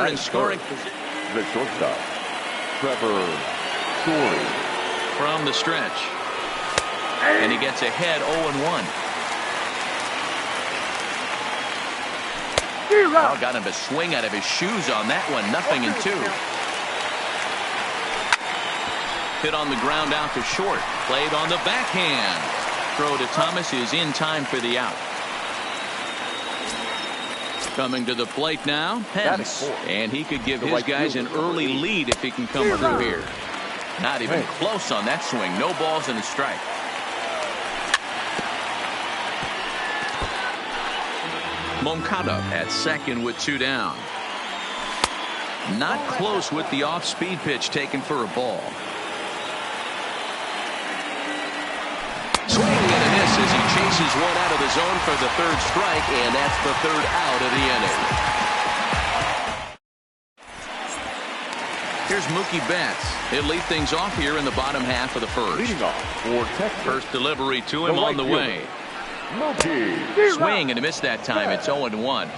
runner in scoring position. The shortstop, Trevor Story. From the stretch. And he gets ahead 0-1. Oh, got him to swing out of his shoes on that one. 0-2. Hit on the ground out to short. Played on the backhand. Throw to Thomas is in time for the out. Coming to the plate now, Pence. And he could give his guys an early lead if he can come through here. Not even close on that swing. No balls and a strike. Moncada at second with 2 down. Not close with the off-speed pitch taken for a ball. Swing and a miss as he chases one out of the zone for the 3rd strike, and that's the 3rd out of the inning. Here's Mookie Betts. He'll lead things off here in the bottom half of the 1st. Leading off for Texas. First delivery to him on the way. Mookie. Swing and a miss that time. It's 0-1.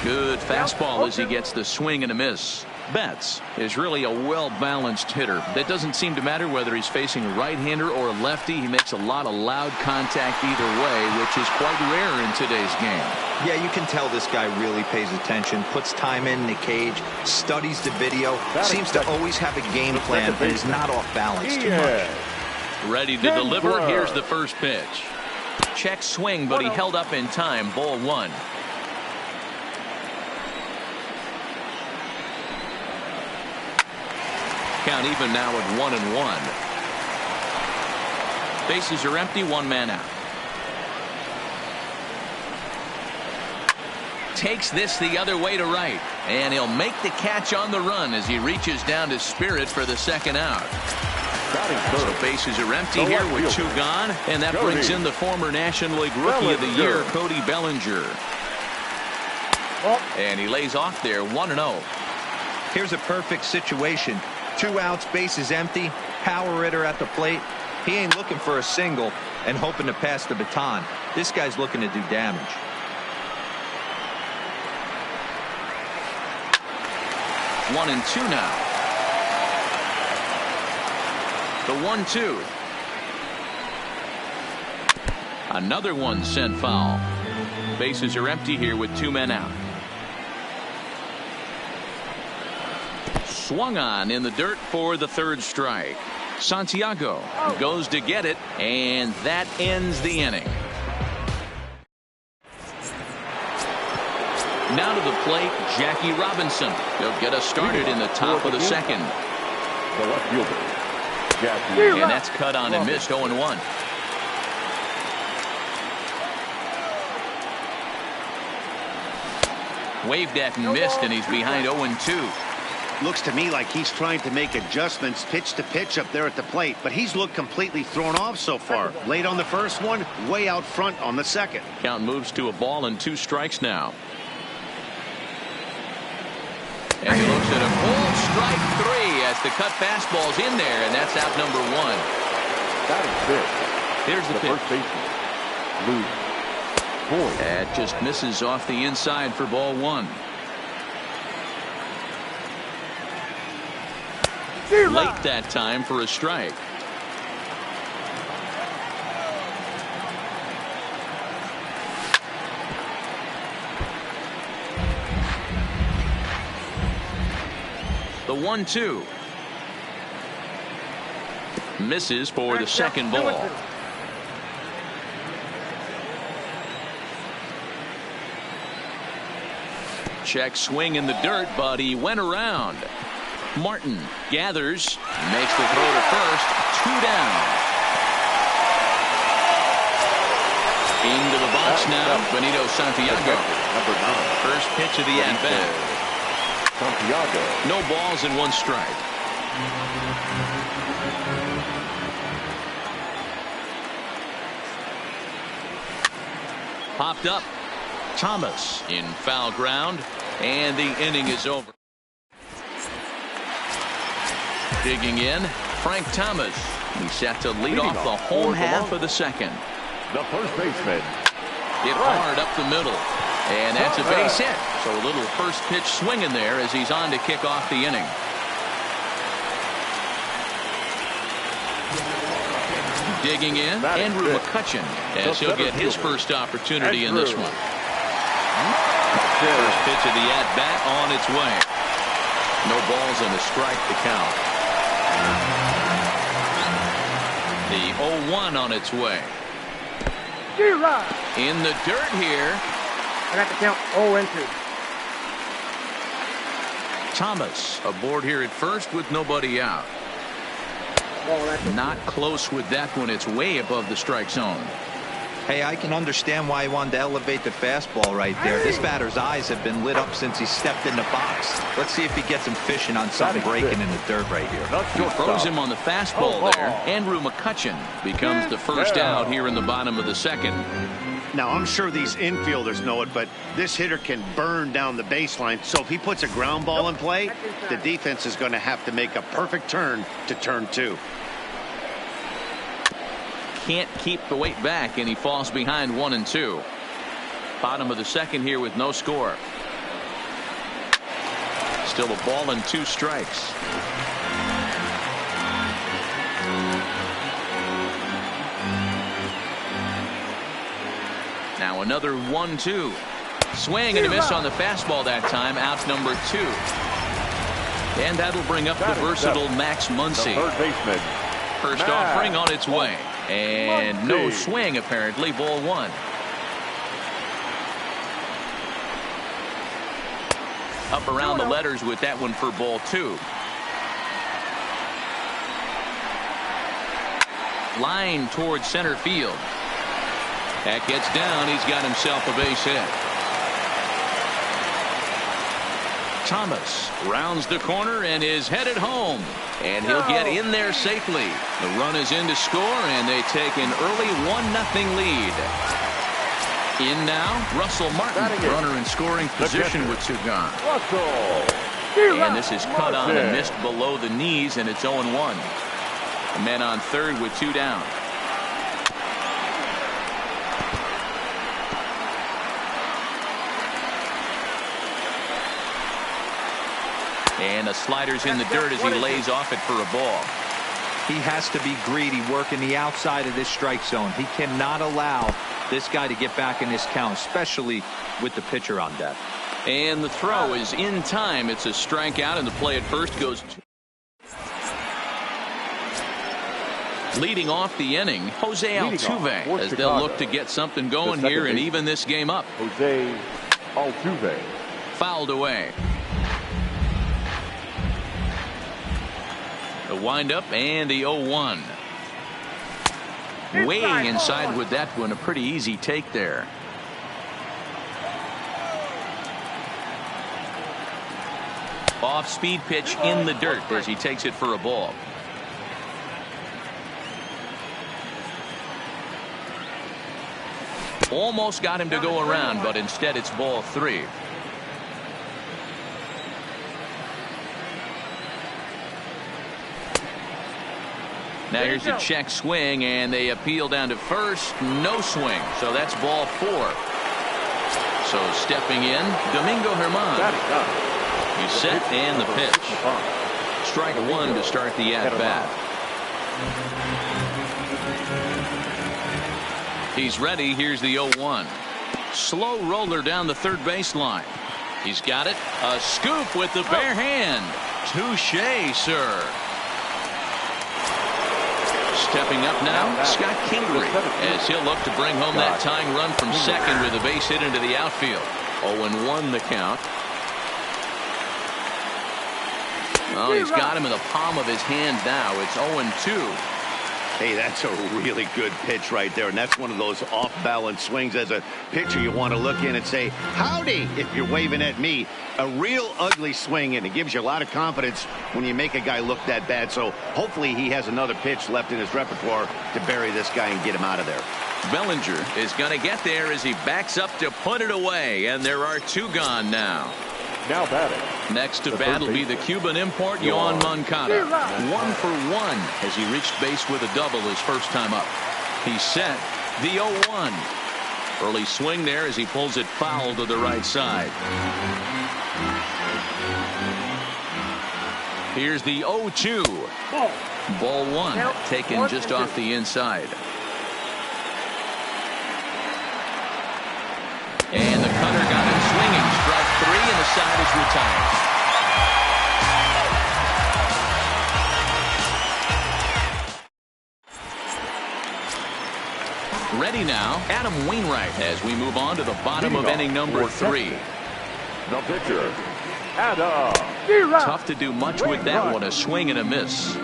Good fastball as he gets the swing and a miss. Betts is really a well-balanced hitter. That doesn't seem to matter whether he's facing a right-hander or a lefty. He makes a lot of loud contact either way, which is quite rare in today's game. Yeah, you can tell this guy really pays attention, puts time in the cage, studies the video, seems to always have a game plan, and is not off balance too much. Ready to deliver. Here's the first pitch. Check swing, but he held up in time. Ball 1. Count even now at 1-1. Bases are empty. 1 man out. Takes this the other way to right, and he'll make the catch on the run as he reaches down to Spirit for the 2nd out. So bases are empty here with 2 gone, and that brings in the former National League Rookie of the Year, Cody Bellinger. And he lays off there 1-0. Here's a perfect situation. 2 outs, bases empty, power hitter at the plate. He ain't looking for a single and hoping to pass the baton. This guy's looking to do damage. One and 2 now. The 1-2. Another one sent foul. Bases are empty here with 2 men out. Swung on in the dirt for the 3rd strike. Santiago goes to get it, and that ends the inning. Now to the plate, Jackie Robinson. He'll get us started in the top of the 2nd. The left fielder, Jackie. And that's cut on and missed. 0-1. Waved at and missed, and he's behind 0-2. Looks to me like he's trying to make adjustments pitch to pitch up there at the plate, but he's looked completely thrown off so far. Late on the first one, way out front on the 2nd. Count moves to a ball and 2 strikes now. And he looks at a full strike 3 as the cut fastball's in there, and that's out number 1. That is it. Here's the pitch. First baseman, Luke Boyd. That just misses off the inside for ball 1. Late that time for a strike. The 1-2. Misses for the 2nd ball. Check swing in the dirt, but he went around. Martin gathers, makes the throw to first. 2 down. Into the box now, Benito Santiago. Number 9. First pitch of the at-bat. Santiago. No balls and 1 strike. Popped up. Thomas in foul ground, and the inning is over. Digging in, Frank Thomas. He's set to lead off the home half of the second. The first baseman. Hit hard up the middle. And that's a base hit. So a little first pitch swing in there as he's on to kick off the inning. Digging in, Andrew McCutchen, as he'll get his first opportunity in this one. First pitch of the at-bat on its way. No balls and a strike to count. The 0-1 on its way. In the dirt here. I got to count 0-2. Thomas aboard here at first with nobody out. Not close with that one. It's way above the strike zone. Hey, I can understand why he wanted to elevate the fastball right there. This batter's eyes have been lit up since he stepped in the box. Let's see if he gets him fishing on something breaking in the dirt right here. He throws him on the fastball there. Andrew McCutchen becomes the first out here in the bottom of the second. Now, I'm sure these infielders know it, but this hitter can burn down the baseline. So if he puts a ground ball in play, the defense is going to have to make a perfect turn to turn two. Can't keep the weight back, and he falls behind 1-2. Bottom of the second here with no score. Still a ball and 2 strikes. Now another 1-2. Swing and a miss on the fastball that time. Out number 2. And that'll bring up the versatile Max Muncy. Third baseman. First offering on its way. And no swing, apparently. Ball 1. Up around the letters with that one for ball 2. Line towards center field. That gets down. He's got himself a base hit. Thomas rounds the corner and is headed home. And he'll get in there safely. The run is in to score, and they take an early 1-0 lead. In now, Russell Martin, runner in scoring position with 2 gone. And this is cut on and missed below the knees, and it's 0-1. The men on third with 2 down. And a slider's in the dirt as he lays off it for a ball. He has to be greedy, working the outside of this strike zone. He cannot allow this guy to get back in this count, especially with the pitcher on deck. And the throw is in time. It's a strikeout, and the play at first goes leading off the inning, Jose Altuve, as they'll look to get something going here and even this game up. Jose Altuve. Fouled away. The windup and the 0-1. Way inside with that one. A pretty easy take there. Off speed pitch in the dirt as he takes it for a ball. Almost got him to go around, but instead it's ball 3. Now here's a check swing, and they appeal down to first. No swing, so that's ball 4. So stepping in, Domingo Germán. He's set and the pitch. Strike 1 to start the at-bat. He's ready. Here's the 0-1. Slow roller down the third baseline. He's got it. A scoop with the bare hand. Touché, sir. Stepping up now, Scott Kingery, as he'll look to bring home that tying run from second with a base hit into the outfield. 0-1 the count. Oh, he's got him in the palm of his hand now. It's 0-2. Hey, that's a really good pitch right there, and that's one of those off-balance swings. As a pitcher, you want to look in and say, howdy, if you're waving at me. A real ugly swing, and it gives you a lot of confidence when you make a guy look that bad. So hopefully he has another pitch left in his repertoire to bury this guy and get him out of there. Bellinger is going to get there as he backs up to put it away, and there are 2 gone now. Now batting. Next to bat will be the Cuban import, Yoan Moncada. 1 for 1 as he reached base with a double his first time up. He's set the 0-1. Early swing there as he pulls it foul to the right side. Here's the 0-2. Ball one, taken just off the inside. And the cutter got him swinging. Strike 3, and the side is retired. Ready now, Adam Wainwright, as we move on to the bottom of inning number 3. The pitcher, Adam. Tough to do much with that one, a swing and a miss.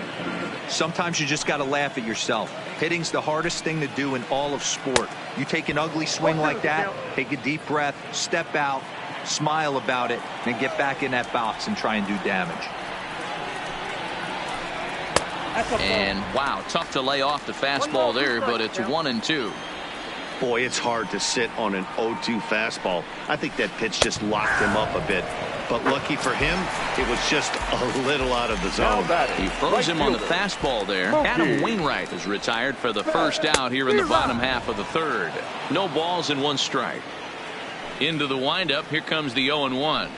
Sometimes you just got to laugh at yourself. Hitting's the hardest thing to do in all of sport. You take an ugly swing like that, take a deep breath, step out, smile about it, and get back in that box and try and do damage. And wow, tough to lay off the fastball there, but it's 1-2. Boy, it's hard to sit on an 0-2 fastball. I think that pitch just locked him up a bit. But lucky for him, it was just a little out of the zone. He froze him on the fastball there. Adam Wainwright is retired for the first out here in the bottom half of the third. No balls and 1 strike. Into the windup, here comes the 0-1.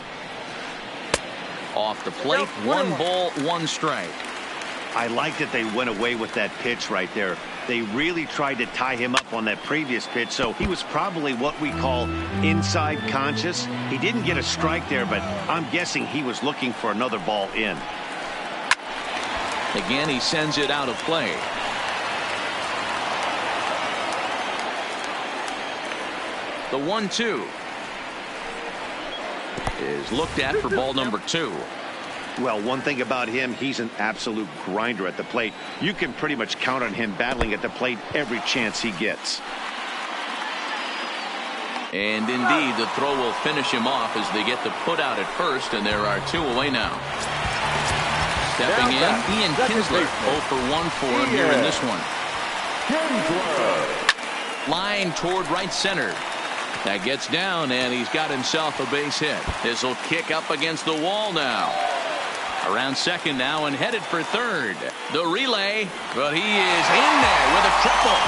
Off the plate, 1 ball, 1 strike. I like that they went away with that pitch right there. They really tried to tie him up on that previous pitch, so he was probably what we call inside conscious. He didn't get a strike there, but I'm guessing he was looking for another ball in. Again, he sends it out of play. The 1-2 is looked at for ball number 2. Well, one thing about him, he's an absolute grinder at the plate. You can pretty much count on him battling at the plate every chance he gets. And indeed, the throw will finish him off as they get the put out at first, and there are 2 away now. Stepping in, Ian Kinsler, 0 for 1 for him here in this one. Line toward right center. That gets down, and he's got himself a base hit. This will kick up against the wall now. Around second now and headed for third. The relay, but he is in there with a triple.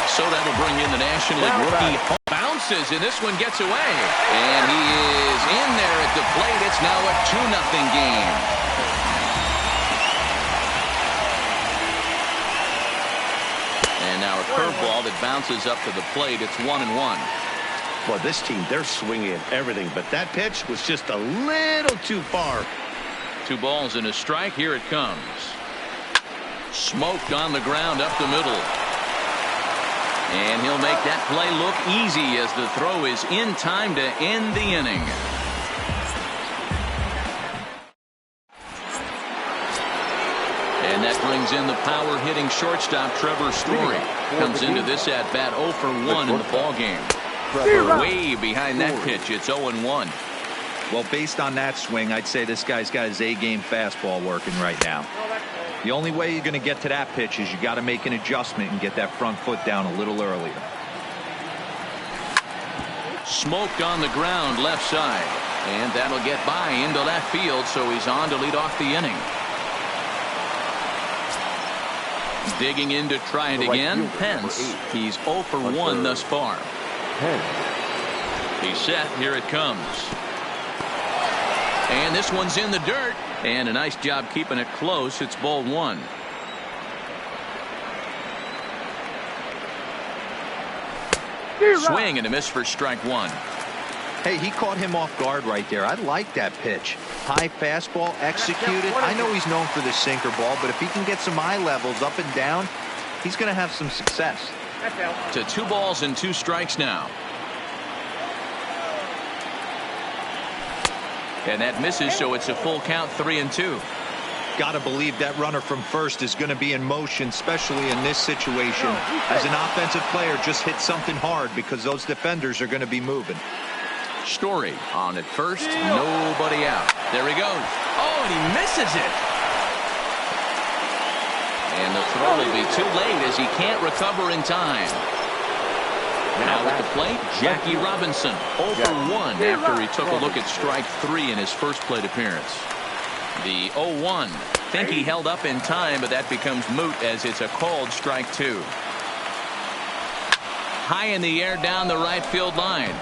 So that'll bring in the National League rookie. Bounces, and this one gets away. And he is in there at the plate. It's now a 2-0 game. And now a curveball that bounces up to the plate. It's 1-1. Well, this team, they're swinging at everything, but that pitch was just a little too far. 2 balls and a strike. Here it comes. Smoked on the ground up the middle. And he'll make that play look easy as the throw is in time to end the inning. And that brings in the power-hitting shortstop Trevor Story. Comes into this at-bat 0 for 1 in the ballgame. Way behind that pitch. It's 0-1. Well, based on that swing, I'd say this guy's got his A-game fastball working right now. The only way you're going to get to that pitch is you got to make an adjustment and get that front foot down a little earlier. Smoked on the ground left side. And that'll get by into left field, so he's on to lead off the inning. Digging in to try it again, Pence. He's 0 for 1 thus far. He's set. Here it comes. And this one's in the dirt. And a nice job keeping it close. It's ball 1. Swing and a miss for strike 1. Hey, he caught him off guard right there. I like that pitch. High fastball executed. I know he's known for the sinker ball, but if he can get some eye levels up and down, he's going to have some success. To 2 balls and 2 strikes now. And that misses, so it's a full count, 3-2. Got to believe that runner from first is going to be in motion, especially in this situation. As an offensive player, just hit something hard because those defenders are going to be moving. Story on at first, nobody out. There he goes. Oh, and he misses it. And the throw will be too late as he can't recover in time. Now at the plate, Jackie Robinson, 0 for 1 after he took a look at strike 3 in his first plate appearance. The 0-1. Think he held up in time, but that becomes moot as it's a called strike 2. High in the air down the right field line.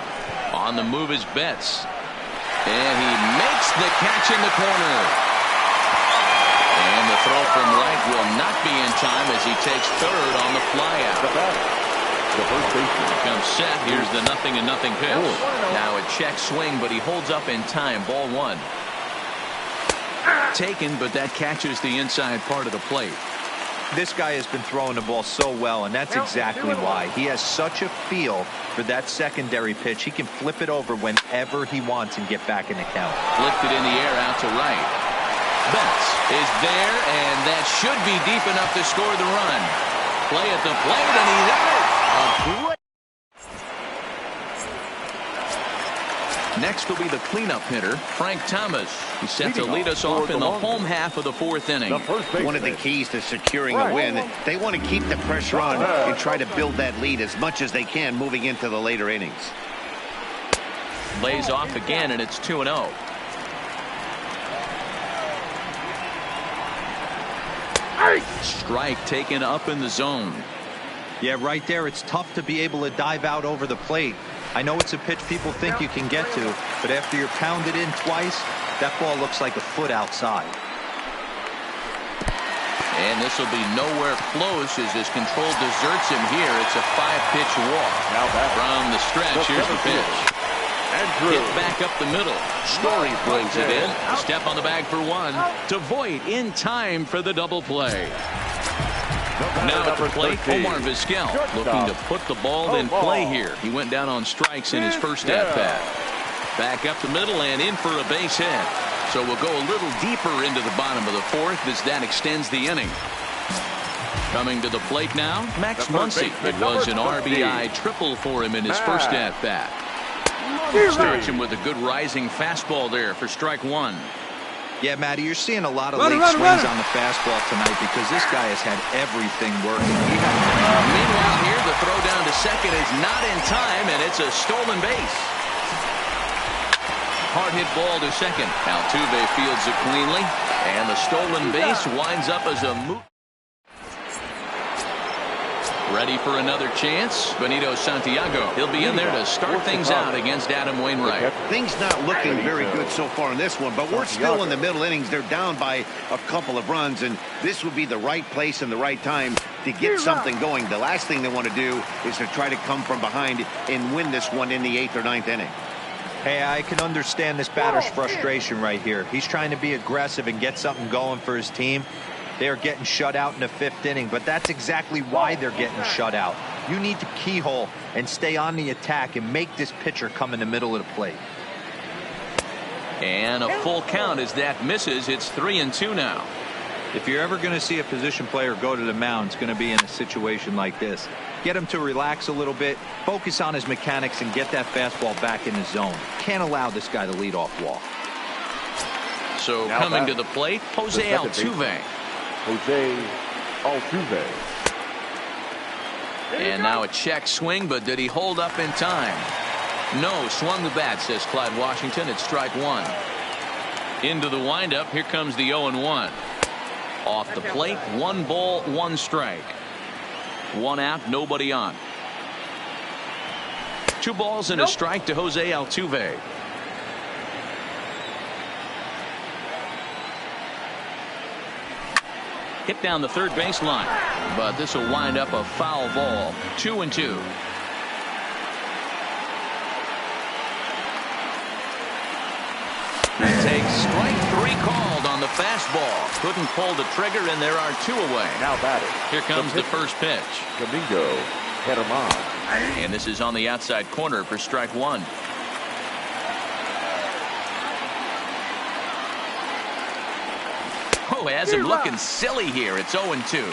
On the move is Betts. And he makes the catch in the corner. And the throw from right will not be in time as he takes third on the flyout. The first baseman Comes set. Here's the 0-0 pitch. Now a check swing, but he holds up in time. Ball 1. Taken, but that catches the inside part of the plate. This guy has been throwing the ball so well, and that's exactly why. He has such a feel for that secondary pitch. He can flip it over whenever he wants and get back in the count. Lifted in the air out to right. Betts is there, and that should be deep enough to score the run. Play at the plate, and he's out. A great. Next will be the cleanup hitter, Frank Thomas. He's set to lead us off in the home half of the 4th inning. One of the keys to securing a win, they want to keep the pressure on and try to build that lead as much as they can moving into the later innings. Lays off again, and it's 2-0. Strike taken up in the zone. Yeah, right there, it's tough to be able to dive out over the plate. I know it's a pitch people think you can get to, but after you're pounded in twice, that ball looks like a foot outside. And this will be nowhere close as his control deserts him here. It's a 5-pitch walk. Now back from the stretch. Here's the pitch. Hit back up the middle. Story brings it in. A step on the bag for 1. To Voit in time for the double play. Now at the plate, Omar Vizquel looking to put the ball in play here. He went down on strikes in his first at-bat. Back up the middle and in for a base hit. So we'll go a little deeper into the bottom of the 4th as that extends the inning. Coming to the plate now, Max Muncy. It was an RBI triple for him in his first at-bat. Starts him with a good rising fastball there for strike 1. Yeah, Matty, you're seeing a lot of late swings on the fastball tonight because this guy has had everything working. Meanwhile here, the throw down to second is not in time, and it's a stolen base. Hard hit ball to second. Altuve fields it cleanly, and the stolen base winds up as a move. Ready for another chance. Benito Santiago. He'll be in there to start things out against Adam Wainwright. Things not looking very good so far in this one, but we're still in the middle innings. They're down by a couple of runs, and this would be the right place and the right time to get something going. The last thing they want to do is to try to come from behind and win this one in the 8th or 9th inning. Hey, I can understand this batter's frustration right here. He's trying to be aggressive and get something going for his team. They are getting shut out in the 5th inning, but that's exactly why they're getting shut out. You need to keyhole and stay on the attack and make this pitcher come in the middle of the plate. And a full count as that misses. It's 3-2 now. If you're ever going to see a position player go to the mound, it's going to be in a situation like this. Get him to relax a little bit, focus on his mechanics, and get that fastball back in his zone. Can't allow this guy to lead off walk. So coming to the plate, Jose Altuve. Jose Altuve. And now a check swing, but did he hold up in time? No, swung the bat, says Clyde Washington. It's strike 1. Into the windup. Here comes the 0-1. Off the plate, 1 ball, 1 strike. 1 out, nobody on. 2 balls and a strike to Jose Altuve. Hit down the third baseline, but this will wind up a foul ball. 2-2. He takes strike 3 called on the fastball. Couldn't pull the trigger, and there are 2 away. Now batting. Here comes the first pitch. Domingo Germán. And this is on the outside corner for strike 1. Oh, has him looking silly here. It's 0-2.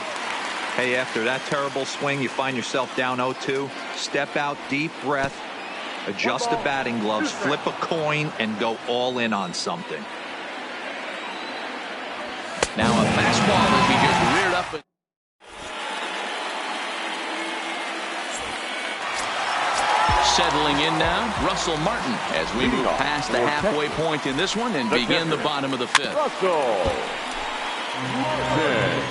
Hey, after that terrible swing, you find yourself down 0-2. Step out, deep breath, adjust the batting gloves, flip a coin, and go all in on something. Now a fastball as he just reared up. Settling in now, Russell Martin, as we move past the halfway point in this one and begin the bottom of the fifth. Russell Martin.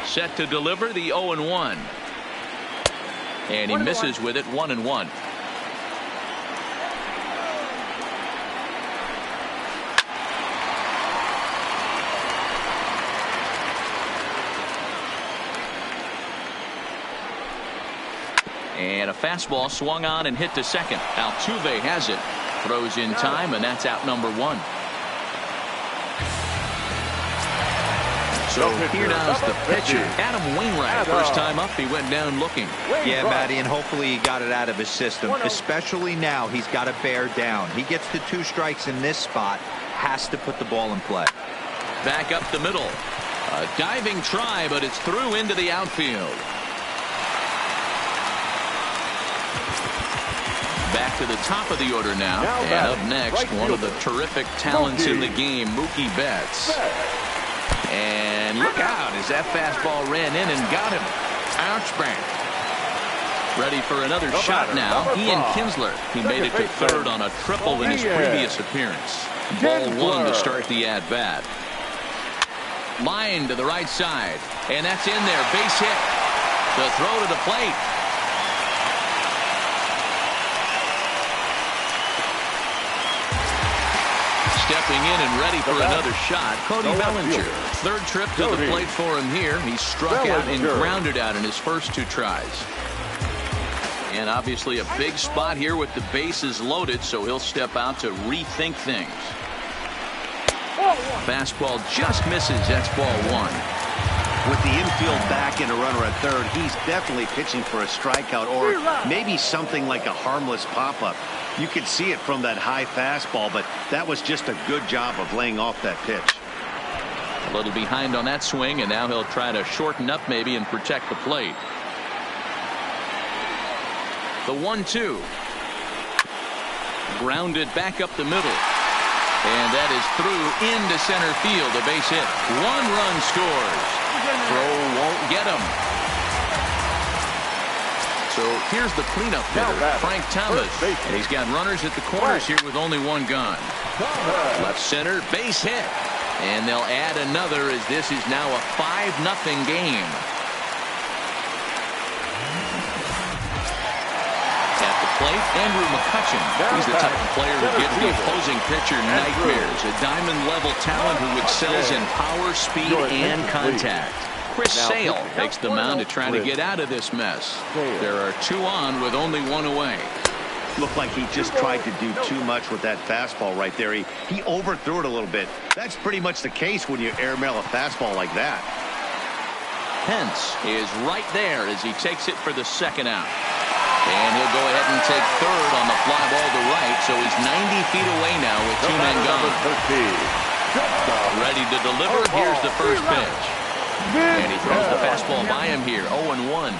Set to deliver the 0-1. And he misses with it, 1-1. And a fastball swung on and hit to second. Altuve has it. Throws in time, and that's out number 1. So here now's the pitcher, Adam Wainwright. First time up, he went down looking. Yeah, Matty, and hopefully he got it out of his system. Especially now, he's got to bear down. He gets the 2 strikes in this spot, has to put the ball in play. Back up the middle. A diving try, but it's through into the outfield. Back to the top of the order now. And up next, one of the terrific talents in the game, Mookie Betts. And look out as that fastball ran in and got him. Ouch, bang. Ready for another shot now. Ian Kinsler. He made it to third on a triple in his previous appearance. Ball 1 to start the at-bat. Line to the right side. And that's in there. Base hit. The throw to the plate. Stepping in and ready for another shot, Cody Bellinger. Third trip to the plate for him here. He struck out and grounded out in his first 2 tries. And obviously a big spot here with the bases loaded, so he'll step out to rethink things. Fastball just misses. That's ball 1. With the infield back and a runner at third, he's definitely pitching for a strikeout or maybe something like a harmless pop-up. You could see it from that high fastball, but that was just a good job of laying off that pitch. A little behind on that swing, and now he'll try to shorten up maybe and protect the plate. The 1-2. Grounded back up the middle. And that is through into center field. A base hit. 1 run scores. Throw won't get him. So here's the cleanup hitter, Frank Thomas. And he's got runners at the corners here with only 1 gone. Left center, base hit. And they'll add another as this is now a 5-0 game. At the plate, Andrew McCutchen. He's the type of player who gives the opposing pitcher nightmares. A diamond-level talent who excels in power, speed, and contact. Chris Sale takes the mound to try to get out of this mess. There are 2 on with only 1 away. Looked like he just tried to do too much with that fastball right there. He overthrew it a little bit. That's pretty much the case when you airmail a fastball like that. Pence is right there as he takes it for the 2nd out. And he'll go ahead and take third on the fly ball to right, so he's 90 feet away now with 2 men gone. Ready to deliver. Here's the first pitch. And he throws the fastball by him here, 0-1.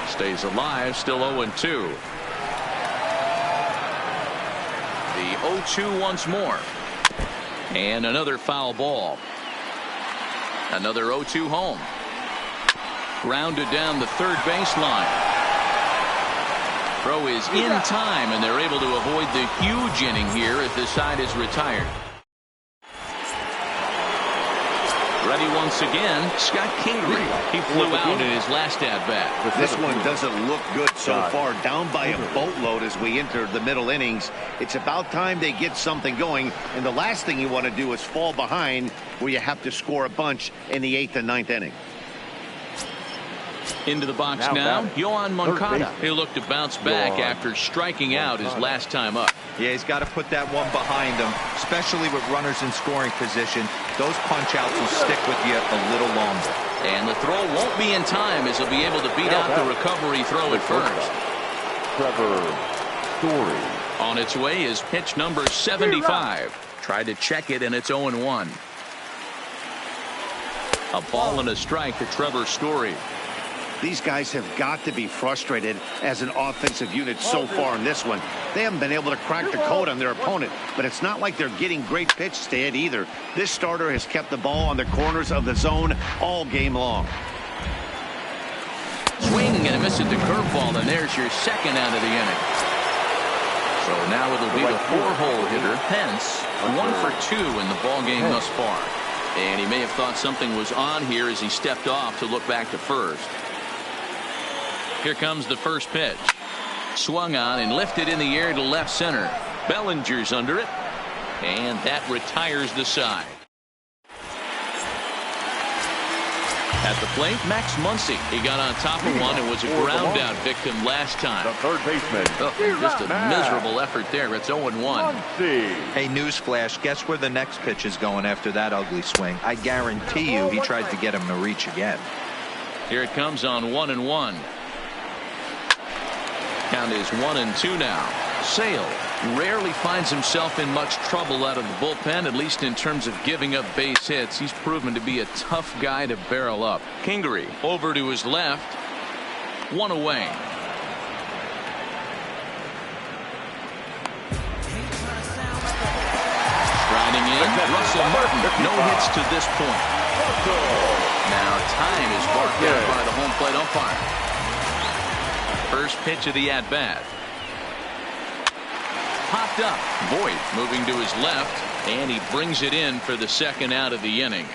Stays alive, still 0-2. The 0-2 once more. And another foul ball. Another 0-2 home. Grounded down the third baseline. Throw is in time, and they're able to avoid the huge inning here as the side is retired. Ready once again, Scott Kingery. He flew out in his last at-bat. This one doesn't look good so far. Down by a boatload as we enter the middle innings. It's about time they get something going, and the last thing you want to do is fall behind where you have to score a bunch in the 8th and 9th inning. Into the box now, Yohan Moncada. He'll look to bounce back after striking out his last time up. Yeah, he's got to put that one behind him, especially with runners in scoring position. Those punch-outs will stick with you a little longer. And the throw won't be in time as he'll be able to beat out the recovery throw at first. Trevor Story. On its way is pitch number 75. Tried to check it, and it's 0-1. A ball and a strike to Trevor Story. These guys have got to be frustrated as an offensive unit so far in this one. They haven't been able to crack the code on their opponent, but it's not like they're getting great pitches to hit either. This starter has kept the ball on the corners of the zone all game long. Swing and a miss at the curveball, and there's your second out of the inning. So now it'll be the 4-hole hitter, Pence, 1 for 2 in the ball game thus far. And he may have thought something was on here as he stepped off to look back to first. Here comes the first pitch. Swung on and lifted in the air to left center. Bellinger's under it, and that retires the side. At the plate, Max Muncy. He got on top of one and was a ground out victim last time. The third baseman. Just a miserable effort there. It's 0-1. Hey, newsflash, guess where the next pitch is going after that ugly swing? I guarantee you he tried to get him to reach again. Here it comes on 1-1. Count is 1-2 now. Sale rarely finds himself in much trouble out of the bullpen, at least in terms of giving up base hits. He's proven to be a tough guy to barrel up. Kingery over to his left. 1 away. Striding in, Russell Martin. No hits to this point. Now time is marked out by the home plate umpire. First pitch of the at-bat. Popped up. Voit moving to his left, and he brings it in for the second out of the inning.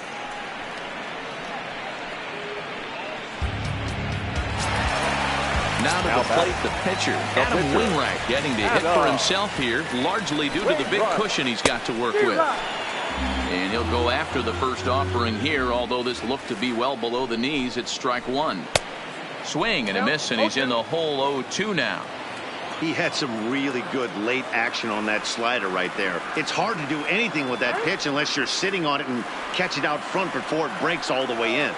Now to the plate, the pitcher, Adam Wainwright, getting to hit for himself here, largely due to the big cushion he's got to work with. And he'll go after the first offering here, although this looked to be well below the knees. It's strike one. Swing and a miss, and he's in the hole 0-2 now. He had some really good late action on that slider right there. It's hard to do anything with that pitch unless you're sitting on it and catch it out front before it breaks all the way in.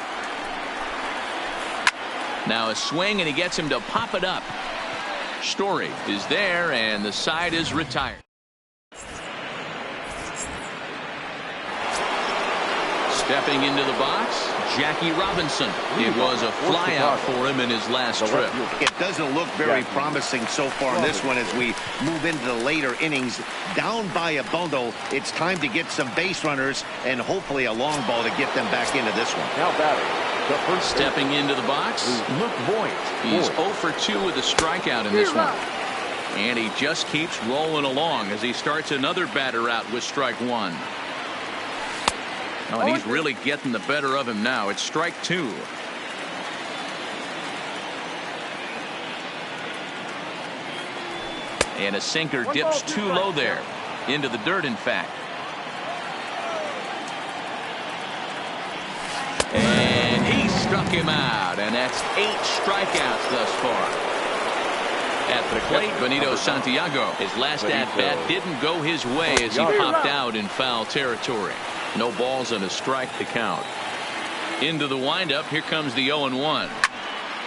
Now a swing, and he gets him to pop it up. Story is there, and the side is retired. Stepping into the box, Jackie Robinson. It was a flyout for him in his last trip. It doesn't look very promising so far in this one as we move into the later innings. Down by a bundle, it's time to get some base runners and hopefully a long ball to get them back into this one. Now batting. Stepping into the box, Luke Voit. He's 0 for 2 with a strikeout in this one. And he just keeps rolling along as he starts another batter out with strike one. Oh, and he's really getting the better of him now. It's strike two. And a sinker dips too low there. Into the dirt, in fact. And he struck him out. And that's 8 strikeouts thus far. At the plate, Benito Santiago. His last at-bat didn't go his way as he popped out in foul territory. No balls and a strike to count. Into the windup. Here comes the 0-1.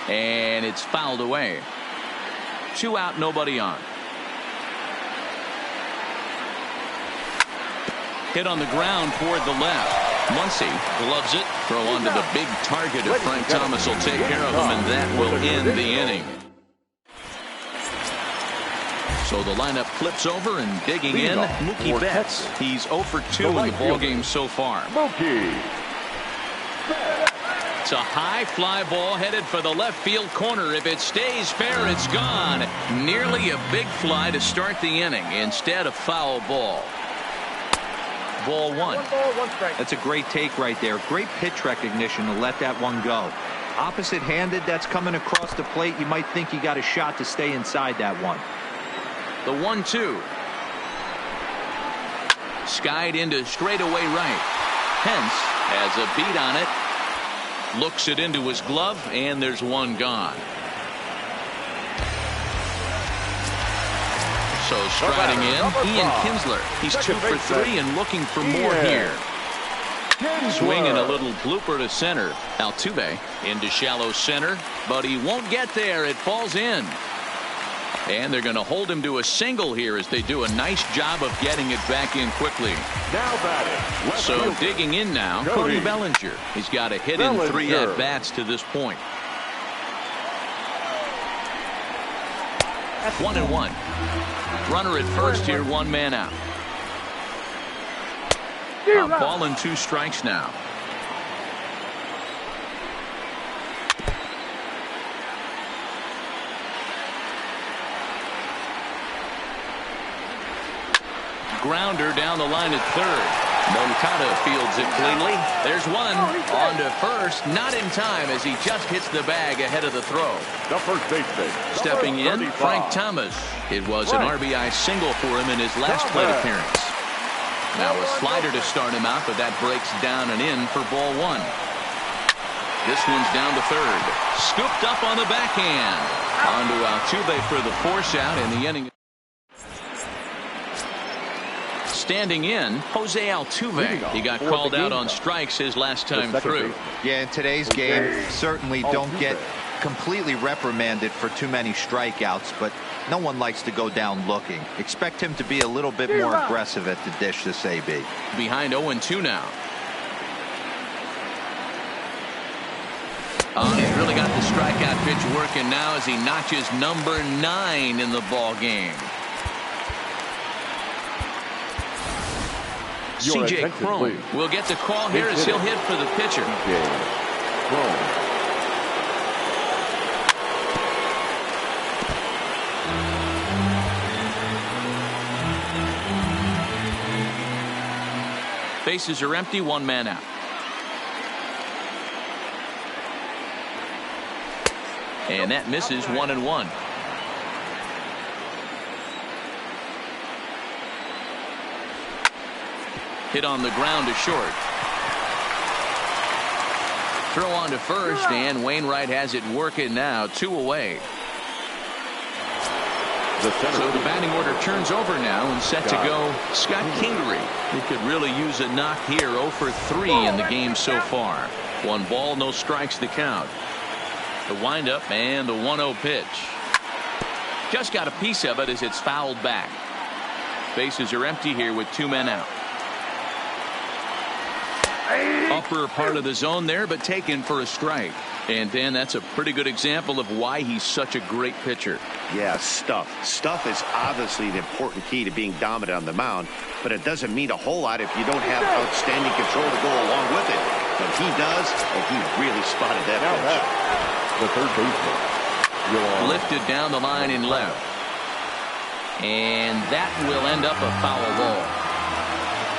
And it's fouled away. 2 out, nobody on. Hit on the ground toward the left. Muncy gloves it. Throw onto the big target of Frank Thomas will take care of him, and that will end the inning. So the lineup flips over, and digging in, Mookie Betts. He's 0 for 2 in the ballgame so far. It's a high fly ball headed for the left field corner. If it stays fair, it's gone. Nearly a big fly to start the inning. Instead, a foul ball. Ball one. That's a great take right there. Great pitch recognition to let that one go. Opposite-handed, that's coming across the plate. You might think you got a shot to stay inside that one. The 1-2. Skied into straightaway right. Pence has a beat on it. Looks it into his glove, and there's one gone. So striding in, Ian Kinsler. He's 2 for 3 and looking for more here. Swinging a little blooper to center. Altuve into shallow center, but he won't get there. It falls in. And they're going to hold him to a single here as they do a nice job of getting it back in quickly. Now batting. So digging in now, Cody Bellinger. He's got a hit in 3 at-bats to this point. 1-1. Runner at first here, one man out. A ball and 2 strikes now. Grounder down the line at third. Moncada fields it cleanly. There's one. On to first. Not in time as he just hits the bag ahead of the throw. The first baseman. Stepping in, 35. Frank Thomas. It was an RBI single for him in his last plate appearance. Now a slider to start him out, but that breaks down and in for ball 1. This one's down to third. Scooped up on the backhand. On to Altuve for the force out in the inning. Standing in, Jose Altuve. He got called out on strikes his last time through. Yeah, in today's game, certainly don't get completely reprimanded for too many strikeouts, but no one likes to go down looking. Expect him to be a little bit more aggressive at the dish this AB. Behind 0-2 now. He's really got the strikeout pitch working now as he notches number 9 in the ball game. C.J. Cron will get the call here as he'll hit for the pitcher. Bases are empty, one man out. And that misses 1-1. Hit on the ground to short. Throw on to first, and Wainwright has it working now. 2 away. So the batting order turns over now and set to go Scott Kingery. He could really use a knock here. 0 for 3 in the game so far. 1 ball, no strikes to count. The windup and the 1-0 pitch. Just got a piece of it as it's fouled back. Bases are empty here with 2 men out. Upper part of the zone there, but taken for a strike. And Dan, that's a pretty good example of why he's such a great pitcher. Yeah, stuff. Stuff is obviously an important key to being dominant on the mound, but it doesn't mean a whole lot if you don't have outstanding control to go along with it. But he does, and he really spotted that pitch. The third baseman. Lifted down the line in left. And that will end up a foul ball.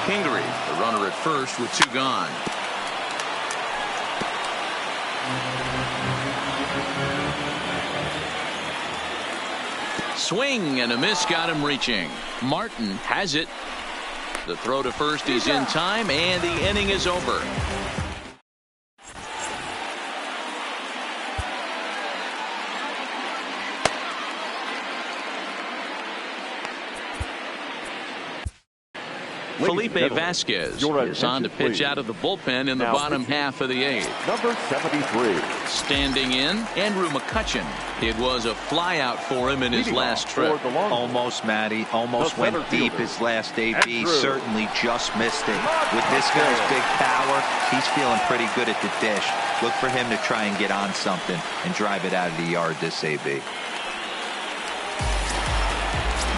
Kingery, the runner at first with 2 gone. Swing and a miss got him reaching. Martin has it. The throw to first is in time, and the inning is over. Felipe Vasquez is on to pitch out of the bullpen in the bottom half of the 8th. Number 73. Standing in, Andrew McCutchen. It was a flyout for him in his last trip. Almost, Matty. Almost went deep his last AB. Certainly just missed it. With this guy's big power, he's feeling pretty good at the dish. Look for him to try and get on something and drive it out of the yard this AB.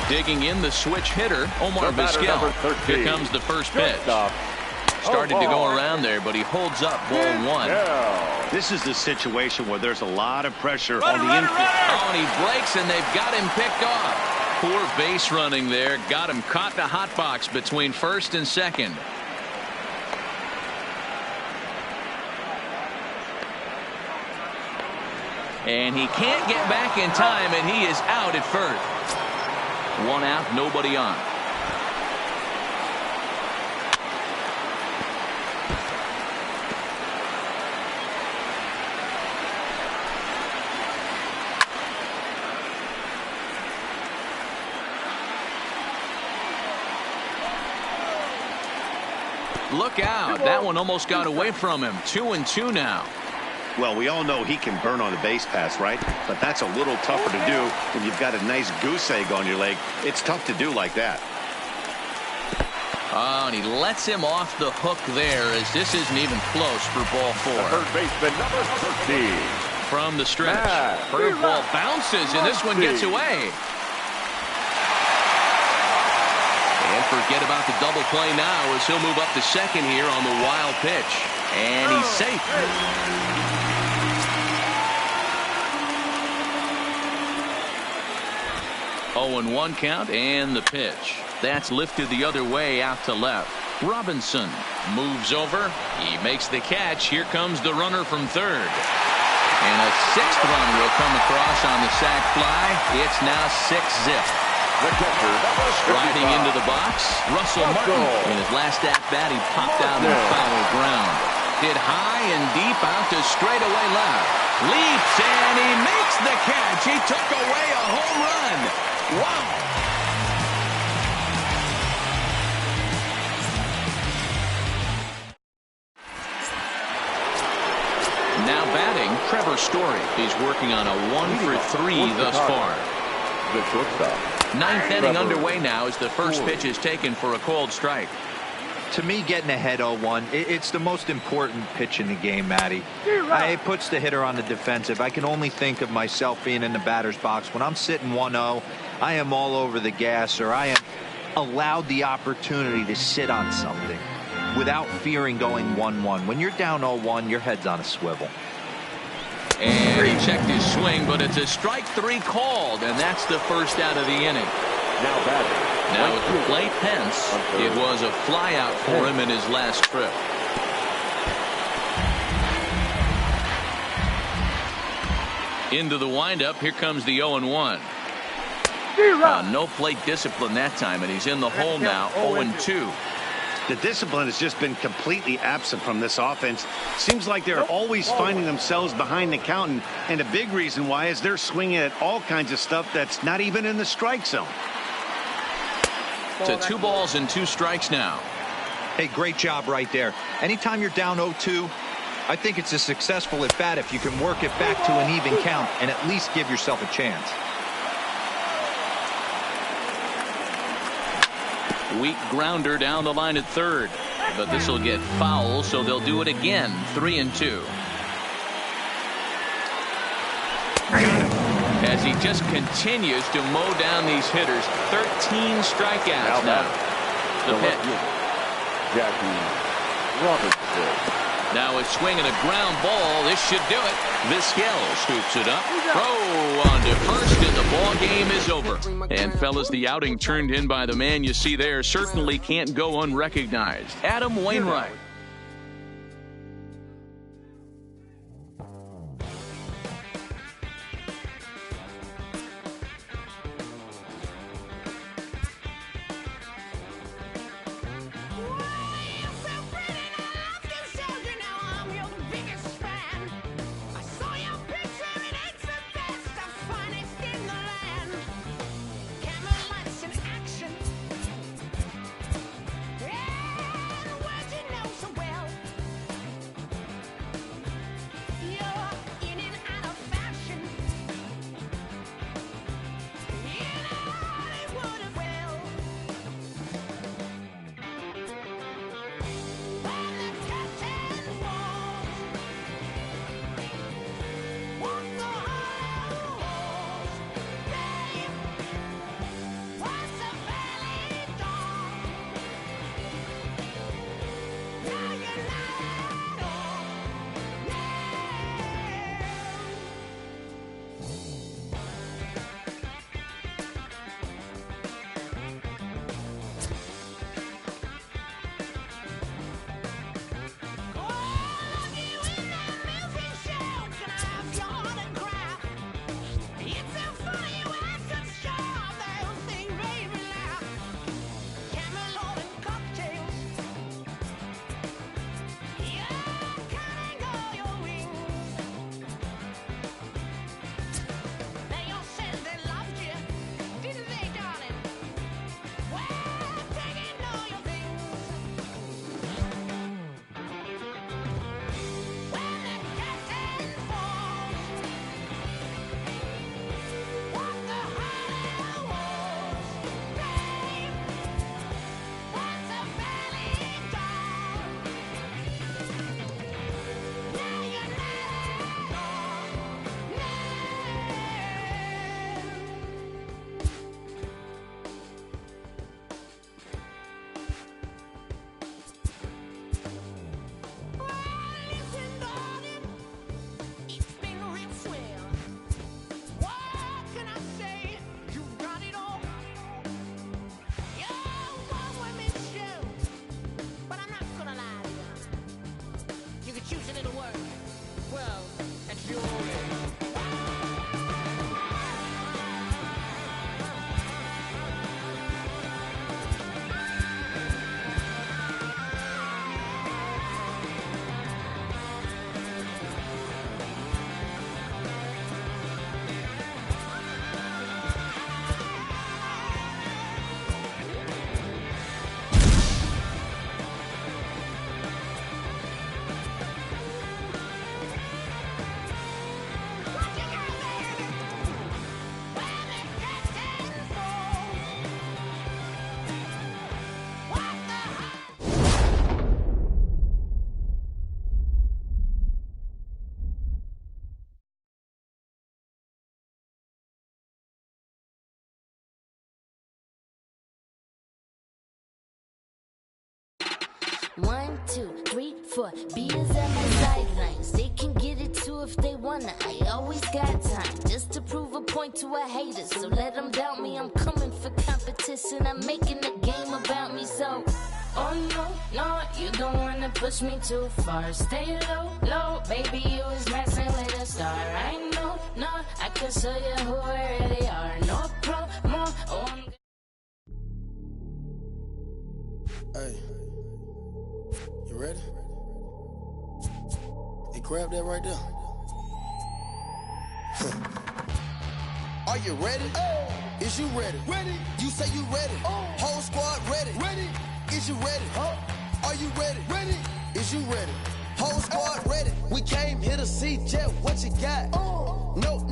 Digging in the switch hitter, Omar Vizquel. Here comes the first pitch. Started to go around there, but he holds up ball 1. This is the situation where there's a lot of pressure on the infield. Oh, and he breaks, and they've got him picked off. Poor base running there. Got him caught in the hot box between first and second. And he can't get back in time, and he is out at first. 1 out, nobody on. Look out. That one almost got away from him. 2-2 now. Well, we all know he can burn on the base pass, right? But that's a little tougher to do when you've got a nice goose egg on your leg. It's tough to do like that. Oh, and he lets him off the hook there as this isn't even close for ball 4. The third baseman, number 13. From the stretch. Curveball bounces, and this one gets away. Forget about the double play now as he'll move up to second here on the wild pitch. And he's safe. 0-1 count and the pitch. That's lifted the other way out to left. Robinson moves over. He makes the catch. Here comes the runner from third. And a sixth run will come across on the sac fly. It's now 6-zip. Riding into the box, Russell Martin. In his last at-bat, he popped out in foul ground. Hit high and deep out to straightaway left. Leaps and he makes the catch. He took away a home run. Wow. Now batting, Trevor Story. He's working on a 1-for-3 thus far. The shortstop. Ninth inning underway now as the first pitch is taken for a called strike. To me, getting ahead 0-1, it's the most important pitch in the game, Matty. It puts the hitter on the defensive. I can only think of myself being in the batter's box. When I'm sitting 1-0, I am all over the gas, or I am allowed the opportunity to sit on something without fearing going 1-1. When you're down 0-1, your head's on a swivel. And he checked his swing, but it's a strike 3 called, and that's the first out of the inning. Now batting. Now at the plate, Pence. It was a flyout for him in his last trip. Into the windup, here comes the 0-1. No plate discipline that time, and he's in the hole now, 0-2. The discipline has just been completely absent from this offense. Seems like they're always finding themselves behind the count, and a big reason why is they're swinging at all kinds of stuff that's not even in the strike zone. To 2 balls and 2 strikes now. Hey, great job right there. Anytime you're down 0-2, I think it's a successful at bat if you can work it back to an even count and at least give yourself a chance. Weak grounder down the line at third, but this will get foul, so they'll do it again. 3-2. As he just continues to mow down these hitters. 13 strikeouts now. The pitch. Jackie Robinson. Now a swing and a ground ball. This should do it. Vizquel scoops it up. Throw on to first, and the ball game is over. And fellas, the outing turned in by the man you see there certainly can't go unrecognized. Adam Wainwright. 1, 2, 3, 4. Beers at my sidelines. They can get it too if they wanna. I always got time just to prove a point to a hater. So let them doubt me. I'm coming for competition. I'm making a game about me. So, oh no, you don't wanna push me too far. Stay low, baby, you was messing with a star. I know, I can show you who I really are. No promo, oh, I'm Hey, you ready? Hey, grab that right there. Are you ready? Is you ready? Ready. You say you ready. Whole squad ready. Ready. Is you ready? Are you ready? Ready. Is you ready? Whole squad ready. We came here to see Jet. What you got? No,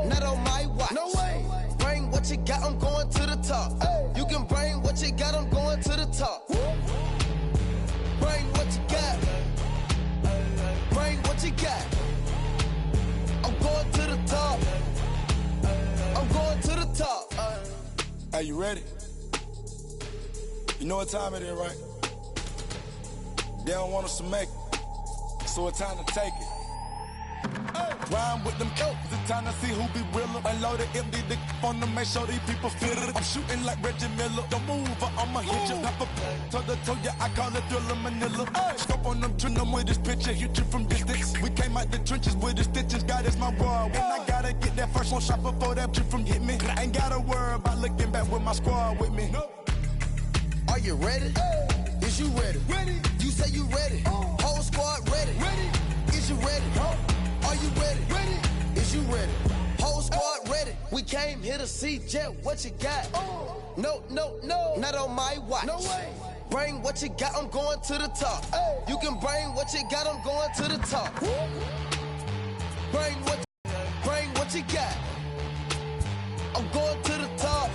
not on my watch. No way. Bring what you got. I'm going to the top. You can bring what you got. I'm going to the top. Bring what you got. Bring what you got. I'm going to the top. I'm going to the top. Are you ready? You know what time it is, right? They don't want us to make it, so it's time to take it. Rhyme with them coats, it's time to see who be realer. Unload it, empty the on them, make sure these people feel it. I'm shooting like Reggie Miller. Don't move or I'ma hit you. Pop up, toe to toe, yeah, I call it Thriller Manila. Scope on them, trim them with this picture, hit you from distance. We came out the trenches with the stitches, God is my rod. When I gotta get that first one shot before that trip from hit me. I ain't gotta worry about looking back with my squad with me. Are you ready? Is you ready? Ready. You say you ready. Whole squad ready. Ready. Is you ready? Are you ready? Ready. Is you ready? Whole squad ready. We came here to see Jet. What you got? No, not on my watch. No way. Bring what you got. I'm going to the top. You can bring what you got. I'm going to the top. Bring what you got. I'm going to the top.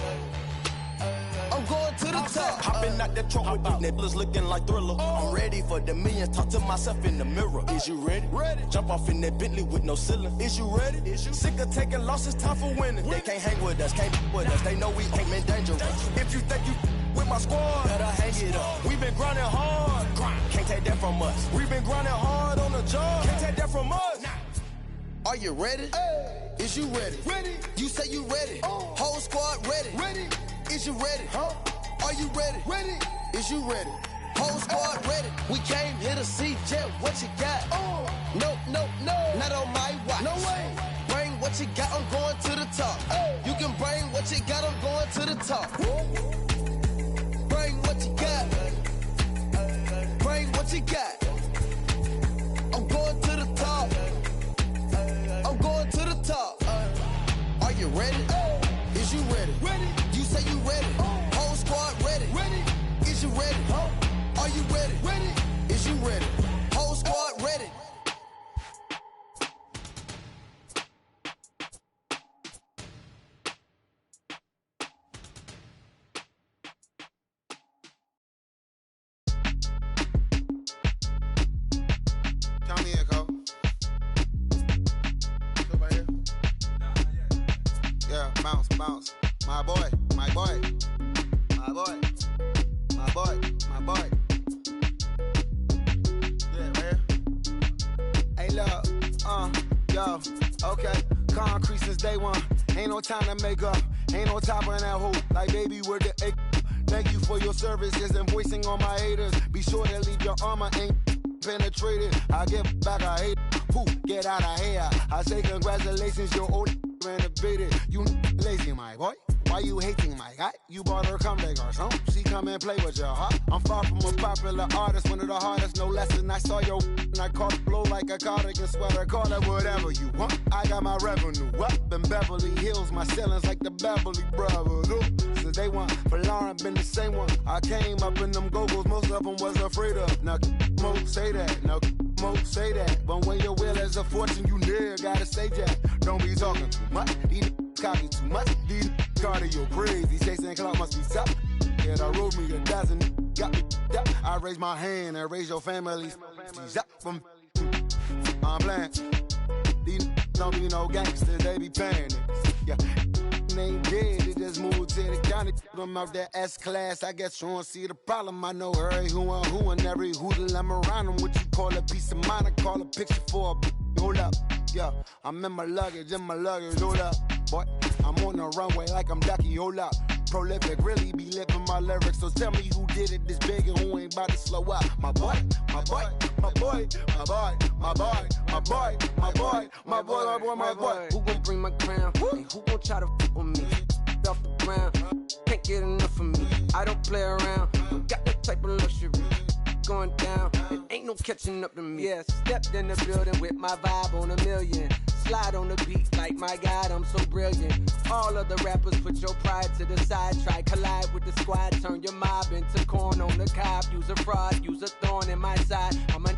I'm going to the top. Hopping out that truck with these niggas looking like Thriller. I'm ready for the millions. Talk to myself in the mirror. Is you ready? Ready. Jump off in that Bentley with no ceiling. Is you ready? Sick of taking losses, time for winning. They can't hang with us, can't with us. They know we ain't been dangerous. If you think you with my squad, better hang it up. We been grinding hard. Can't take that from us. We been grinding hard on the job. Can't take that from us. Are you ready? Is you ready? Ready. You say you ready. Whole squad ready. Ready. Is you ready? Are you ready? Ready. Is you ready? Whole squad ready. We came here to see Jet. What you got? No, not on my watch. No way. Bring what you got. I'm going to the top. You can bring what you got. I'm going to the top. Bring what you got. Bring what you got. I'm going to the top. I'm going to the top. Are you ready? Is you ready? Ready. You say you ready. Whole squad ready. Ready. Is you ready? Are you ready? Ready. Is you ready? Whole squad ready. Count me in, Cole. Right here. Yeah, bounce. My boy. My boy. Yeah, man. Hey, look, yo, okay. Concrete since day one. Ain't no time to make up. Ain't no top on that hole. Like, baby, where the egg. Thank you for your services and voicing on my haters. Be sure to leave your armor ain't penetrated. I get back, I hate. Pooh, get out of here. I say congratulations, your old renovated. You lazy, my boy. Why you hating my guy? You bought her come back or something. She come and play with your heart. I'm far from a popular artist, one of the hardest, no less than I saw your and I caught it blow like a cardigan sweater. Call it whatever you want. I got my revenue up in Beverly Hills. My ceilings like the Beverly Brothers. So they want for Lauren, been the same one. I came up in them go-go's, most of them was afraid of. Now, Mo say that. Now, Mo say that. But when your will is a fortune, you never gotta say that. Don't be talking too much. These copy too much. These cardio crazy. Chasing clout must be tough. Yeah, I wrote me a dozen. Got me up. I raise my hand and raise your families. From I'm playing. These don't be no gangsters. They be paying it. Yeah. They ain't dead. They just moved to the Johnny, I'm out that S-class. I guess you don't see the problem. I know every who and every hoodle I'm around them. What you call a piece of mind, I call a picture for a hold up. Yeah, I'm in my luggage, hold up. Boy, I'm on the runway like I'm Ducky, hold up. Prolific, really be living my lyrics. So tell me who did it this big and who ain't about to slow up. My boy, my boy, my boy, my boy, my boy, my boy, my boy, my boy, my boy, my boy. Who gon' bring my crown? And who gon' try to f with me? Off the ground, can't get enough of me. I don't play around, got that type of luxury. Going down, it ain't no catching up to me. Yeah, stepped in the building with my vibe on a million. Slide on the beat like my God, I'm so brilliant. All of the rappers put your pride to the side. Try collide with the squad, turn your mob into corn on the cob. Use a fraud, use a thorn in my side. I'm a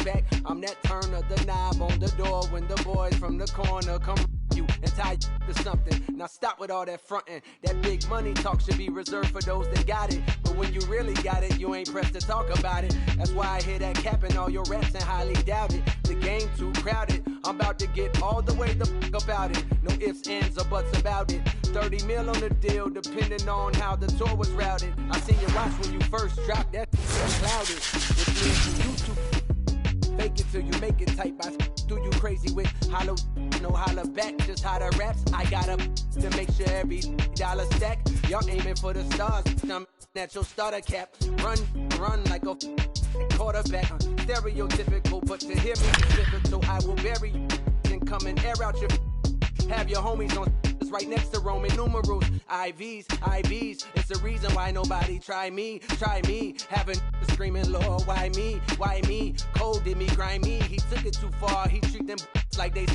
back, I'm that turn of the knob on the door when the boys from the corner come you and tie you to something. Now stop with all that frontin'. That big money talk should be reserved for those that got it. But when you really got it, you ain't pressed to talk about it. That's why I hear that cap in all your raps and highly doubt it. The game too crowded. I'm about to get all the way the fuck about it. No ifs, ands, or buts about it. 30 mil on the deal, depending on how the tour was routed. I seen you watch when you first dropped that clouded. Which means you too fake it till you make it type. I do you crazy with hollow, no holler back, just how the raps. I got up to make sure every dollar stack. Y'all aiming for the stars, I'm at your starter cap. Run like a quarterback. Stereotypical, but to hear me difficult, I will bury you and come and air out your. Have your homies on right next to Roman numerals. IVs, it's the reason why nobody try me. Having screaming, Lord, why me? Cold did me, grimy. He took it too far, he treat them like they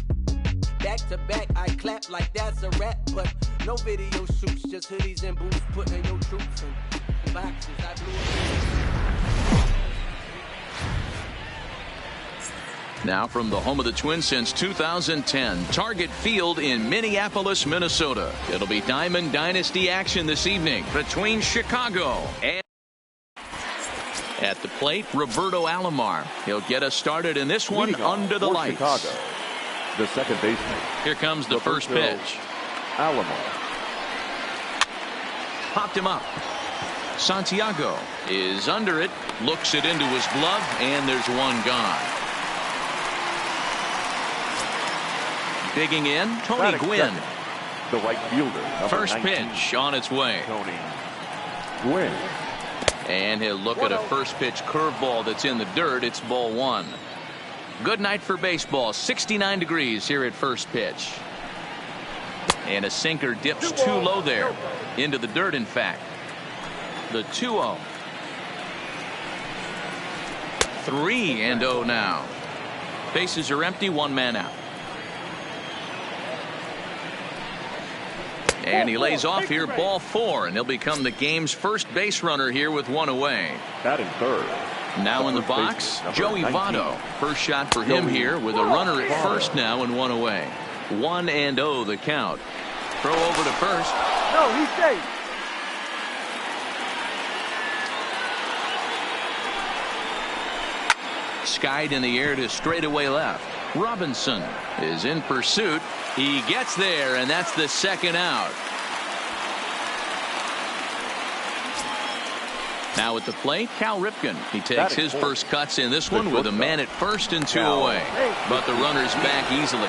back to back. I clap like that's a rap, but no video shoots, just hoodies and boots, putting your troops in boxes. I blew it. Now from the home of the Twins since 2010, Target Field in Minneapolis, Minnesota. It'll be Diamond Dynasty action this evening between Chicago and at the plate, Roberto Alomar. He'll get us started in this one under the lights. Chicago, the second baseman. Here comes the first pitch. Alomar. Popped him up. Santiago is under it, looks it into his glove, and there's one gone. Digging in, Tony Gwynn. The right fielder. First 19, pitch on its way. Tony Gwynn. And he'll look at a first pitch curveball that's in the dirt. It's ball one. Good night for baseball. 69 degrees here at first pitch. And a sinker dips too low there. Into the dirt, in fact. The 2-0. 3-0 now. Bases are empty, one man out. And he lays off here, ball four, and he'll become the game's first base runner here with one away. Batting third. Now in the box, Joey Votto. First shot for him here with a runner at first now and one away. 1-0 the count. Throw over to first. No, he's safe. Skied in the air to straightaway left. Robinson is in pursuit. He gets there, and that's the second out. Now at the plate, Cal Ripken. He takes his first cuts in this one with a man at first and two away. But the runner's back easily.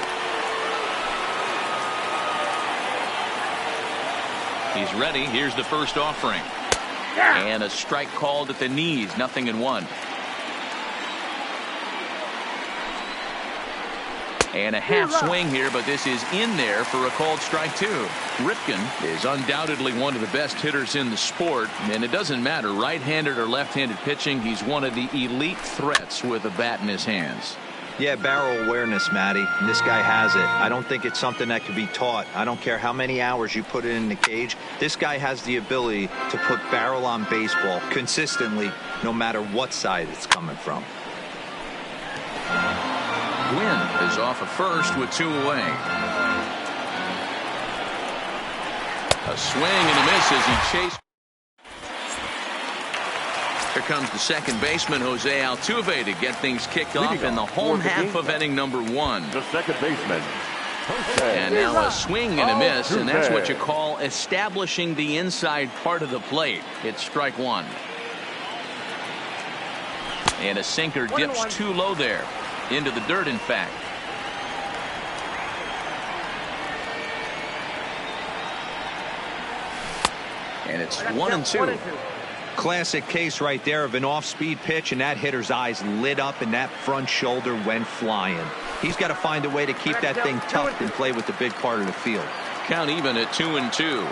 He's ready. Here's the first offering. And a strike called at the knees. 0-1. And a half swing here, but this is in there for a called strike two. Ripken is undoubtedly one of the best hitters in the sport, and it doesn't matter right-handed or left-handed pitching. He's one of the elite threats with a bat in his hands. Yeah, barrel awareness, Matty. And this guy has it. I don't think it's something that can be taught. I don't care how many hours you put it in the cage. This guy has the ability to put barrel on baseball consistently, no matter what side it's coming from. Gwynn is off of first with two away. A swing and a miss as he chased. Here comes the second baseman, Jose Altuve, to get things kicked off in the home half of inning number one. The second baseman, And now a swing and a miss, and that's what you call establishing the inside part of the plate. It's strike one. And a sinker dips too low there. Into the dirt, in fact. And it's 1-2. Classic case right there of an off-speed pitch, and that hitter's eyes lit up and that front shoulder went flying. He's got to find a way to keep that thing tucked and play with the big part of the field. Count even at 2-2.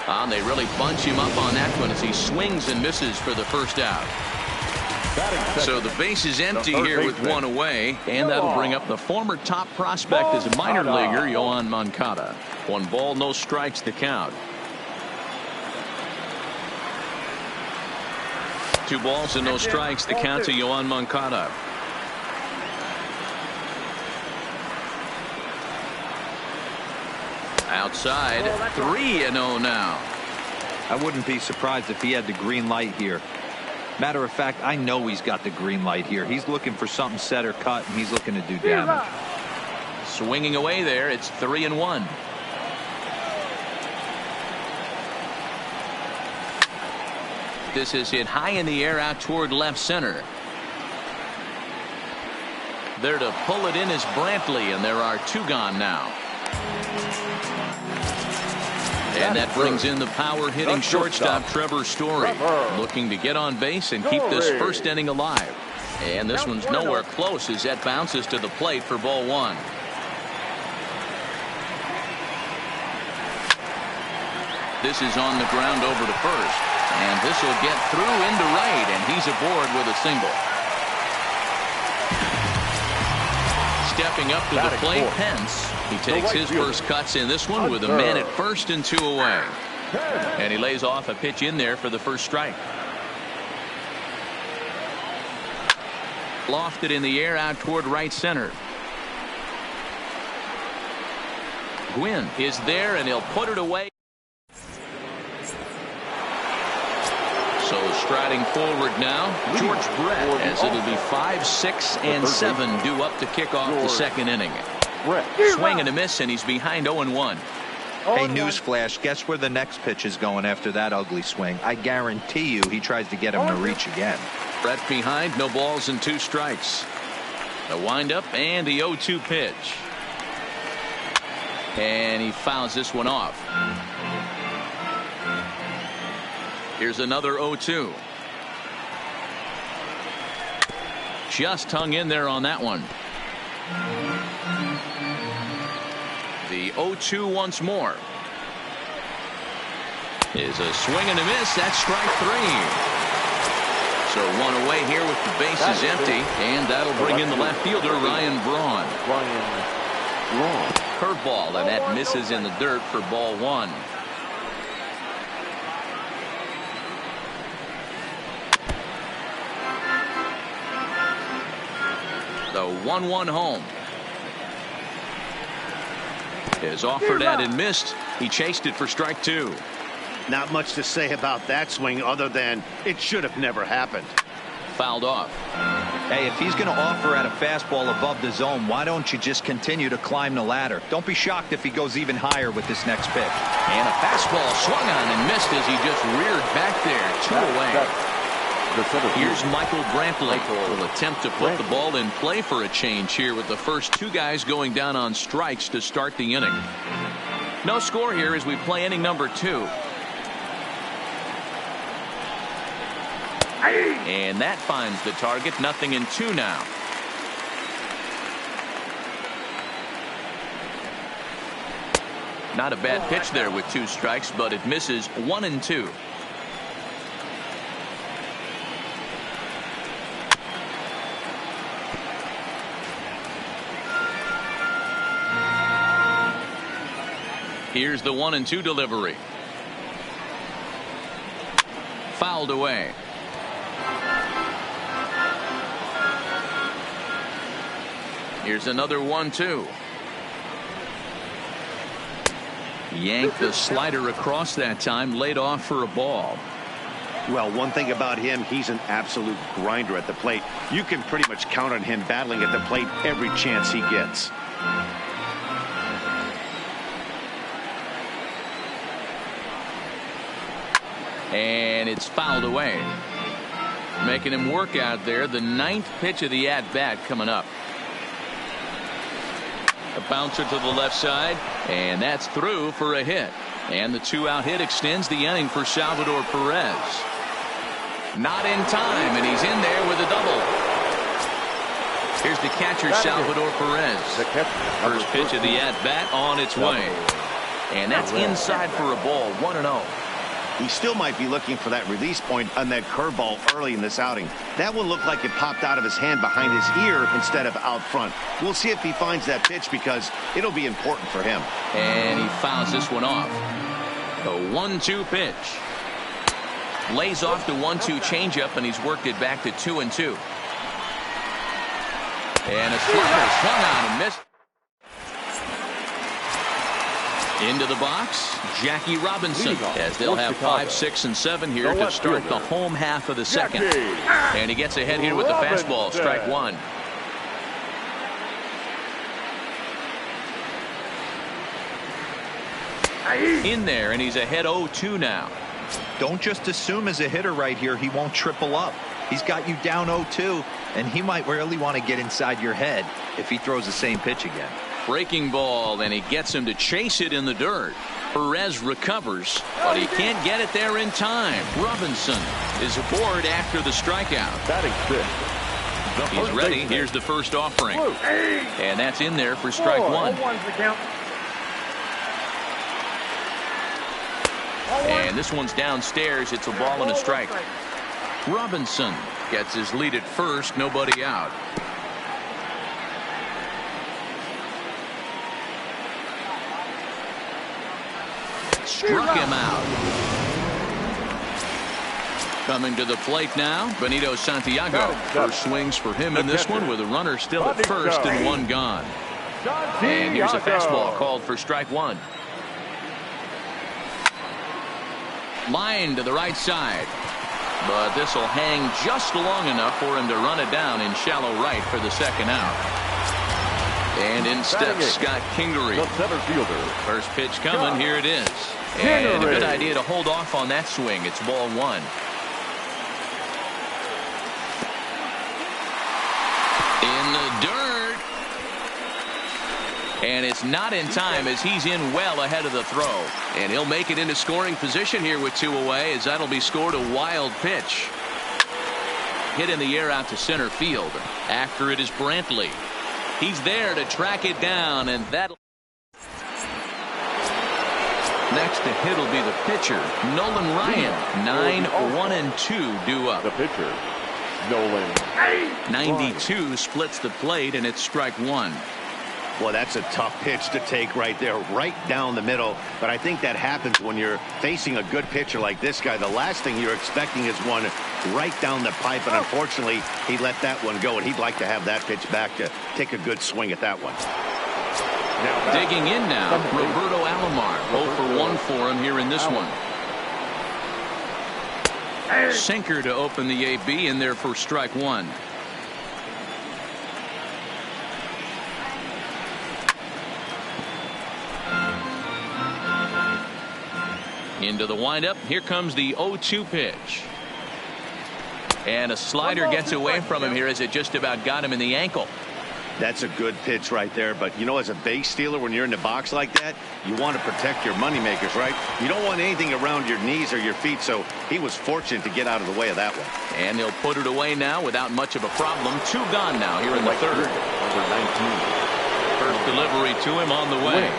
And they really bunch him up on that one as he swings and misses for the first out. So the base is empty here with one away, and that'll bring up the former top prospect as a minor leaguer, Yoan Moncada. 1 ball, no strikes to count. 2 balls and no strikes to count to Yoan Moncada. Outside, 3-0 now. I wouldn't be surprised if he had the green light here. Matter of fact, I know he's got the green light here. He's looking for something set or cut, and he's looking to do damage. Swinging away there, it's 3-1. This is hit high in the air out toward left center. There to pull it in is Brantley, and there are 2 gone now. And that brings in the power-hitting shortstop Trevor Story, looking to get on base and keep this first inning alive. And this one's nowhere close as that bounces to the plate for ball 1. This is on the ground over to first. And this will get through into right, and he's aboard with a single. Stepping up to the plate, Pence. He takes his first cuts in this one with a man at first and 2 away. And he lays off a pitch in there for the first strike. Lofted in the air out toward right center. Gwynn is there, and he'll put it away. So striding forward now, George Brett, as it'll be 5, 6, and 7 due up to kick off the second inning. Swing and a miss, and he's behind 0-1. Hey, newsflash, guess where the next pitch is going after that ugly swing? I guarantee you he tries to get him to reach again. Brett behind, no balls and 2 strikes. The windup and the 0-2 pitch. And he fouls this one off. Here's another 0-2. Just hung in there on that one. The 0-2 once more. Is a swing and a miss. That's strike 3. So 1 away here with the bases empty, and that'll bring in the left fielder Ryan Braun. Curveball, and that misses in the dirt for ball 1. The 1-1 home. Is offered at and missed. He chased it for strike 2. Not much to say about that swing other than it should have never happened. Fouled off. Hey, if he's going to offer at a fastball above the zone, why don't you just continue to climb the ladder? Don't be shocked if he goes even higher with this next pitch. And a fastball swung on and missed as he just reared back there. 2 away. Here's Michael Brantley. Will attempt to put the ball in play for a change here with the first 2 guys going down on strikes to start the inning. No score here as we play inning number 2. And that finds the target. 0-2 now. Not a bad pitch there with 2 strikes, but it misses. 1-2. Here's the 1-2 delivery. Fouled away. Here's another 1-2. Yanked the slider across that time, laid off for a ball. Well, one thing about him, he's an absolute grinder at the plate. You can pretty much count on him battling at the plate every chance he gets. And it's fouled away. Making him work out there. The 9th pitch of the at-bat coming up. A bouncer to the left side, and that's through for a hit. And the 2-out hit extends the inning for Salvador Perez. Not in time, and he's in there with a double. Here's the catcher, Salvador Perez. First pitch of the at-bat on its way. And that's inside for a ball, 1-0. He still might be looking for that release point on that curveball early in this outing. That one looked like it popped out of his hand behind his ear instead of out front. We'll see if he finds that pitch because it'll be important for him. And he fouls this one off. The 1-2 pitch. Lays off the 1-2 changeup, and he's worked it back to 2-2. And a slider swung on and missed. Into the box, Jackie Robinson, as they'll have 5, 6, and 7 here to start the home half of the second. And he gets ahead here with the fastball, strike one. In there, and he's ahead 0-2 now. Don't just assume as a hitter right here he won't triple up. He's got you down 0-2, and he might really want to get inside your head if he throws the same pitch again. Breaking ball, and he gets him to chase it in the dirt. Perez recovers, but he can't get it there in time. Robinson is aboard after the strikeout. Batting fifth. He's ready. Here's the first offering. And that's in there for strike one. And this one's downstairs. It's a ball and a strike. Robinson gets his lead at first. Nobody out. Struck him out. Coming to the plate now, Benito Santiago. First swings for him in this one with a runner still at first and one gone. And here's a fastball called for strike one. Line to the right side. But this will hang just long enough for him to run it down in shallow right for the second out. And in steps Scott Kingery. First pitch coming. Here it is. And a good idea to hold off on that swing. It's ball one. In the dirt. And it's not in time as he's in well ahead of the throw. And he'll make it into scoring position here with 2 away as that'll be scored a wild pitch. Hit in the air out to center field. After it is Brantley. He's there to track it down, and that'll. Next to hit will be the pitcher, Nolan Ryan. 9-1-2 due up. The pitcher, Nolan. 92 splits the plate, and it's strike one. Well, that's a tough pitch to take right there, right down the middle. But I think that happens when you're facing a good pitcher like this guy. The last thing you're expecting is one right down the pipe, and unfortunately, he let that one go, and he'd like to have that pitch back to take a good swing at that one. Digging in now, Roberto Alomar. 0 for 1 for him here in this one. Sinker to open the AB in there for strike one. Into the windup. Here comes the 0-2 pitch. And a slider gets away from him here as it just about got him in the ankle. That's a good pitch right there. But, you know, as a base stealer, when you're in the box like that, you want to protect your moneymakers, right? You don't want anything around your knees or your feet. So he was fortunate to get out of the way of that one. And he'll put it away now without much of a problem. 2 gone now here in the third. Number 19. First delivery to him on the way.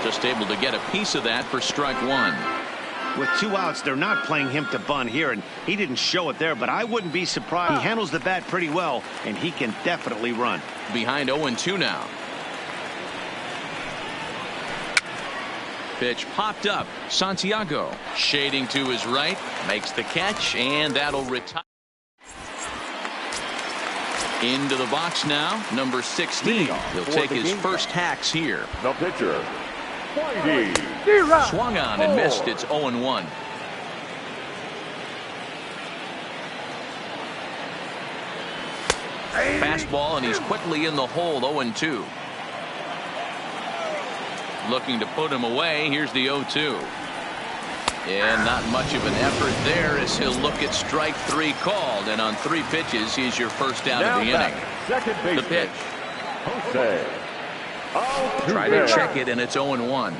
Just able to get a piece of that for strike one. With 2 outs, they're not playing him to bunt here, and he didn't show it there, but I wouldn't be surprised. He handles the bat pretty well, and he can definitely run. Behind 0-2 now. Pitch popped up. Santiago shading to his right, makes the catch, and that'll retire. Into the box now, number 16. He'll take his first hacks here. The pitcher, Swung on and missed. It's 0-1. fastball, and he's quickly in the hole. 0-2. Looking to put him away. Here's the 0-2. And not much of an effort there as he'll look at strike 3 called. And on 3 pitches, he's your first out of the inning. The pitch. Try to check it, and it's 0-1.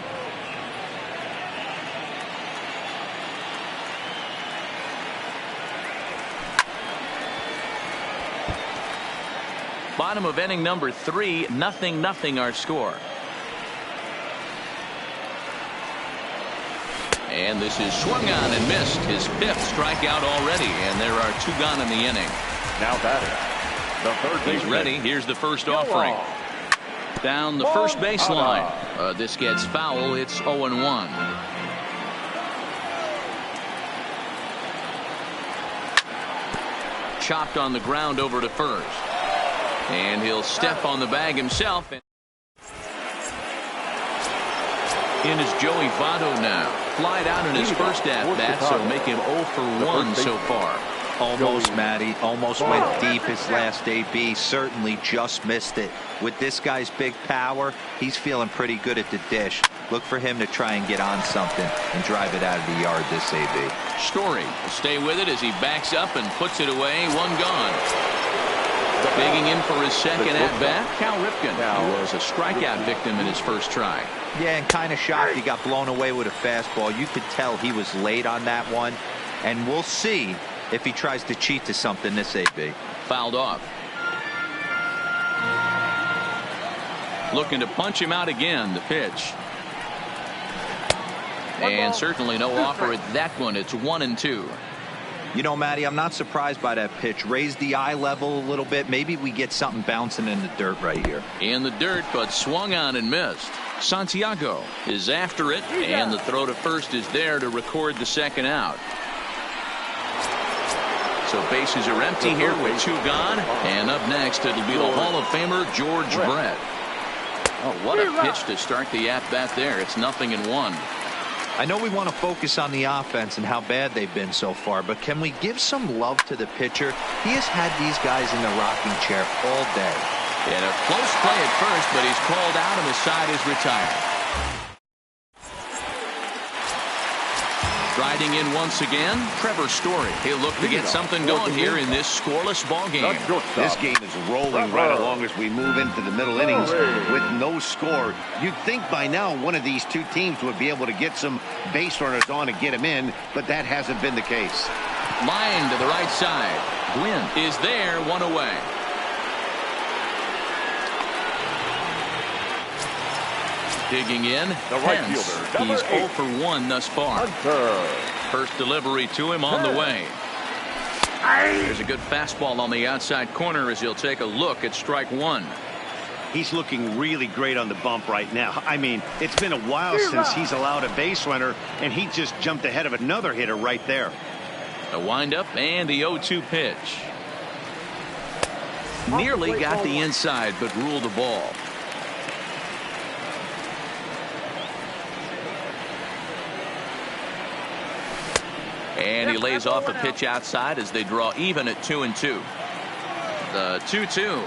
Bottom of inning number 3, 0-0 our score. And this is swung on and missed. His 5th strikeout already, and there are 2 gone in the inning. Now batting, the third baseman. He's ready. Here's the first offering. Down the first baseline. This gets foul. It's 0-1. Chopped on the ground over to first. And he'll step on the bag himself. In is Joey Votto now. Flied out in his first at-bat, so make him 0 for 1 so far. Almost, Matty. Almost went deep his last AB. Certainly just missed it. With this guy's big power, he's feeling pretty good at the dish. Look for him to try and get on something and drive it out of the yard this AB. Story will stay with it as he backs up and puts it away. 1 gone. Bigging in for his second at-bat, Cal Ripken. He was a strikeout victim in his first try. Yeah, and kind of shocked he got blown away with a fastball. You could tell he was late on that one. And we'll see if he tries to cheat to something this AB. Fouled off. Looking to punch him out again. The pitch. And certainly no offer at that one. It's 1-2. You know, Matty, I'm not surprised by that pitch. Raise the eye level a little bit. Maybe we get something bouncing in the dirt right here. In the dirt, but swung on and missed. Santiago is after it, and the throw to first is there to record the second out. So bases are empty here with 2 gone. And up next, it'll be the Hall of Famer George Brett. Oh, what a pitch to start the at-bat there. It's 0-1. I know we want to focus on the offense and how bad they've been so far, but can we give some love to the pitcher? He has had these guys in the rocking chair all day. And a close play at first, but he's called out and the side is retired. Riding in once again, Trevor Story. He'll look to get something going here in this scoreless ball game. This game is rolling right along as we move into the middle innings with no score. You'd think by now one of these 2 teams would be able to get some base runners on and get them in, but that hasn't been the case. Line to the right side. Gwynn is there, 1 away. Digging in, the right fielder, he's 0 8. for 1 thus far. First delivery to him on the way. There's a good fastball on the outside corner as he'll take a look at strike 1. He's looking really great on the bump right now. I mean, it's been a while since he's allowed a base runner, and he just jumped ahead of another hitter right there. A windup and the 0-2 pitch. Nearly got the inside, but ruled the ball. And he lays off a pitch outside as they draw even at 2-2. The 2-2.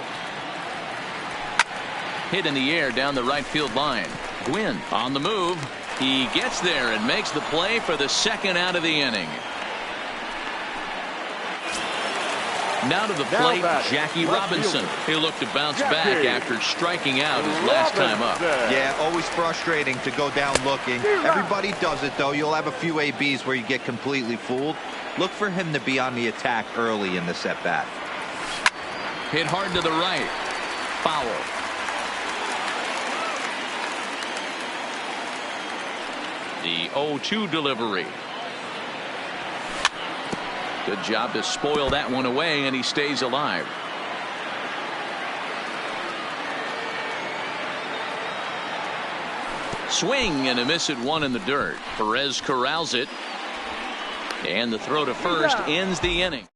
Hit in the air down the right field line. Gwynn on the move. He gets there and makes the play for the second out of the inning. Now to the plate, Jackie Robinson. He'll look to bounce back after striking out his last time up. Yeah, always frustrating to go down looking. Everybody does it, though. You'll have a few ABs where you get completely fooled. Look for him to be on the attack early in the at-bat. Hit hard to the right. Foul. The 0-2 delivery. Good job to spoil that one away, and he stays alive. Swing and a miss at 1 in the dirt. Perez corrals it. And the throw to first ends the inning.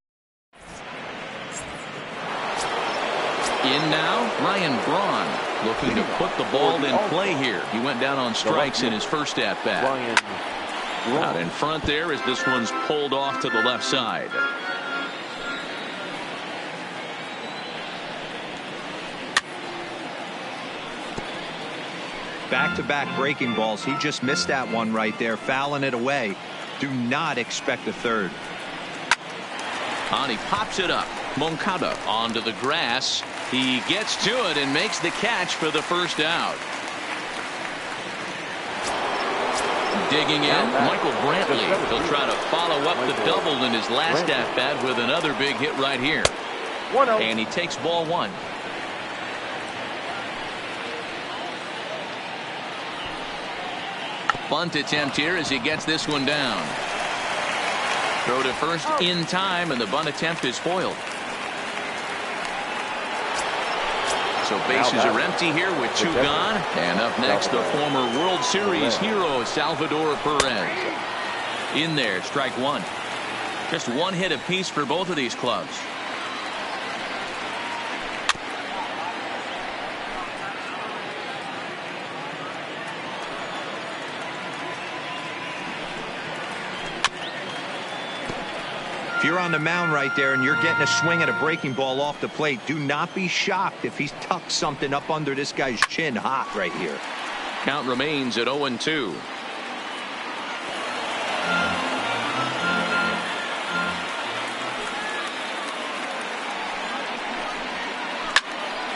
In now, Ryan Braun looking to put the ball in play here. He went down on strikes in his first at-bat. Out in front there as this one's pulled off to the left side. Back-to-back breaking balls. He just missed that one right there, fouling it away. Do not expect a third. And he pops it up. Moncada onto the grass. He gets to it and makes the catch for the first out. Digging in, Michael Brantley. He'll try to follow up the double in his last at-bat with another big hit right here. And he takes ball one. Bunt attempt here as he gets this one down. Throw to first in time, and the bunt attempt is foiled. So bases are empty here with two gone. And up next, the former World Series hero, Salvador Perez. In there, strike one. Just one hit apiece for both of these clubs. If you're on the mound right there and you're getting a swing at a breaking ball off the plate, do not be shocked if he's tucked something up under this guy's chin hot right here. Count remains at 0-2.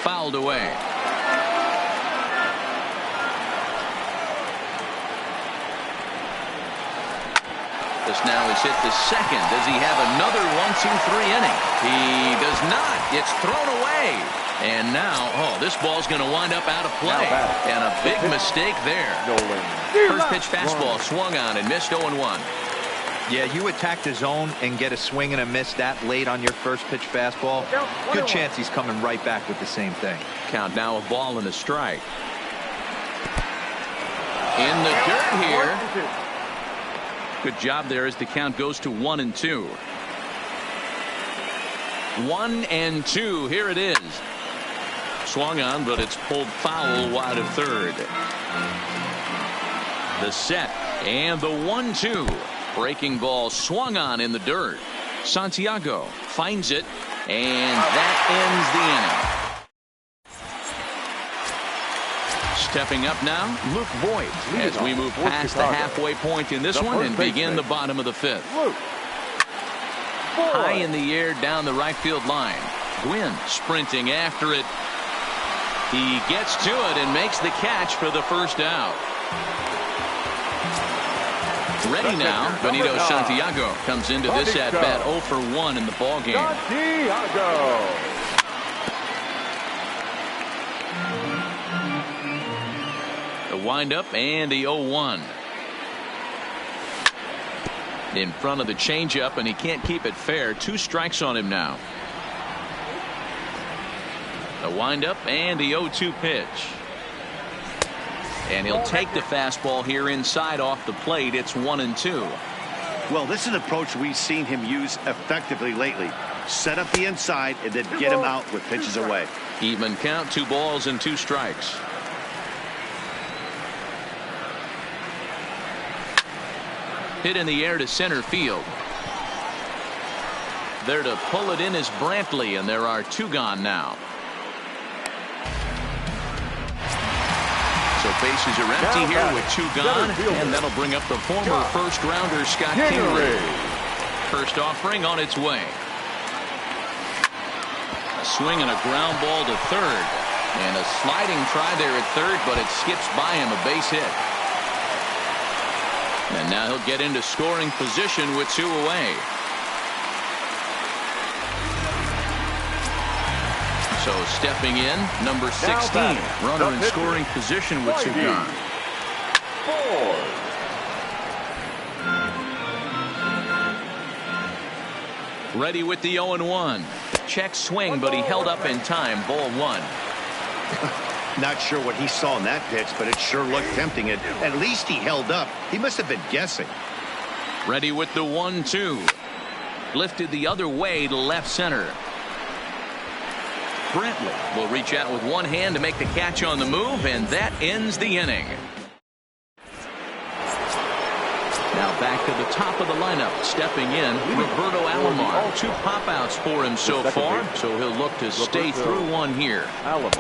Fouled away. This now is hit to second. Does he have another 1-2-3 inning? He does not. It's thrown away. And now, this ball's going to wind up out of play. And a big mistake there. First pitch fastball swung on and missed 0-1. Yeah, you attack the zone and get a swing and a miss that late on your first pitch fastball. Good chance he's coming right back with the same thing. Count now, a ball and a strike. In the dirt here. Good job there as the count goes to 1-2. 1-2. Here it is. Swung on, but it's pulled foul wide of third. The set and the 1-2. Breaking ball swung on in the dirt. Santiago finds it, and that ends the inning. Stepping up now, Luke Voigt, as we move past the halfway point in this one and begin the bottom of the fifth. High in the air down the right field line. Gwynn sprinting after it. He gets to it and makes the catch for the first out. Ready now, Benito Santiago comes into this at-bat 0 for 1 in the ballgame. Santiago. The windup and the 0-1. In front of the changeup, and he can't keep it fair. 2 strikes on him now. The windup and the 0-2 pitch. And he'll take the fastball here inside off the plate. It's 1-2. Well, this is an approach we've seen him use effectively lately. Set up the inside and then get him out with pitches away. Even count, 2 balls and 2 strikes. Hit in the air to center field. There to pull it in is Brantley, and there are 2 gone now. So bases are empty here with 2 gone, and that'll bring up the former first-rounder Scott Kingery. First offering on its way. A swing and a ground ball to third, and a sliding try there at third, but it skips by him, a base hit. And now he'll get into scoring position with 2 away. So stepping in, number 16, runner in scoring position with 2 gone. Ready with the 0-1. Check swing, but he held up in time. Ball 1. Not sure what he saw in that pitch, but it sure looked tempting. At least he held up. He must have been guessing. Ready with the 1-2. Lifted the other way to left center. Brantley will reach out with one hand to make the catch on the move, and that ends the inning. Now back to the top of the lineup. Stepping in, Roberto Alomar. 2 pop-outs for him so far, so he'll look to stay through one here.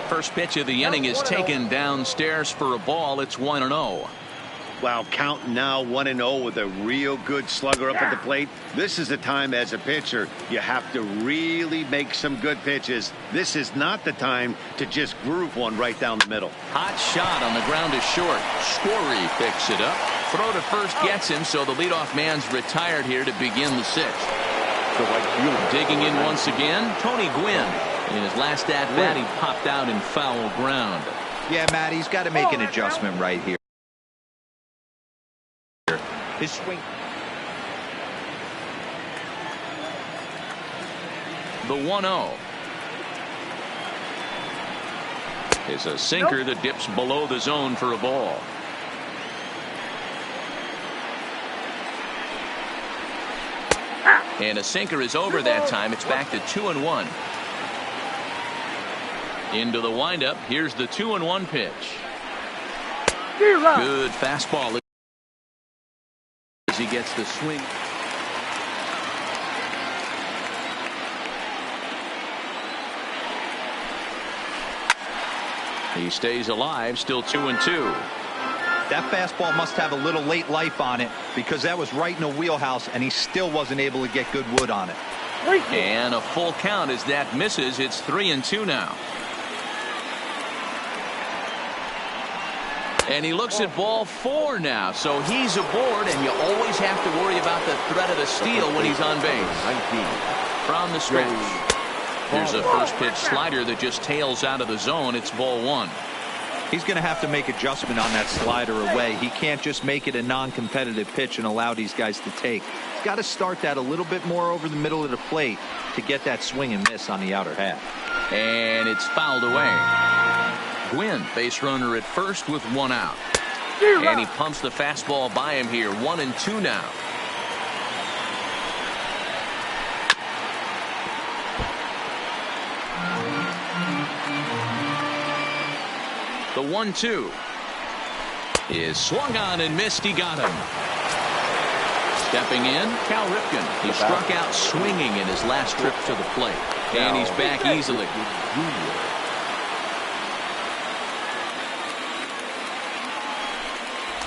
First pitch of the inning is taken downstairs for a ball. It's 1-0. Wow, count now 1-0 with a real good slugger up at the plate. This is the time as a pitcher you have to really make some good pitches. This is not the time to just groove one right down the middle. Hot shot on the ground is short. Story picks it up. Throw to first gets him, so the leadoff man's retired here to begin the 6th. Digging in once again, Tony Gwynn. In his last at-bat, he popped out in foul ground. Yeah, Matt, he's got to make an adjustment right here. His swing. The 1-0 is a sinker that dips below the zone for a ball. And a sinker is over that time. It's back to 2-1. Into the windup. Here's the 2-1 pitch. Good fastball as he gets the swing. He stays alive, still 2-2. That fastball must have a little late life on it, because that was right in the wheelhouse and he still wasn't able to get good wood on it. And a full count as that misses. It's 3-2 now. And he looks at ball 4 now, so he's aboard, and you always have to worry about the threat of a steal when he's on base. From the stretch, here's a first pitch slider that just tails out of the zone. It's ball 1. He's going to have to make adjustment on that slider away. He can't just make it a non-competitive pitch and allow these guys to take. He's got to start that a little bit more over the middle of the plate to get that swing and miss on the outer half. And it's fouled away. Gwynn, base runner at first with 1 out. And he pumps the fastball by him here. 1-2 now. The 1-2 is swung on and missed. He got him. Stepping in, Cal Ripken. He struck out swinging in his last trip to the plate. And he's back easily.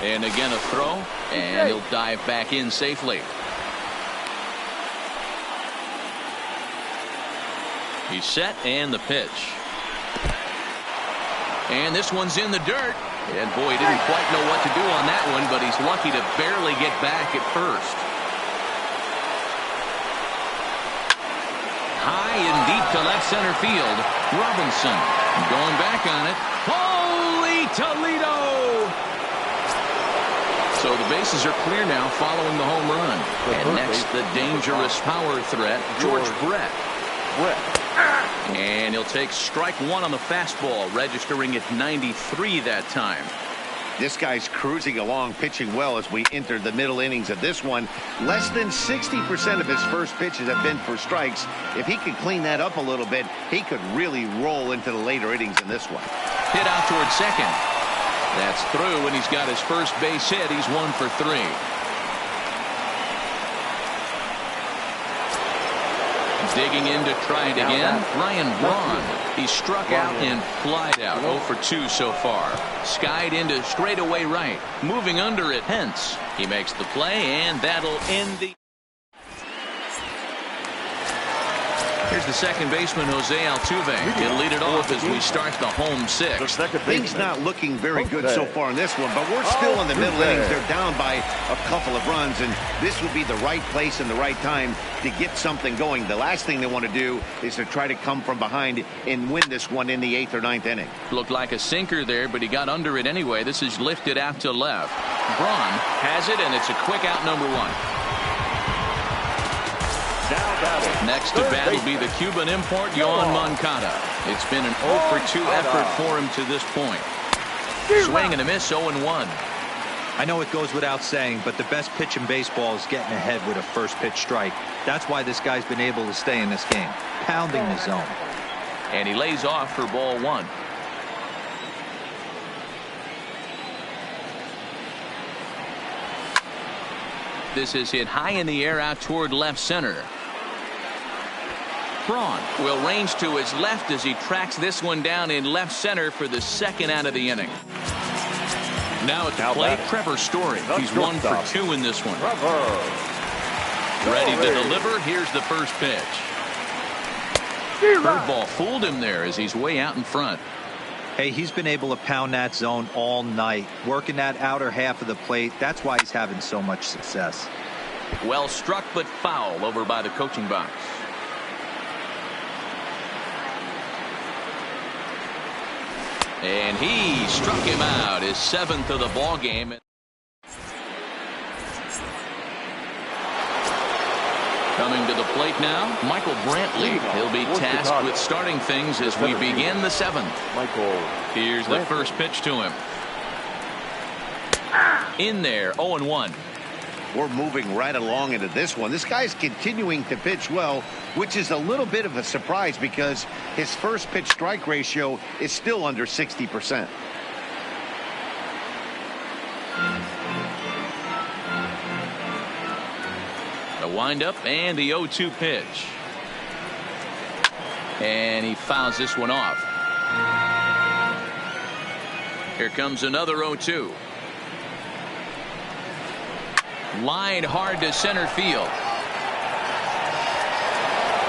And again a throw, and he'll dive back in safely. He's set, and the pitch. And this one's in the dirt. And boy, he didn't quite know what to do on that one, but he's lucky to barely get back at first. High and deep to left center field. Robinson going back on it. Holy Toledo! So the bases are clear now following the home run. And next, the dangerous power threat, George Brett. And he'll take strike 1 on the fastball, registering at 93 that time. This guy's cruising along, pitching well as we enter the middle innings of this one. Less than 60% of his first pitches have been for strikes. If he could clean that up a little bit, he could really roll into the later innings in this one. Hit out towards second. That's through, and he's got his first base hit. He's 1 for 3. Digging in to try it again, Ryan Braun. He struck out and flied out. 0 for 2 so far. Skied into straightaway right. Moving under it, Hence. He makes the play, and that'll end the... Here's the second baseman, Jose Altuve. He'll lead it off as we start the home 6. Things not looking very good so far in this one, but we're still in the middle innings. They're down by a couple of runs, and this would be the right place and the right time to get something going. The last thing they want to do is to try to come from behind and win this one in the 8th or 9th inning. Looked like a sinker there, but he got under it anyway. This is lifted out to left. Braun has it, and it's a quick out, number 1. Next to bat will be the Cuban import, Yoan Moncada. It's been an 0 for 2 effort for him to this point. Swing and a miss, 0-1. I know it goes without saying, but the best pitch in baseball is getting ahead with a first pitch strike. That's why this guy's been able to stay in this game, pounding the zone. And he lays off for ball 1. This is hit high in the air out toward left center. Braun will range to his left as he tracks this one down in left center for the second out of the inning. Now at the plate, Trevor Story. He's 1 for 2 in this one. Ready to deliver. Here's the first pitch. Curveball fooled him there as he's way out in front. Hey, he's been able to pound that zone all night, working that outer half of the plate. That's why he's having so much success. Well struck, but foul over by the coaching box. And he struck him out, his 7th of the ball game. Coming to the plate now, Michael Brantley. He'll be tasked with starting things as we begin the 7th. Here's the first pitch to him. In there, 0-1. We're moving right along into this one. This guy's continuing to pitch well, which is a little bit of a surprise because his first pitch strike ratio is still under 60%. The windup and the 0-2 pitch. And he fouls this one off. Here comes another 0-2. Line hard to center field.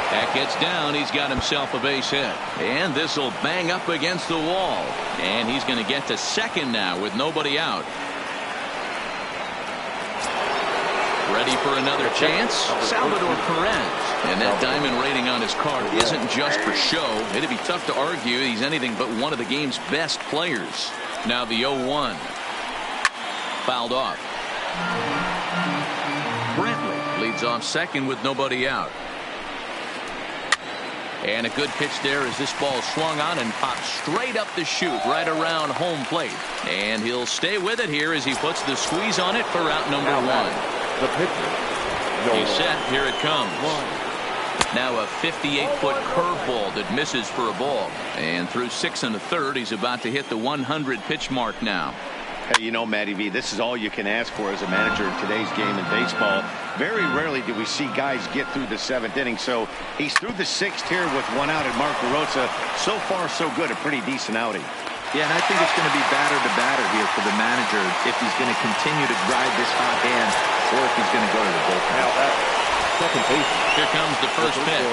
That gets down. He's got himself a base hit. And this will bang up against the wall. And he's going to get to second now with nobody out. Ready for another chance? Salvador Perez. And that diamond rating on his card isn't just for show. It'd be tough to argue he's anything but one of the game's best players. Now the 0-1. Fouled off. Brantley leads off second with nobody out. And a good pitch there as this ball swung on and popped straight up the chute right around home plate. And he'll stay with it here as he puts the squeeze on it for out number 1. The pitcher. He's set. Here it comes. Now a 58-foot curveball that misses for a ball. And through 6 1/3, he's about to hit the 100 pitch mark now. Hey, you know, Matty V, this is all you can ask for as a manager in today's game in baseball. Very rarely do we see guys get through the 7th inning. So he's through the 6th here with 1 out at Mark DeRosa. So far, so good. A pretty decent outing. Yeah, and I think it's going to be batter to batter here for the manager if he's going to continue to ride this hot hand or if he's going to go to the bullpen. Now that second base. Here comes the first pitch.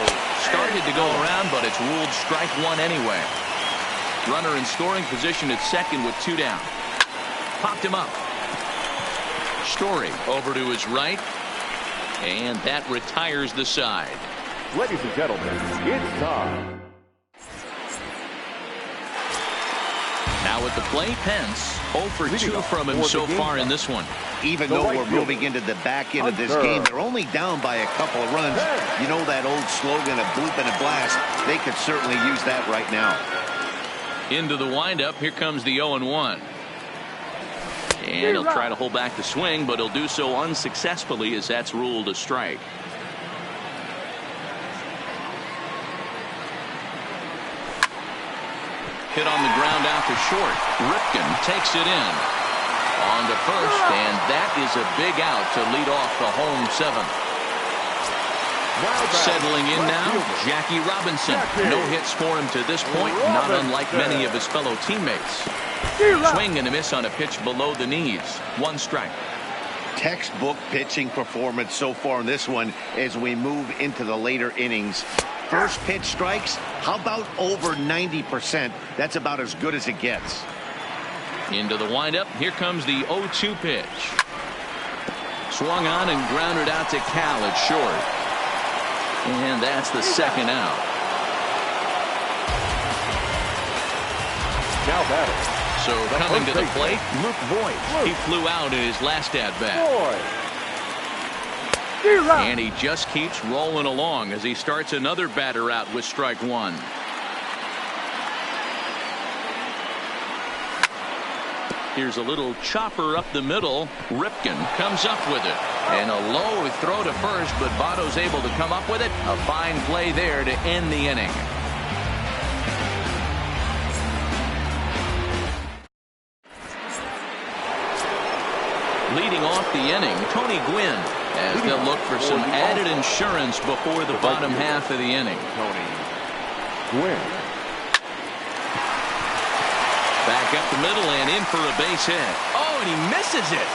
Started to go around, but it's ruled strike 1 anyway. Runner in scoring position at second with 2 down. Popped him up. Story over to his right. And that retires the side. Ladies and gentlemen, it's time. Now at the plate, Pence 0 for 2 from him so far in this one. Even though we're moving into the back end of this game, they're only down by a couple of runs. You know that old slogan of bloop and a blast. They could certainly use that right now. Into the windup. Here comes the 0-1. And he'll try to hold back the swing, but he'll do so unsuccessfully as that's ruled a strike. Hit on the ground out to short. Ripken takes it in. On to first, and that is a big out to lead off the home 7th. Settling in now, Jackie Robinson. No hits for him to this point, not unlike many of his fellow teammates. Swing and a miss on a pitch below the knees. 1 strike. Textbook pitching performance so far in this one as we move into the later innings. First pitch strikes, how about over 90%? That's about as good as it gets. Into the windup. Here comes the 0-2 pitch. Swung on and grounded out to Cal at short. And that's the second out. Now batting. So coming to the plate, Luke Voigt. He flew out in his last at-bat. And he just keeps rolling along as he starts another batter out with strike 1. Here's a little chopper up the middle. Ripken comes up with it. And a low throw to first, but Votto's able to come up with it. A fine play there to end the inning. Leading off the inning, Tony Gwynn. as they'll look for some added insurance before the bottom half of the inning. Gwynn. Back up the middle and in for a base hit. Oh, and he misses it.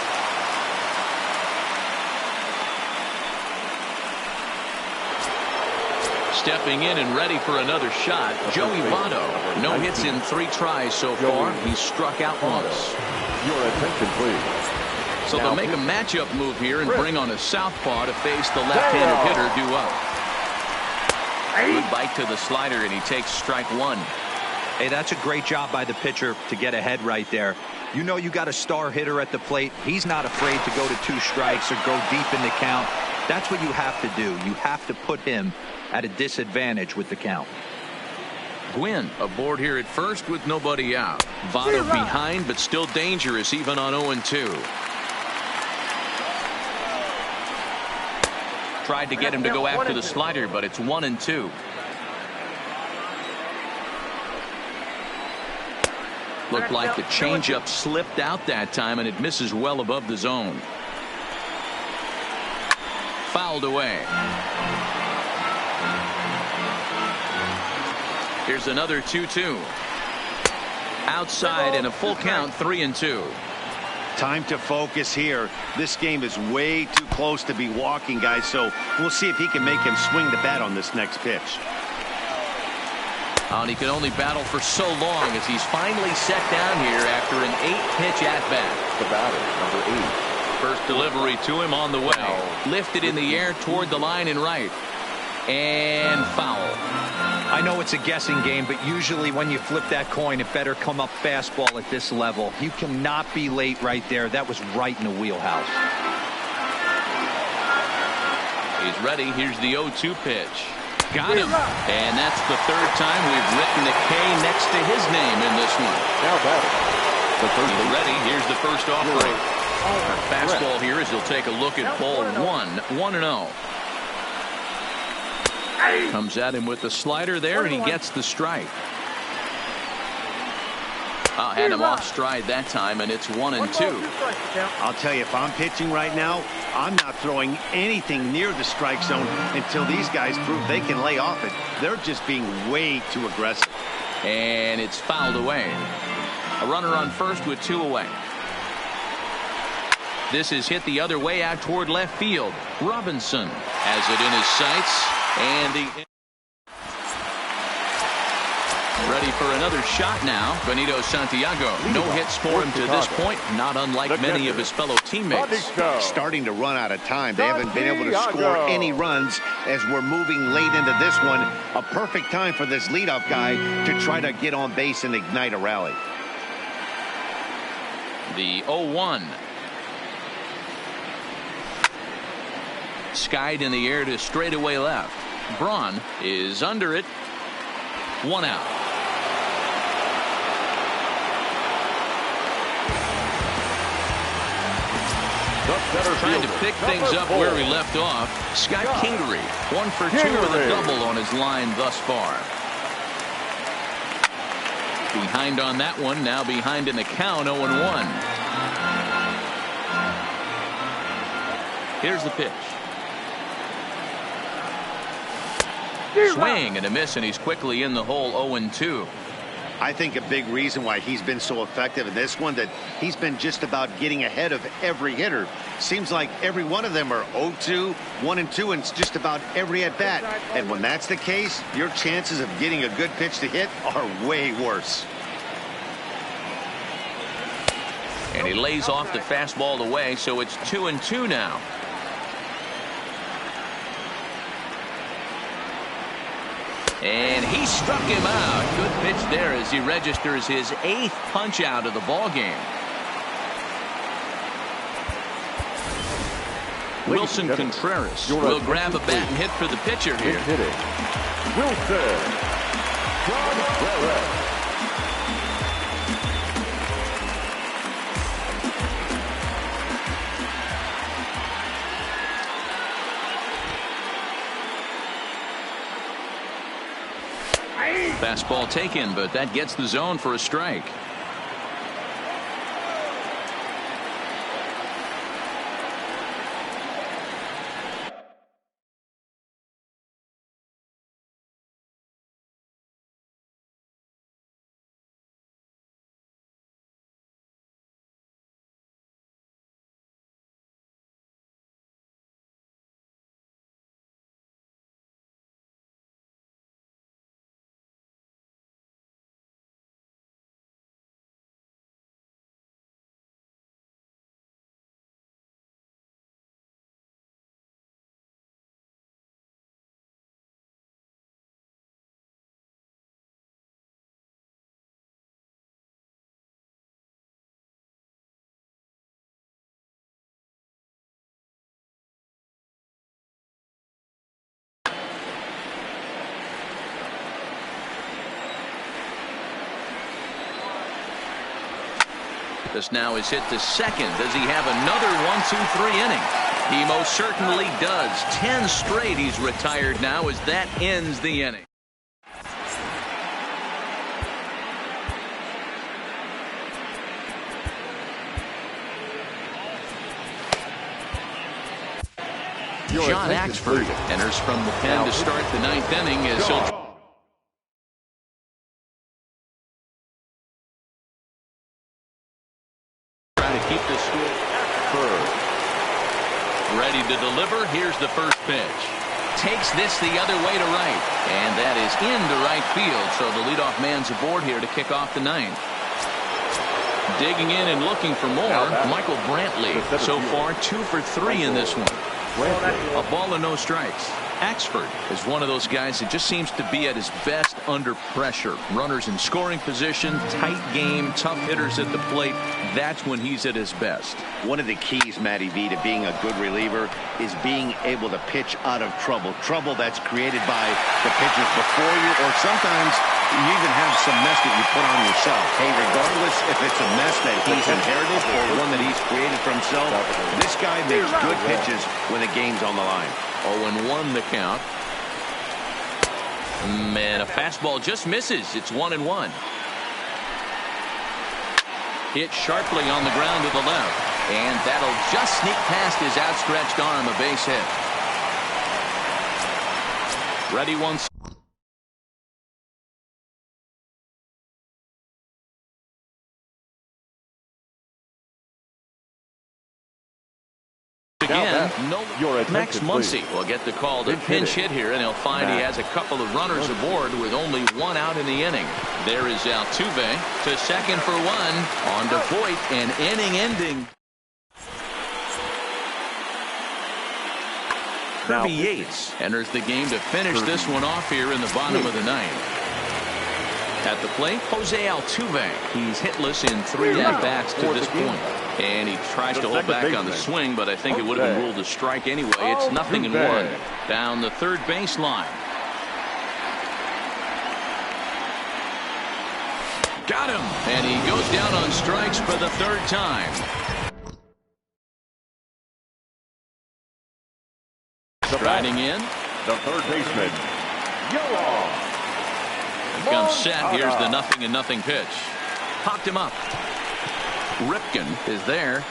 Stepping in and ready for another shot, Joey Votto. No hits in 3 tries so far. He's struck out once. Your attention, please. So they'll make a matchup move here and bring on a southpaw to face the left-handed hitter due up. Good bite to the slider, and he takes strike 1. Hey, that's a great job by the pitcher to get ahead right there. You know you got a star hitter at the plate. He's not afraid to go to 2 strikes or go deep in the count. That's what you have to do. You have to put him at a disadvantage with the count. Gwynn aboard here at first with nobody out. Votto behind, but still dangerous even on 0-2. Tried to get him to go after the slider, but it's 1-2. Looked like the changeup slipped out that time, and it misses well above the zone. Fouled away. Here's another 2-2. Outside and a full count, 3-2. Time to focus here. This game is way too close to be walking, guys, so we'll see if he can make him swing the bat on this next pitch. And he could only battle for so long as he's finally set down here after an 8-pitch at-bat. The batter, number 8. First delivery to him on the way. Lifted in the air toward the line and right. And foul. I know it's a guessing game, but usually when you flip that coin, it better come up fastball at this level. You cannot be late right there. That was right in the wheelhouse. He's ready. Here's the 0-2 pitch. Got him. And that's the 3rd time we've written a K next to his name in this one. Now batter. He's ready. Here's the first offering. Fastball here as he'll take a look at ball 1-0. Comes at him with the slider there, and he gets the strike. Had him off stride that time, and it's 1-2. I'll tell you, if I'm pitching right now, I'm not throwing anything near the strike zone until these guys prove they can lay off it. They're just being way too aggressive. And it's fouled away. A runner on first with 2 away. This is hit the other way out toward left field. Robinson has it in his sights. And ready for another shot now. Benito Santiago. No hits for him to this point, not unlike many of his fellow teammates. Starting to run out of time. They haven't been able to score any runs as we're moving late into this one. A perfect time for this leadoff guy to try to get on base and ignite a rally. The 0-1. Skied in the air to straightaway left. Braun is under it. 1 out. Trying to pick things up where he left off. Scott Kingery, 1 for 2 with a double on his line thus far. Behind on that one, now behind in the count, 0-1. Here's the pitch. Swing and a miss, and he's quickly in the hole. 0-2. I think a big reason why he's been so effective in this one, that he's been just about getting ahead of every hitter. Seems like every one of them are 0-2, 1-2, and it's just about every at bat. And when that's the case, your chances of getting a good pitch to hit are way worse. And he lays off the fastball away, so it's 2-2 now. And he struck him out. Good pitch there as he registers his 8th punch out of the ball game. Wilson Contreras will grab a bat and hit for the pitcher here. Wilson Contreras. Fastball taken, but that gets the zone for a strike. This now is hit to second. Does he have another 1-2-3 inning? He most certainly does. 10 straight he's retired now as that ends the inning. John Axford enters from the pen to start the 9th inning as he'll try to keep the score. Ready to deliver. Here's the first pitch. Takes this the other way to right. And that is into right field. So the leadoff man's aboard here to kick off the 9th. Digging in and looking for more, Michael Brantley. So far 2 for 3 in this one. A ball and no strikes. Axford is one of those guys that just seems to be at his best under pressure. Runners in scoring position, tight game, tough hitters at the plate. That's when he's at his best. One of the keys, Matty V, to being a good reliever is being able to pitch out of trouble. Trouble that's created by the pitchers before you, or sometimes you even have some mess that you put on yourself. Hey, regardless if it's a mess that he's inherited or one that he's created for himself, this guy makes good pitches when the game's on the line. 0-1 the count. Man, a fastball just misses. It's 1-1. Hit sharply on the ground to the left. And that'll just sneak past his outstretched arm, a base hit. Ready once. Again, Max Muncy will get the call to pinch hit here, and he'll find he has a couple of runners aboard with only 1 out in the inning. There is Altuve to second for 1 on to Voit, and inning ending. Kirby Yates enters the game to finish this one off here in the bottom of the 9th. At the plate, Jose Altuve. He's hitless in 3 at-bats to this point. And he tries to hold back on the swing, but I think it would have been ruled a strike anyway. It's 0-1. Down the third baseline. Got him. And he goes down on strikes for the 3rd time. Striding in. The third baseman, Yoa. Comes set. Here's the 0-0 pitch. Popped him up. Ripken is there.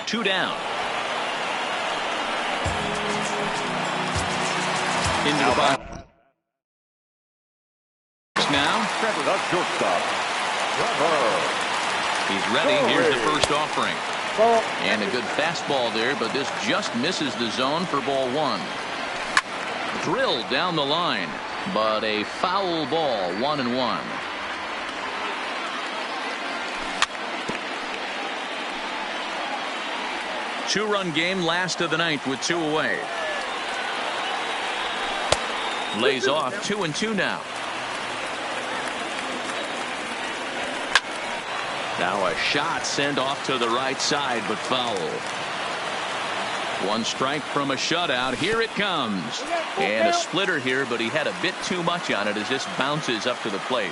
2 down. Into the box now. The shortstop, He's ready. Here's the first offering. And a good fastball there, but this just misses the zone for ball 1. Drilled down the line, but a foul ball. 1-1. Two-run game, last of the 9th with 2 away. Lays off. 2-2 now. Now a shot sent off to the right side, but foul. 1 strike from a shutout. Here it comes. And a splitter here, but he had a bit too much on it as this bounces up to the plate.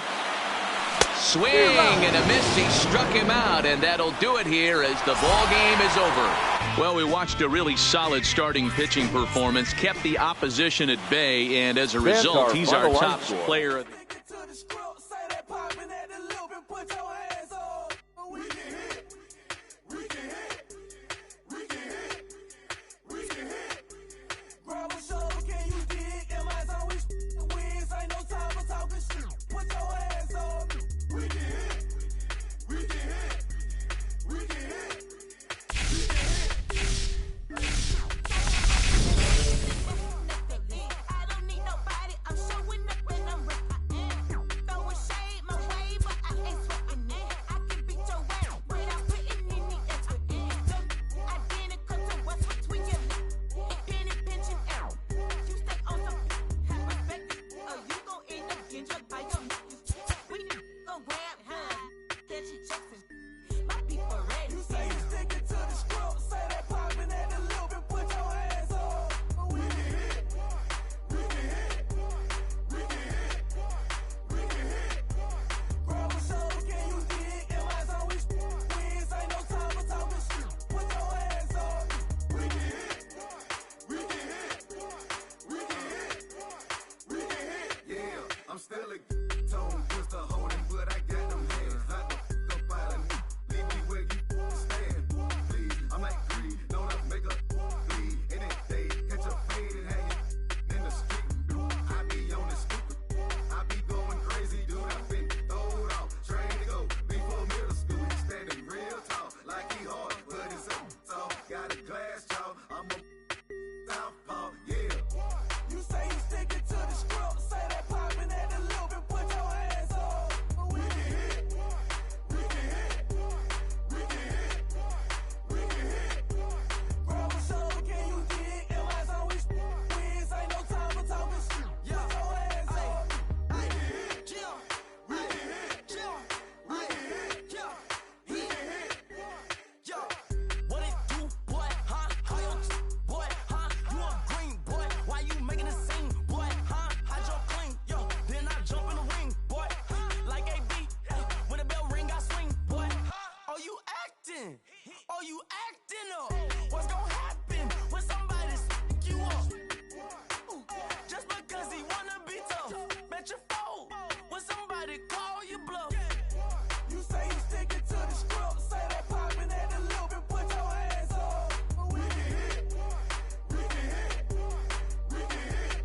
Swing and a miss. He struck him out, and that'll do it here as the ball game is over. Well, we watched a really solid starting pitching performance, kept the opposition at bay, and as a result, he's our top player. hitting? Or you acting up? What's gonna happen when somebody stick you up? Just because he wanna be tough, bet you fold when somebody call you bluff. You say you sticking to the script, say that popping at the loop and put your hands up. We can hit, we can hit, we can hit,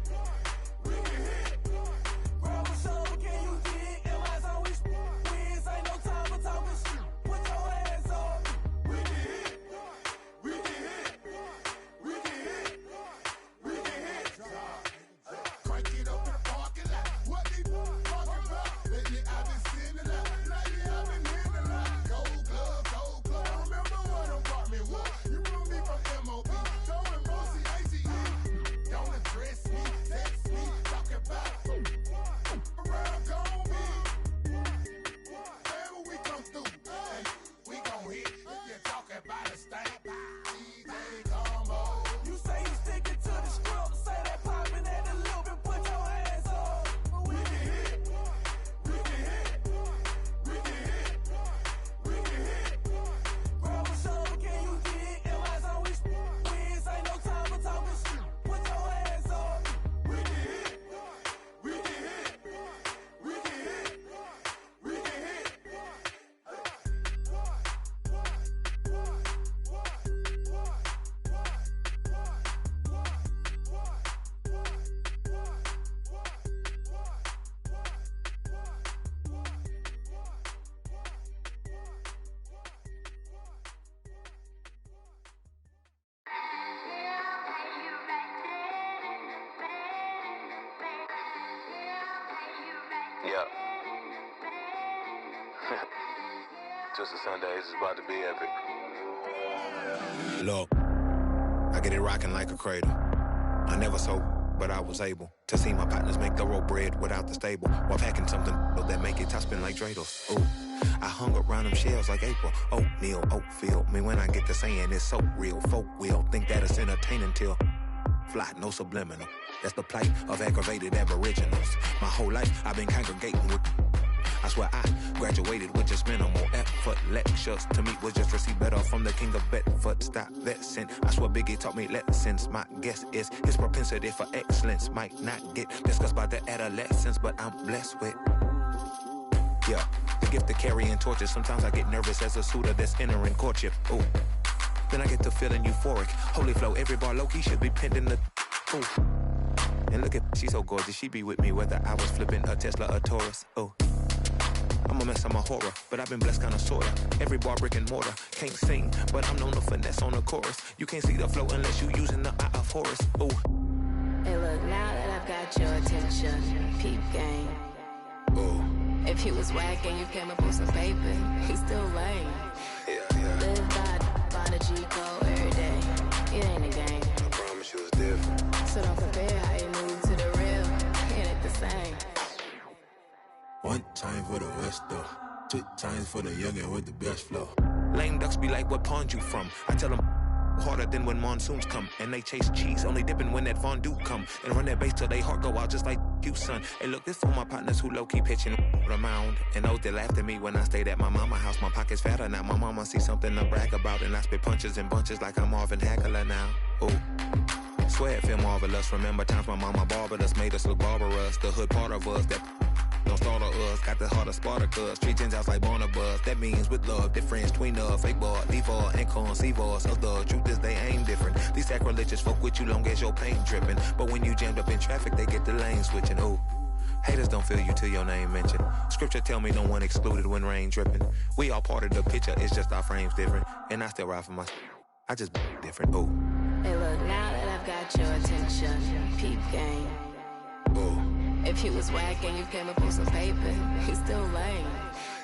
we can hit. Grab a shovel, can you dig? And my zone we wins, ain't no time for talking shit. Put your hands up. We can hit, we can hit, we can hit, we can hit. Crank it up in the parking lot. What they talking about? Lately I've been seeing a lot. Lately I've been hitting a lot. Gold glove, gold glove. I remember what them brought me was. You knew me from M.O.B. Throwing Bossy ATE. Don't address me, text me, talk about around gon' be. Whenever we come through, hey, we gon' hit. If you talk about a stank, DJ Combo. You say you sticking to the script, say that popping at the loop and put your hands up. We can hit, we can hit, we can hit, we can hit. Grab a shovel, can you dig? And my zone we wins, ain't no time for talking shit. Put your hands up. We can hit, we can hit, we can hit, we can hit. Yeah. Just a Sunday, it's about to be epic. Look, I get it rocking like a cradle. I never sold, but I was able to see my partners make thorough bread without the stable, while packing something that make it top spin like dreidels. Ooh, I hung around them shells like April. Oatmeal, Oatfield. Me when I get to saying it's so real. Folk will think that it's entertaining till fly, no subliminal. That's the plight of aggravated aboriginals. My whole life I've been congregating with. I swear I graduated with just minimal effort. Lectures to me was just receive better from the king of Bedford. Stop vexing. I swear Biggie taught me lessons. My guess is his propensity for excellence might not get discussed by the adolescents, but I'm blessed with. Yeah, the gift of carrying torches. Sometimes I get nervous as a suitor that's entering courtship. Ooh, then I get to feeling euphoric. Holy flow, every bar low-key should be pinned in the. Ooh. And look at, she's so gorgeous, she be with me whether I was flipping a Tesla or Taurus. Oh, I'm a mess, I'm a horror, but I've been blessed kinda sorta. Every bar brick and mortar, can't sing, but I'm known to finesse on the chorus. You can't see the flow unless you using the eye of Horus. Oh. Hey look, now that I've got your attention, peep game. Oh. If he was whack and you came up with some paper, he's still lame. Yeah. Live by the G code every day. It ain't a game. I promise you it's different. So don't compare how you move to the real. It ain't the same. One time for the West though, 2 times for the youngin' with the best flow. Lame ducks be like, what pond you from? I tell them harder than when monsoons come. And they chase cheese, only dipping when that fondue come. And run that bass till they heart go out just like you, son. Hey look, this for my partners who low-key pitching the mound. And those that laughed at me when I stayed at my mama house. My pocket's fatter now, my mama see something to brag about. And I spit punches and bunches like I'm Marvin Hagler now. Ooh. Swear it feel marvelous. Remember times my mama barbered us, made us look barbarous. The hood part of us that don't start of us. Got the heart of Spartacus. Street Gentiles like Barnabas. That means with love, difference between fake boy, diva, and conceivers. The truth is they ain't different. These sacrilegious folk with you long as your paint dripping. But when you jammed up in traffic, they get the lane switching. Ooh. Haters don't feel you till your name mentioned. Scripture tell me no one excluded when rain dripping. We all part of the picture, it's just our frames different. And I still ride for my I just different. Ooh. Hey look, now that I've got your attention, peep game. Ooh. If he was whack and you came up with some paper, he's still lame.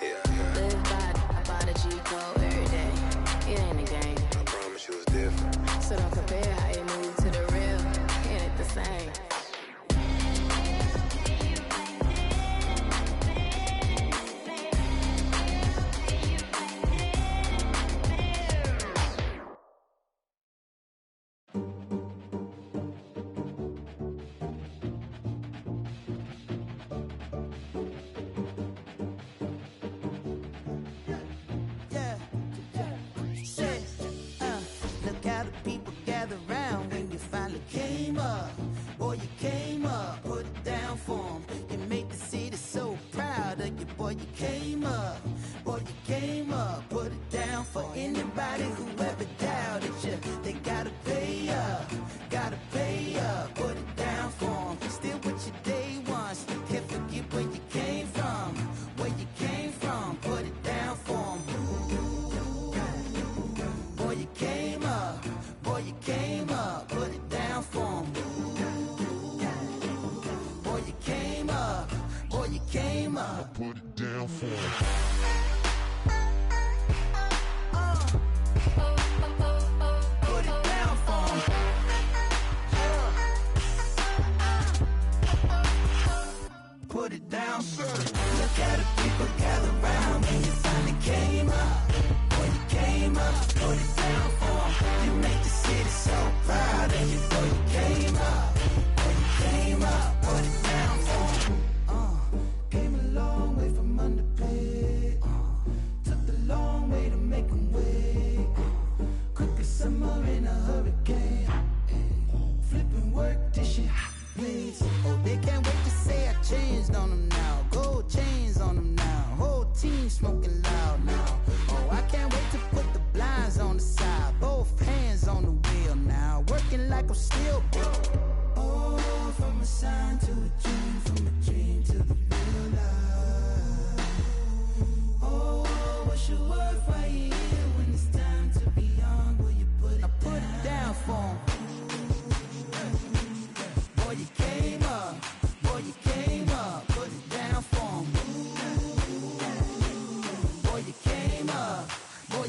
Yeah. Live by the G code every day. It ain't a game. I promise you it's different. So don't compare how you move to the real. It ain't the same.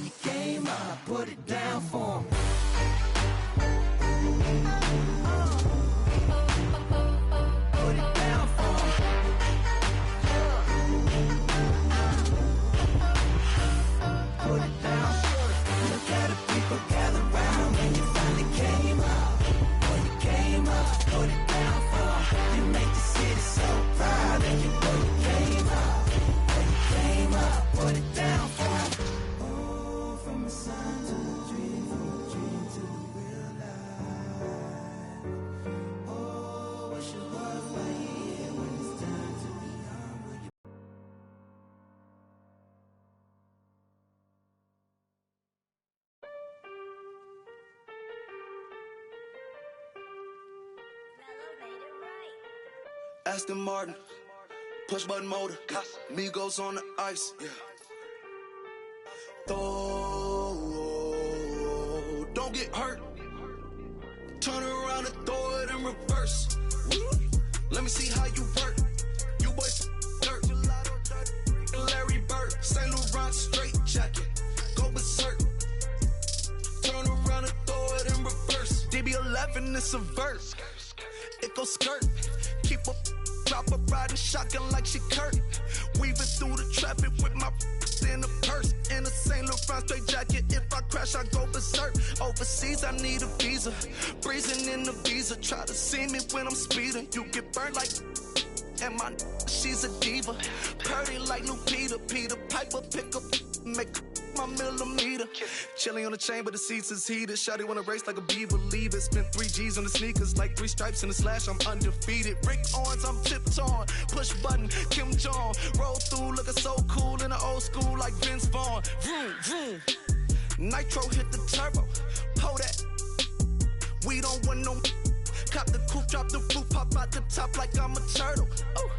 you came up, put it down for 'em. Put it down for 'em. Put it down. Look at the people gather round when you finally came up. When you came up, put it down for 'em. You make the city so proud of you. When you came up, when you came up, put it down for 'em. Oh, from the sun to the dream, from the dream to the real life. Oh, wish it was right here when it's time to be on with you. Aston Martin, push button motor, Migos on the ice. Yeah. Don't get hurt. Turn around and throw it in reverse. Let me see how you work. You boys dirt. Larry Bird, St. Laurent straight jacket. Go berserk. Turn around and throw it in reverse. DB11 is a verse. It goes skirt. Keep a drop up riding shotgun like she Kurt. Weaving through the traffic with my in a purse. In a St. Laurent straight jacket. If I crash, I go berserk. Overseas, I need a visa. Breezing in the visa. Try to see me when I'm speeding. You get burned like. And my she's a diva. Purdy like Lupita. Peter Piper pick up. Make my millimeter. Chilling on the chain, but the seats is heated. Shawty wanna race like a beaver. Leave it. Spent 3 G's on the sneakers. Like 3 stripes in the slash. I'm undefeated. Rick Owens, I'm tiptoeing. Push button, Kim Jong. Roll through, looking so cool in the old school like Vince Vaughn. Vroom, vroom. Nitro hit the turbo. Pull that. We don't want no. Cop the coupe, drop the roof, pop out the top like I'm a turtle. Oh,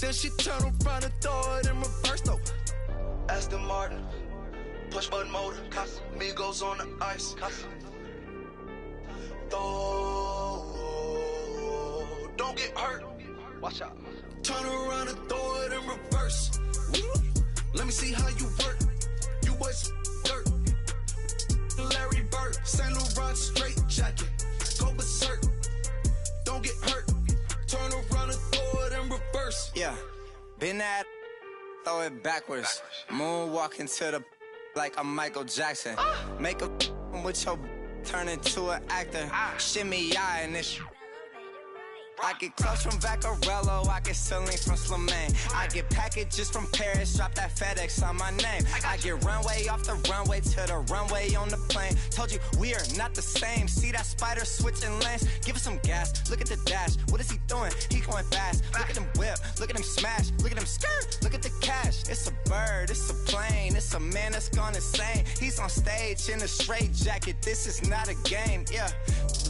then she turn around and throw it in reverse though. Aston Martin, push button motor, Migos on the ice. Don't get hurt. Watch out. Turn around and throw it in reverse. Let me see how you work. You boys dirt. Larry Bird, St. Laurent straight jacket. Go berserk. Don't get hurt. Turn around and throw it in reverse. Yeah, been at, throw it backwards. Moonwalking to the like I'm Michael Jackson. Make a with your turn into an actor. Shimmy eye and this. I get close from Vaccarello, I get Celine from Slimane. I get packages from Paris, drop that FedEx on my name. I get runway off the runway to the runway on the plane. Told you we are not the same. See that spider switching lanes? Give us some gas, look at the dash. What is he doing? He going fast. Look at him whip, look at him smash, look at him skirt. Look at the cash. It's a bird, it's a plane, it's a man that's gone insane. He's on stage in a straight jacket. This is not a game, yeah.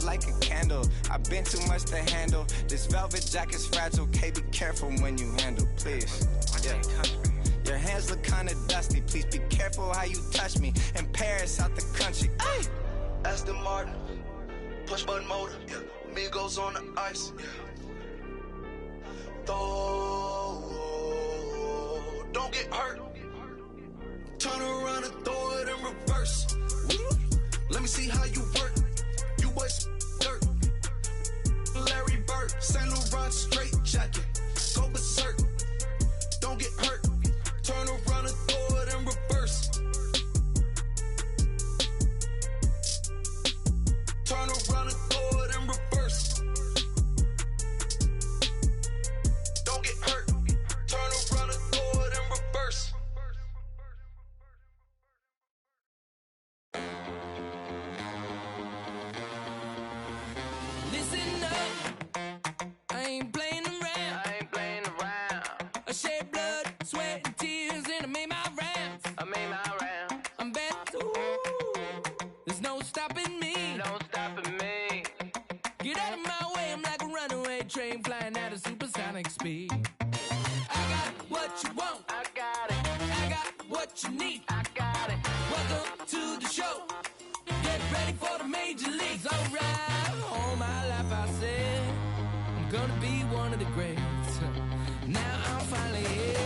Like a candle, I've been too much to handle. This velvet jacket's fragile, okay, be careful when you handle, please. Yeah. Your hands look kinda dusty, please be careful how you touch me. In Paris, out the country. Ay! Aston Martin, push button motor, Migos on the ice. Don't get hurt. Turn around and throw it in reverse. Let me see how you work. You boys dirt. Larry Bird, St. Laurent straight jacket. Go berserk. Don't get hurt. Turn around and throw it in reverse. Turn around and throw it in reverse. Don't get hurt. Turn around and throw it in reverse. Listen up, I ain't playing around. I shed blood, sweat, and tears, and I made my rounds. I'm back to there's no stopping me. Get out of my way, I'm like a runaway train flying at a supersonic speed. I got what you want, I got what you need, Welcome to the show. Get ready for the major leagues, alright. All my life I said I'm gonna be one of the greats. Now I'm finally here.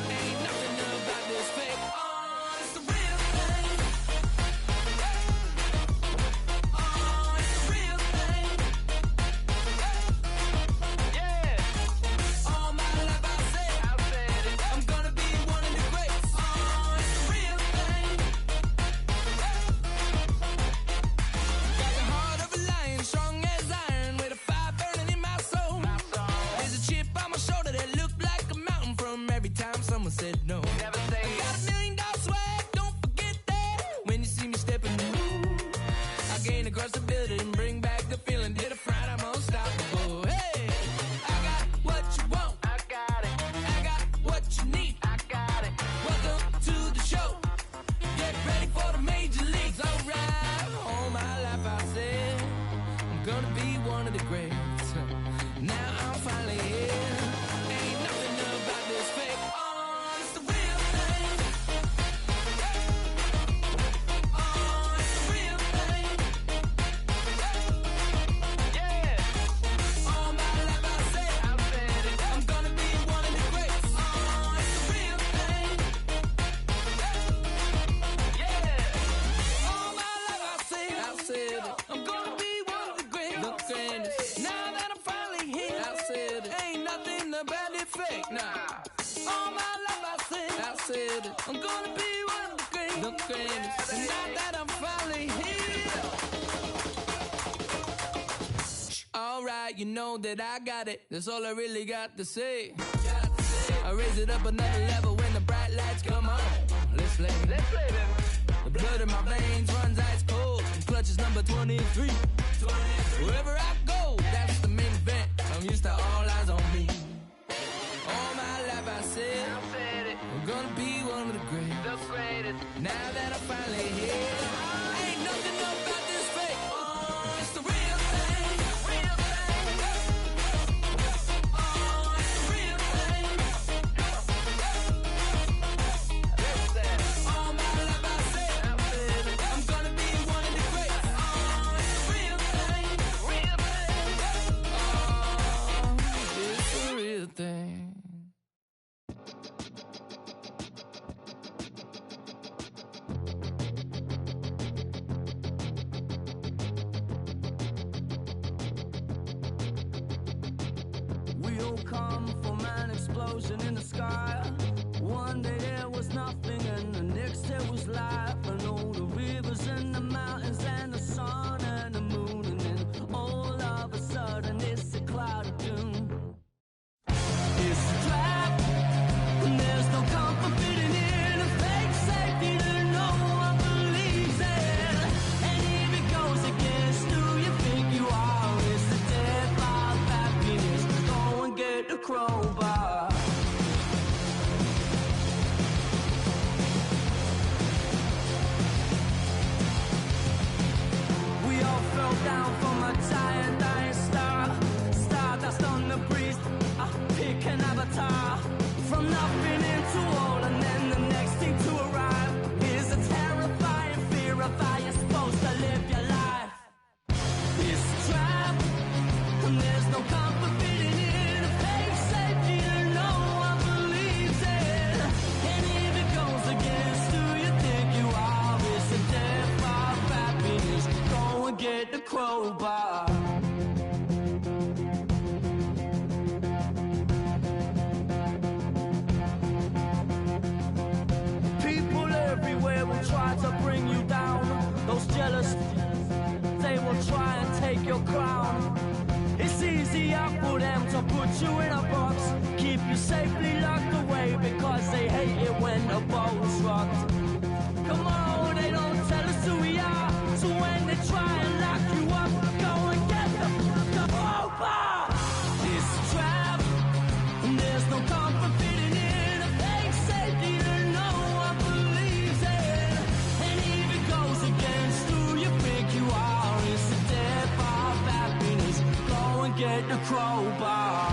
Ain't nothing about this fake. Oh, it's the real thing. see me step in the mood. I gain across the building, bring back the feeling. Hit a front, I'm unstoppable. Hey, I got what you want. I got it. I got what you need. I got it. Welcome to the show. Get ready for the major leagues. Alright. All my life I said I'm gonna be one of the greats. Now I'm finally here. Ain't nothing about this fake. Oh, it's the real thing. Oh, it's the real thing. Yeah. All my life I said it. I'm gonna be one of the greats. Oh, it's the real thing. Yeah. All my life I said it. I'm gonna be one of the greats. The greatest. Now that I'm finally here, I said it. Ain't nothing about it fake. Nah. All my life I said it. I'm gonna be one of the greatest. And now that I'm finally here. Alright, you know that I got it. That's all I really got to say. I raise it up another level when the bright lights come on. Let's play. The blood in my veins runs ice cold. Clutch is number 23. Wherever I go, that's the main event. I'm used to all eyes on me. All my life I said it. I'm gonna be one of the greatest. Now that I'm finally here, ain't nothing about this fake. Oh, it's the real thing. Oh, it's the real thing. All my life I said I'm gonna be one of the greats. Oh, it's the real thing. Oh, it's the real thing. We all come from an explosion in the sky. One day there was nothing and the next there was life. And all the rivers and the mountains and the sun and the moon. And then all of a sudden it's a cloud of doom. It's a trap and there's no comfort fitting in. A fake safety that no one believes in. And if it goes against who you think you are, it's the death of happiness. Go and get the crowbar. We all fell down from a giant dying star. Stardust on the breeze, pick an avatar. From nothing into all and then the next thing to arrive is a terrifying fear of how you're supposed to live your life. It's a trap and there's no comfort fitting in. A fake safety that no one believes in. And if it goes against who you think you are, it's the death of happiness. Go and get the crowbar. People everywhere will try to bring you down. Those jealous, they will try and take your crown. It's easier for them to put you in a box, keep you safely locked away because they hate it when the boat's rocked. Come on, they don't tell us who we are, so when they try and lock you up, go and get the crowbar. It's a trap, and there's no comfort fitting in. A fake safety that no one believes in. And if it goes against who you think you are, it's the death of happiness. Go and get the crowbar.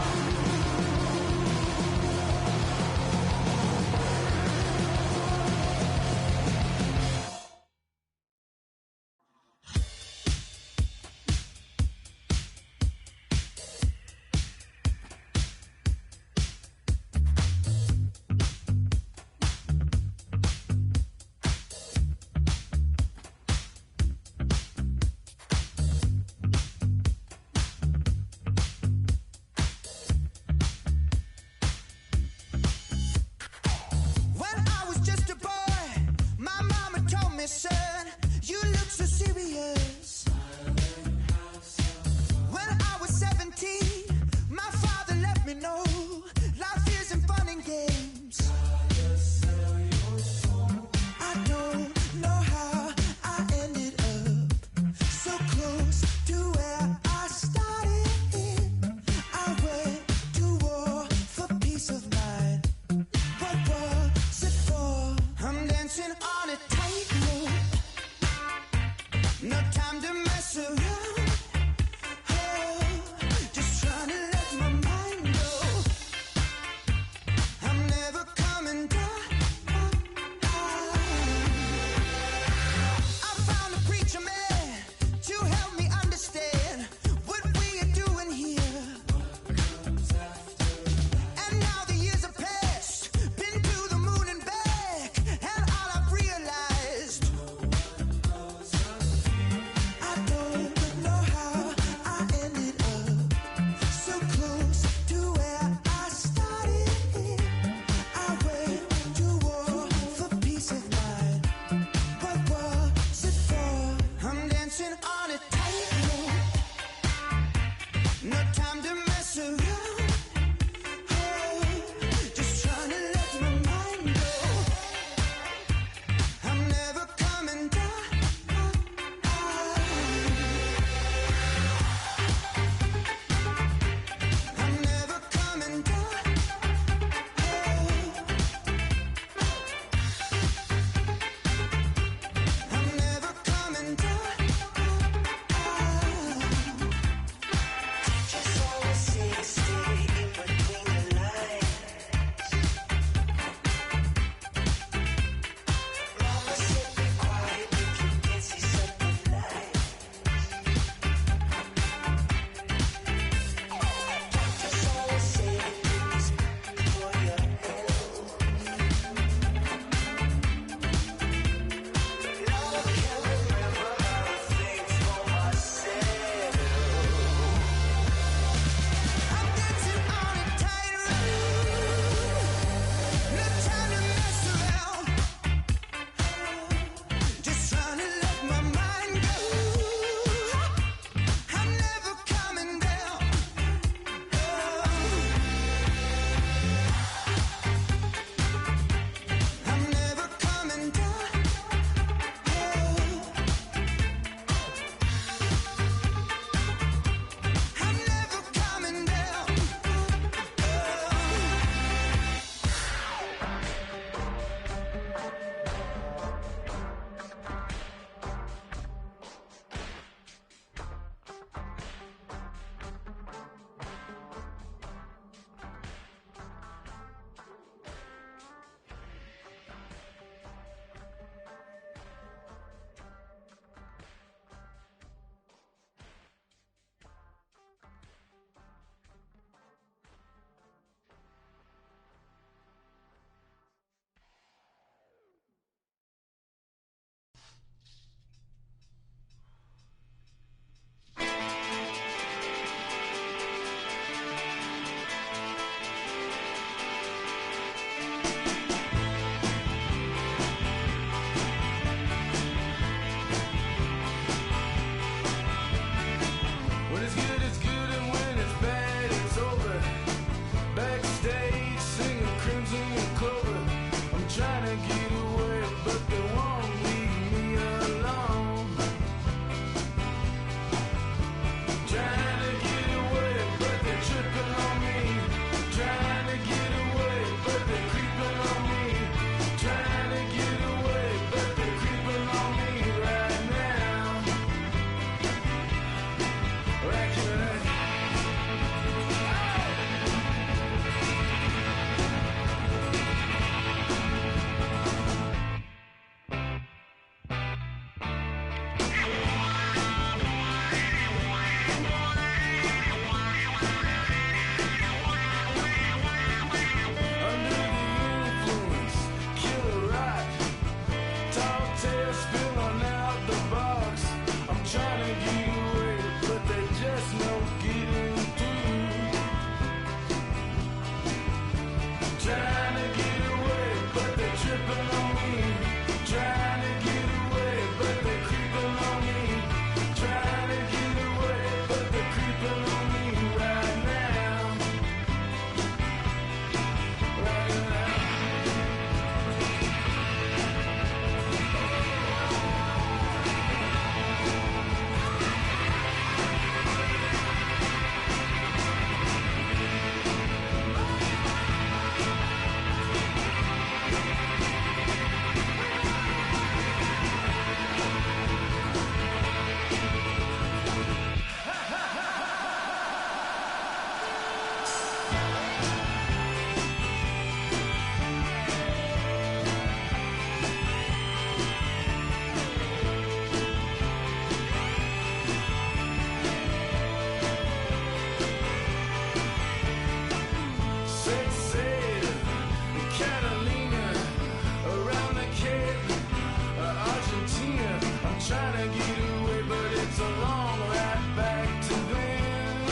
trying to get away, but it's a long ride back to them.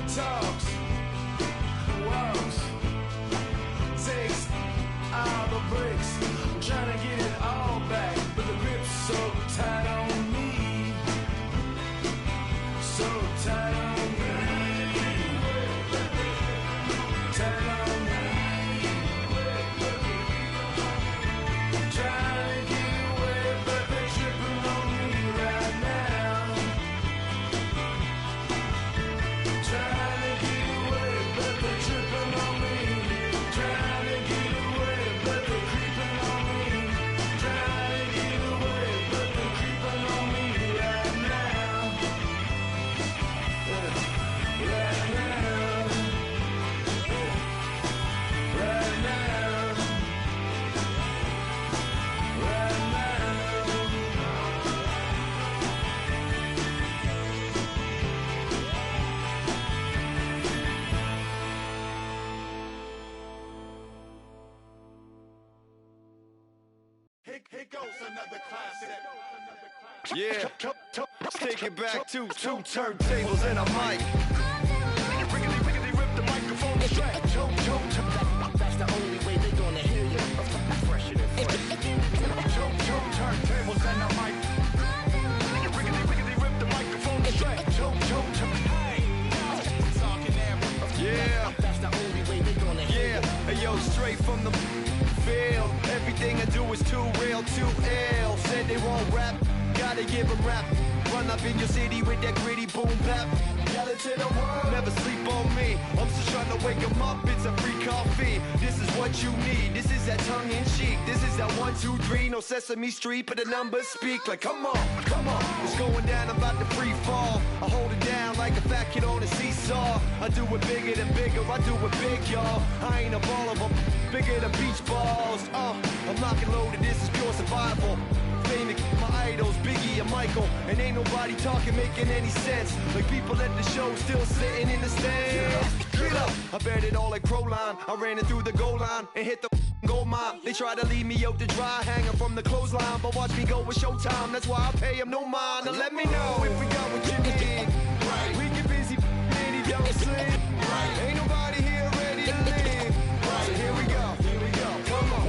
Talks, walks, takes all the breaks. I'm trying to get it all back, but the grip's so tight on me. So tight on me. Tight on me. Trying to get away, but they're tripping on me right now. Trying to get away, but they're tripping on me. Trying to get away, but they're creeping on me. Trying to get away, but they're creeping on me right now. Right now. Right now. Right now. Here goes another classic. Yeah, let's take it back to two turntables and a mic. Riggedy rip the microphone straight. That's the only way they're gonna hear you. Fresher than fresh. Two turntables and a mic. Riggedy rip the microphone straight. Yeah, that's the only way they're gonna hear you. Hey yo, straight from the field. Everything I do is too real, too ill. Said they won't rap, gotta give them rap. Run up in your city with that gritty boom bap. Yell it to the world, never sleep on me. I'm just trying to wake them up, it's a free coffee. This is what you need, this is that tongue in cheek. This is that 1, 2, 3, no Sesame Street, but the numbers speak. Like come on, it's going down, I'm about to free fall. I hold it down like a fat kid on a seesaw. I do it bigger than bigger, I do it big, y'all. I ain't a baller, but bigger than beach balls. I'm lock and loaded, this is pure survival. Famous, my idols, Biggie and Michael. And ain't nobody talking, making any sense. Like people at the show still sitting in the stands. Get up! I bet it all like Proline. I ran it through the goal line and hit the gold mine. They try to leave me out to dry, hanging from the clothesline. But watch me go with showtime, that's why I pay them no mind. Now let me know if we got what you need. Right. We get busy and he don't sleep. Right. Ain't nobody here ready to leave. Right. So here we go. Come on.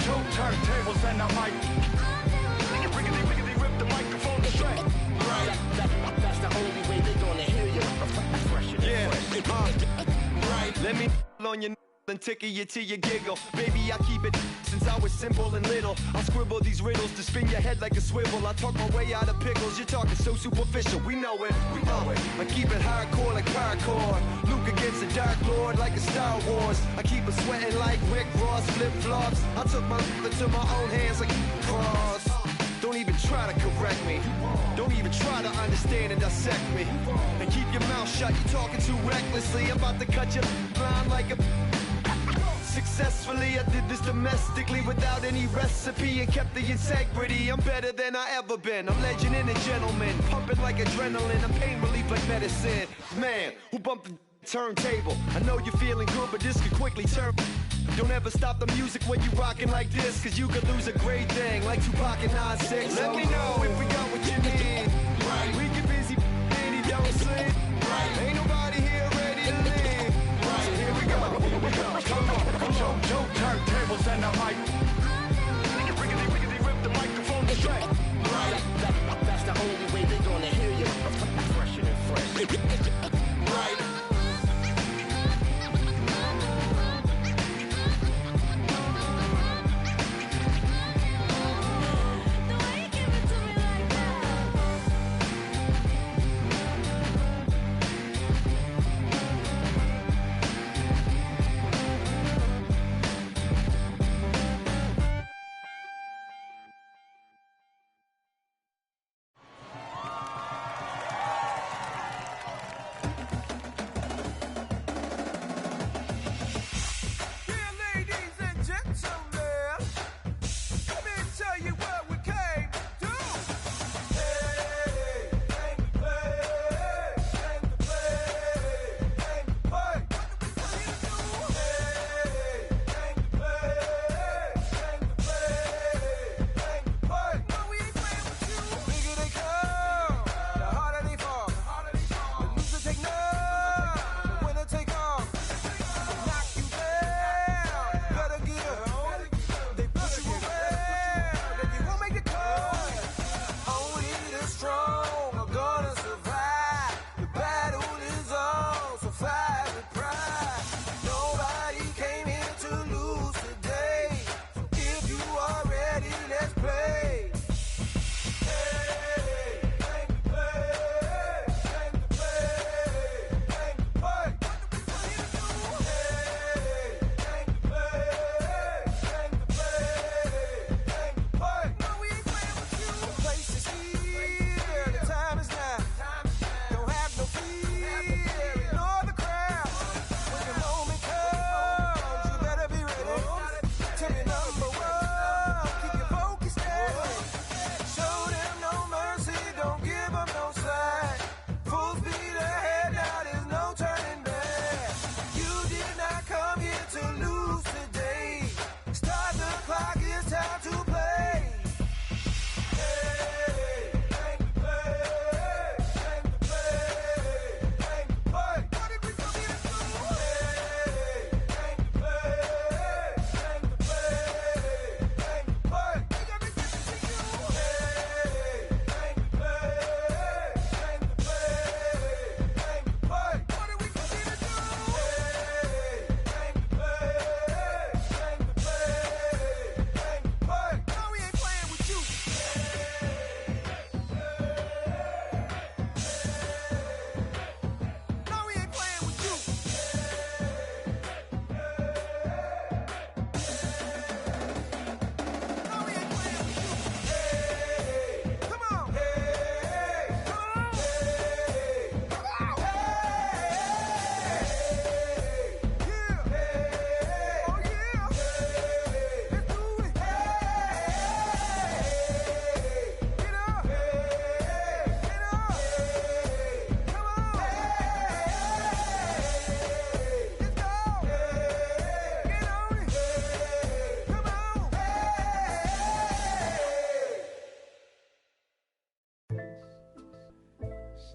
Two turntables and a mic. Riggedy rip the microphone straight. That's the only way they're gonna hear you. Fresher than fresh. Right. Let me on your and tickle you till you giggle. Baby, I keep it since I was simple and little. I scribble these riddles to spin your head like a swivel. I talk my way out of pickles. You're talking so superficial. We know it. I keep it hardcore like paracord. Luke against the Dark Lord like a Star Wars. I keep it sweating like Rick Ross flip-flops. I took my into my own hands like cross. Don't even try to correct me. Don't even try to understand and dissect me. And keep your mouth shut, you're talking too recklessly. I'm about to cut your line like a... Successfully, I did this domestically without any recipe and kept the integrity. I'm better than I ever been. I'm legend and a gentleman, pumping like adrenaline. I'm pain relief like medicine. Man, who bumped the turntable? I know you're feeling good, but this could quickly turn. Don't ever stop the music when you rockin' like this, cause you could lose a great thing like Tupac and 9-6. Let me know if we got what you need. Right. We get busy and he don't sleep. Right. Ain't nobody here ready to leave. Right. So here we go. Come on. Two turntables and a mic. Riggedy rip the microphone straight. Right. That's the only way they're gonna hear you. Fresher than fresh. Right.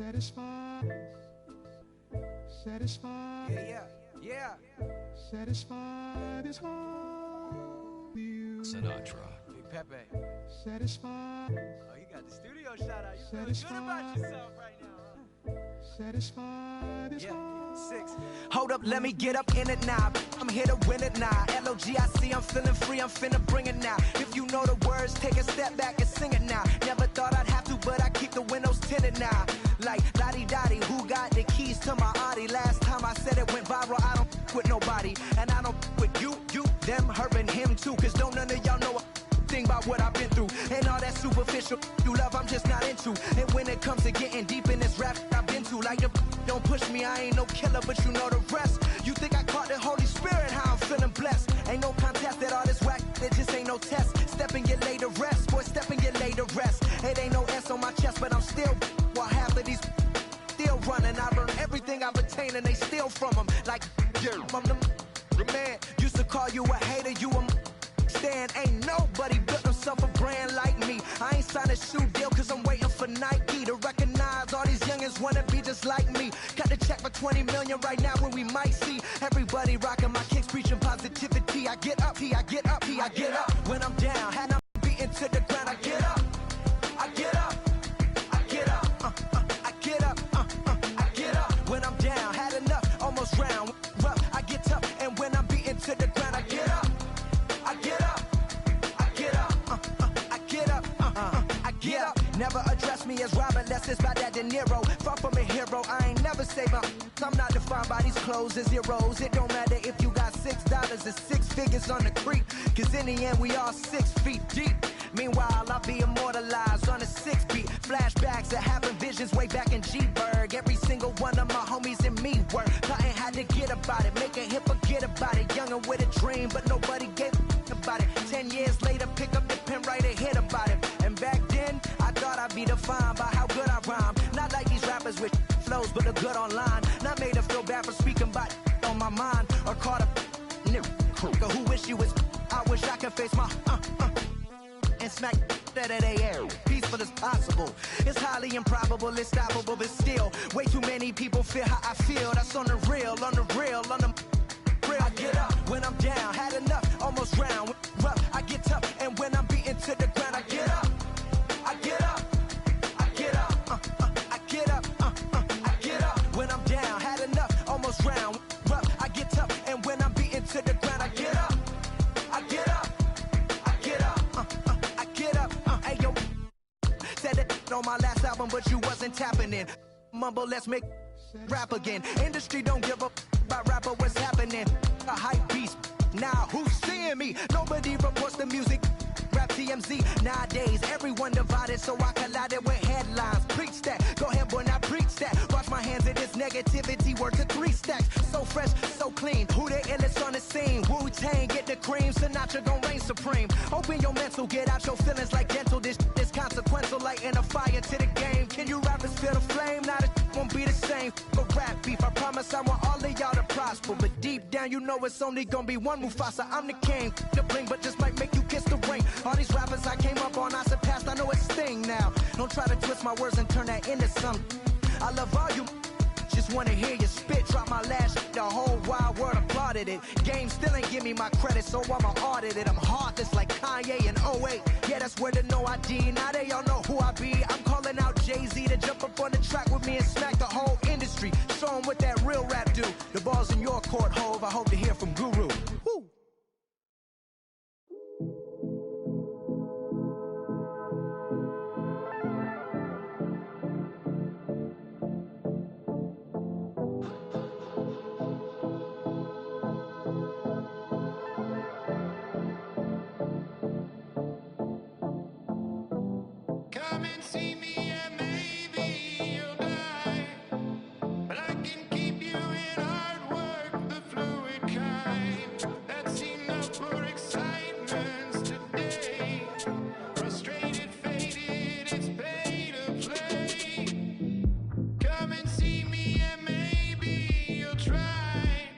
Satisfied. Yeah. Satisfied is all you. Sinatra. Big Pepe. Satisfied. Oh, you got the studio shout out. You feeling good about yourself right now, huh? Satisfied is all. 6. Hold up, let me get up in it now. I'm here to win it now. LOGIC, I'm feeling free, I'm finna bring it now. If you know the words, take a step back and sing it now. Never thought I'd have to, but I keep the windows tinted now. Like, lottie-dottie, who got the keys to my Audi? Last time I said it went viral, I don't with nobody. And I don't with you, them, her, and him too. Cause don't none of y'all know a thing about what I've been through. And all that superficial you love, I'm just not into. And when it comes to getting deep in this rap I've been to, like the don't push me, I ain't no killer, but you know the rest. You think I caught the Holy Spirit, how I'm feeling blessed. Ain't no contest that all this whack, it just ain't no test. Step and get laid to rest, boy, step and get laid to rest. It ain't no S on my chest, but I'm still, while half of these still running. I learned everything I've attained and they steal from them. Like, I'm the man, used to call you a hater, you a stand. Ain't nobody built himself a brand like me. I ain't signed a shoe deal cause I'm waiting for Nike to recognize all these youngins wanna be just like me. Got the check for 20 million right now when we might see everybody rocking my kicks, preaching positivity. I get up, I get up, I get up. When I'm down, had I'm beating to the ground, I get up, I get up, I get up, I get up, I get up. When I'm down, had enough, almost round, rough, I get tough. And when I'm beating to the ground, I get up, I get up, I get up, I get up, I get up. Never address me as Robert, less it's by that De Niro. Far from a hero, I ain't never say my. I'm not defined by these clothes and zeros. It don't matter if you got $6 or 6 figures on the creek. Cause in the end, we all 6 feet deep. Meanwhile, I'll be immortalized on a 6 beat. Flashbacks that having visions way back in G-Berg. Every single one of my homies and me were plotting how to get about it. Make a hit, forget about it. Youngin' with a dream, but nobody gave about it. 10 years later, pick up the pen, write a hit about it. And back then, I thought I'd be defined by how good I rhyme. Not like these rappers with flows, but a good online. Not made to feel bad for speaking about on my mind. Or caught up nigga who wish you was. I wish I could face my and smack that they air. Peaceful as possible. It's highly improbable, it's stoppable, but still, way too many people feel how I feel. That's on the real, on the real, on the real. I get up when I'm down, had enough, almost round, rough. I get tough, and when I'm beaten to the ground, I get up, I get up, I get up, I get up, I get up. When I'm down, had enough, almost round, rough. I get tough, and when I'm beaten to the ground, I get up, I get up, I get up, I get up. Hey yo, said it on my last album, but you wasn't tapping in. Mumble, let's make rap again. Industry don't give up about rapper, what's happening? A hype beast. Now who's seeing me? Nobody reports the music. Rap TMZ. Nowadays, everyone divided, so I collided with headlines. Preach that. Go ahead, boy, now preach that. Wash my hands of this negativity. Word to 3 stacks. So fresh, so clean. Who the illest on the scene? Wu-Tang, get the cream. Sinatra gon' reign supreme. Open your mental, get out your feelings like dental. This is consequential, lighting a fire to the game. Can you rappers feel the flame? Now it won't be the same. But rap beef, I promise I want all of y'all to prosper. But deep down, you know it's only gonna be one Mufasa. I'm the king, the bling, but just might make you kiss the ring. All these rappers I came up on, I surpassed, I know it's Sting now. Don't try to twist my words and turn that into something. I love all you, just wanna hear you spit. Drop my last shit, the whole wide world applauded it. Game still ain't give me my credit, so I'ma audit it. I'm heartless like Kanye in 08. Yeah, that's where the no ID. Now they all know who I be. I'm calling out Jay-Z to jump up on the track with me and smack the whole industry. Show 'em what that real rap do. The ball's in your court, Hove. I hope to hear from Guru. Woo. Come and see me and maybe you'll die. But I can keep you in hard work, the fluid kind. That's enough for excitements today. Frustrated, faded, it's pay to play. Come and see me and maybe you'll try.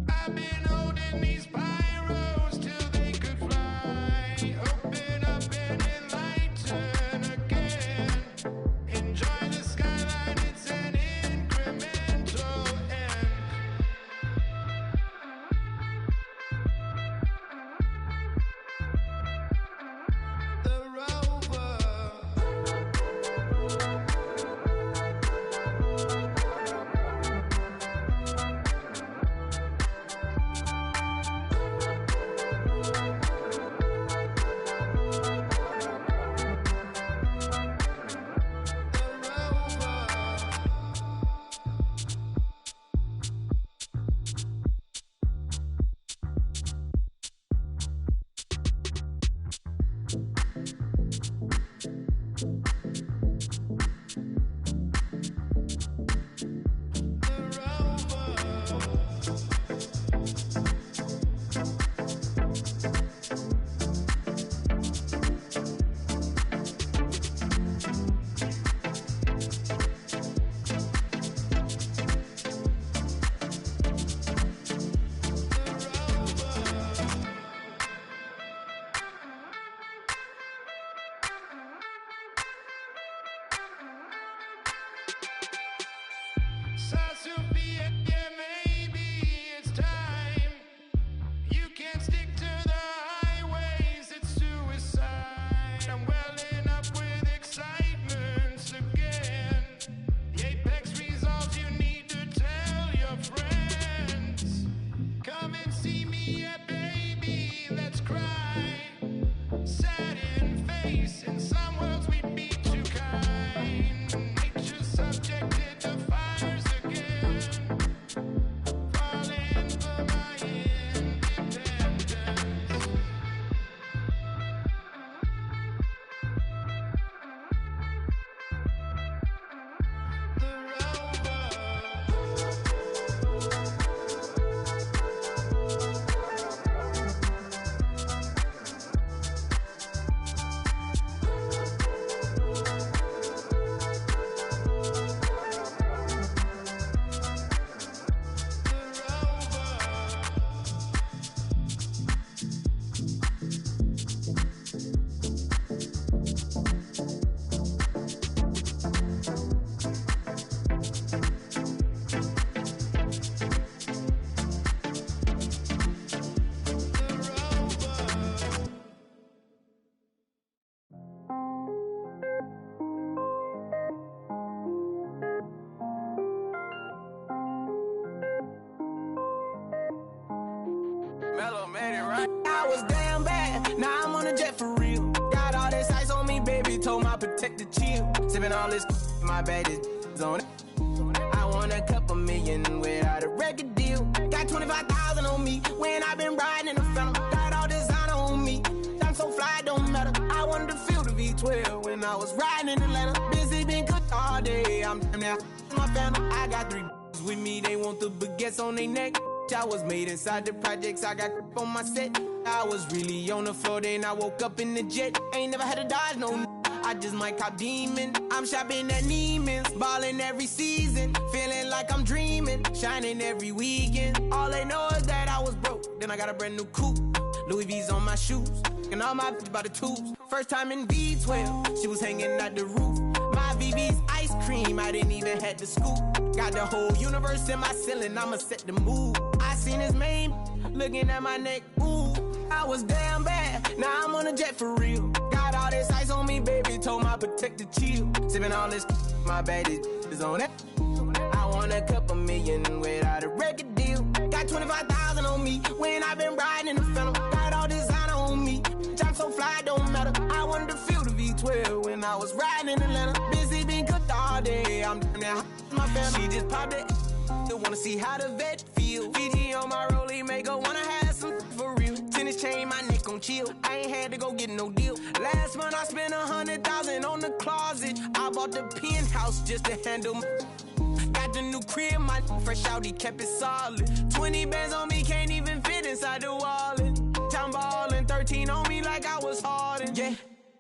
I've been holding these pyros till they could fly. Open up and enlighten again. sad in face. In some worlds we'd be too kind. Nature subjected to fires again. Falling for my independence. Mellow made it right. I was damn bad, now I'm on a jet for real. Got all this ice on me, baby, told my protector chill. Sipping all this, my bad is on it. I want a couple million without a record deal. Got 25,000 on me when I been riding in the phantom. Got all designer on me, I'm so fly, it don't matter. I wanted to feel the V12 when I was riding in Atlanta. Busy been cooked all day, I'm damn now my phantom. I got 3 with me, they want the baguettes on their neck. I was made inside the projects, I got on my set. I was really on the floor, then I woke up in the jet. Ain't never had to dodge no I just might cop demon. I'm shopping at Neiman's, balling every season. Feeling like I'm dreaming, shining every weekend. All they know is that I was broke, then I got a brand new coupe. Louis V's on my shoes, and all my by the tubes. First time in V12, she was hanging at the roof. My VV's ice cream, I didn't even have to scoop. Got the whole universe in my ceiling, I'ma set the mood. I seen his mane, looking at my neck, ooh. I was damn bad, now I'm on a jet for real. Got all this ice on me, baby, told my protector chill. Sipping all this, my bad is on it. I want a couple million without a record deal. Got 25,000 on me when I been riding in the phantom. Got all designer on me, I'm so fly, it don't matter. I wanted to feel the V12 when I was riding in Atlanta. Busy been cooked all day, I'm now my family. She just popped it, wanna see how the vet feel. Fiji on my rollie, make her wanna have some for real. Tennis chain, my neck on chill. I ain't had to go get no deal. Last month I spent 100,000 on the closet. I bought the penthouse just to handle my. Got the new crib, my fresh out, he kept it solid. 20 bands on me, can't even fit inside the wallet. I'm ballin', 13 on me like I was Harden. Yeah,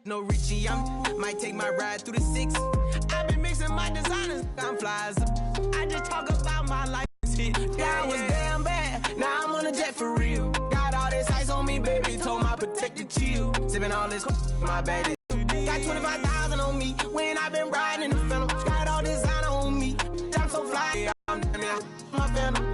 no Richie, might take my ride through the 6. I've been mixing my designers, I'm flies. I just talk about my life. Yeah, I was damn bad, now I'm on a jet for real. Got all this ice on me, baby, told my protector chill. Sipping all this, my bad. Got 25,000 on me when I been riding in the phantom. Got all designer on me, I'm so fly, I'm my phantom.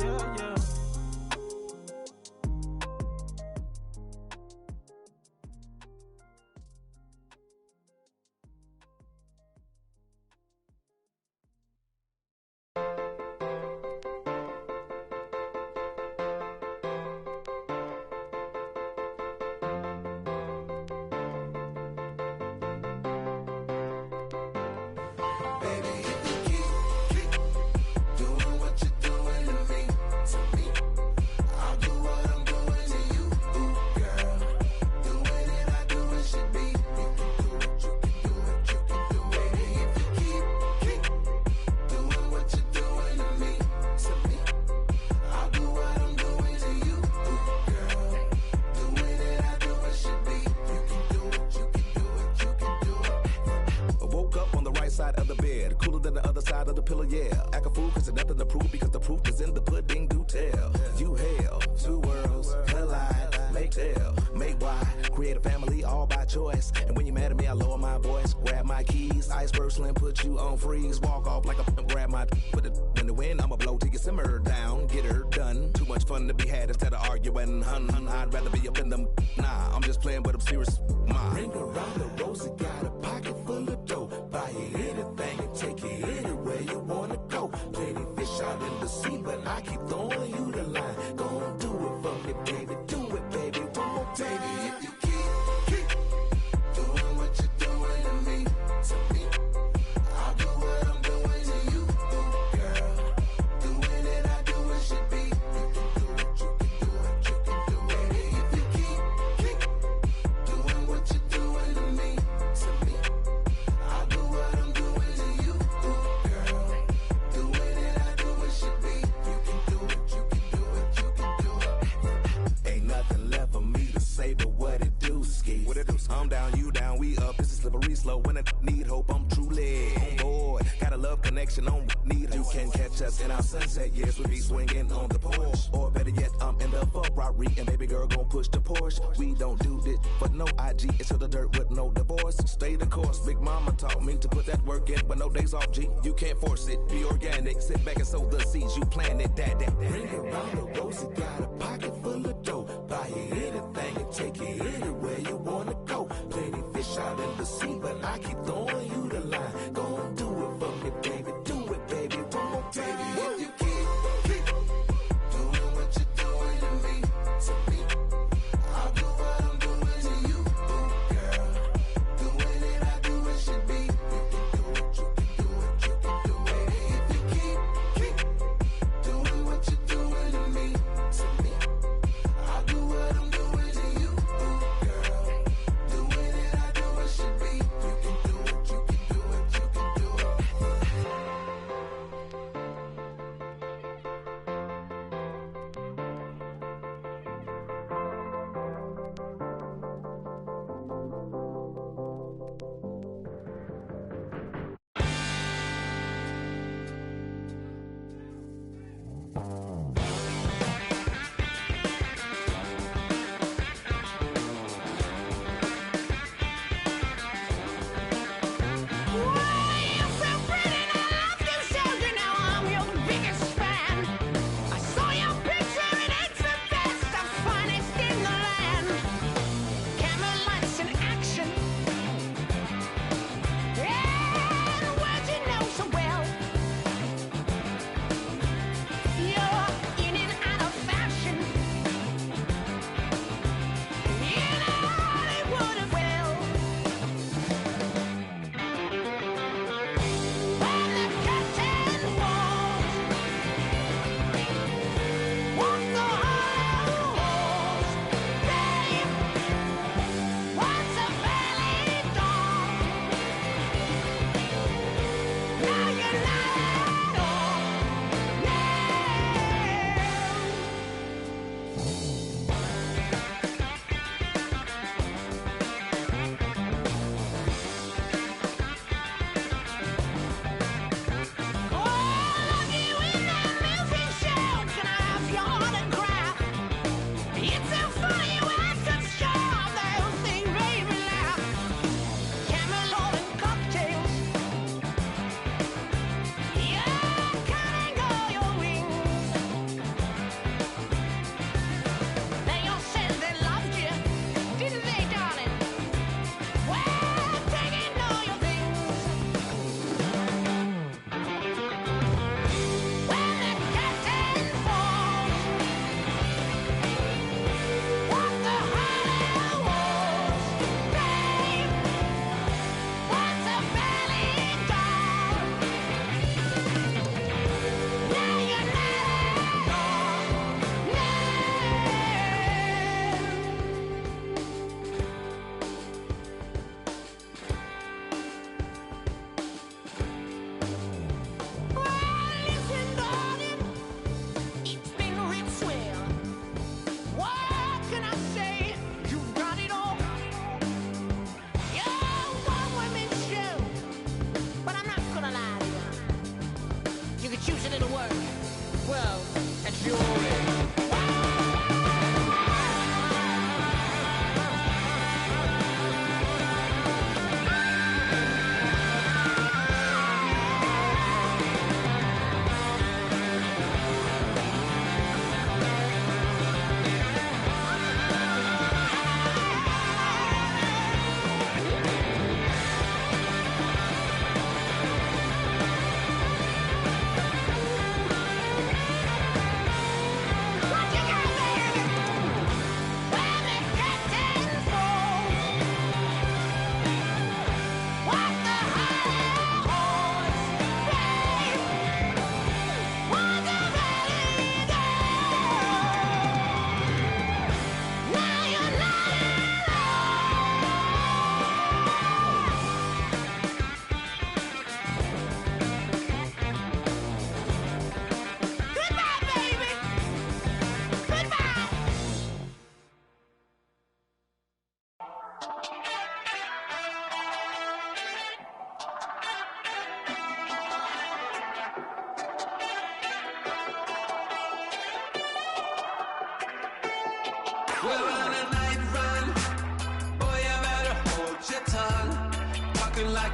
riddles. I'm down, you down, we up. This is slippery slow. When I need hope, I'm truly on board. Got a love connection on need. You can catch us in our sunset years. We be swinging on the porch. Or better yet, I'm in the Ferrari. And baby girl gon' push the Porsche. We don't do this for no IG. It's to the dirt with no divorce. Stay the course. Big mama taught me to put that work in, but no days off, G. You can't force it. Be organic. Sit back and sow the seeds. You planted that. Bring around the rosy, got a pocket full of dough. Buy you anything and take you anywhere you wanna go. Plenty fish out in the sea, but I keep throwing you the line. Go and do it for me, baby. Do it, baby. One more time. If you keep doing what you're doing to me, I'll do what I'm doing to you, ooh, girl. Doing it, I do it should be. You can do it, you can do it, you can do it. If you keep doing what you're doing to me, I'll do what I'm doing to you, ooh, girl. Doing it, I do it should be. You can do it,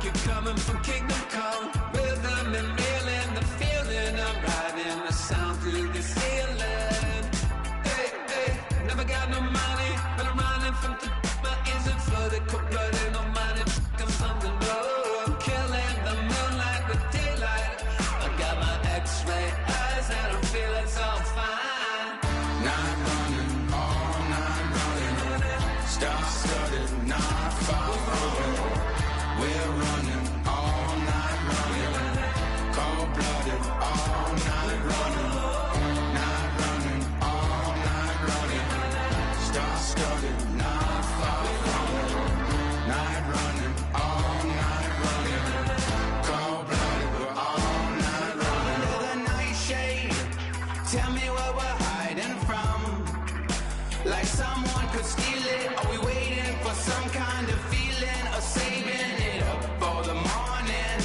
like you're coming from Kingdom Come. Rhythm and feeling the feeling of riding the sound through the ceiling. Hey, hey, never got no money, but I'm running from the my ears and flooded, cold blooded, no money, I'm from the low. Killing the moonlight with daylight. I got my X-ray eyes and I'm feeling so fine. Night running, all night running. Star-studded, not far away. We're running, all night running. Cold-blooded, all night running. Night running, all night running. Star-studded, not far away. Night running, all night running. Cold-blooded, we're all night running. Under the nightshade, tell me what we're hiding from. Like someone could steal it. Are we waiting for some kind of feeling or saving it up for the morning?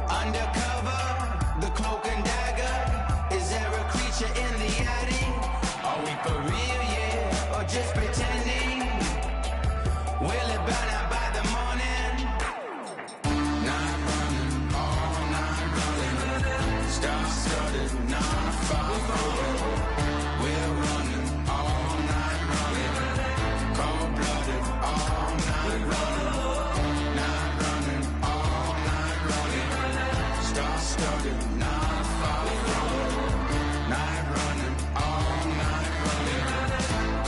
Undercover, the cloak and dagger. Is there a creature in the attic? Are we for real, yeah, or just pretending? Will it burn out by the morning? Night running, all night running. Star-studded, not far away. We're running, all night running. Cold-blooded, all night running. Night running, all night running. Star-studded, not far away. Night running, all night running.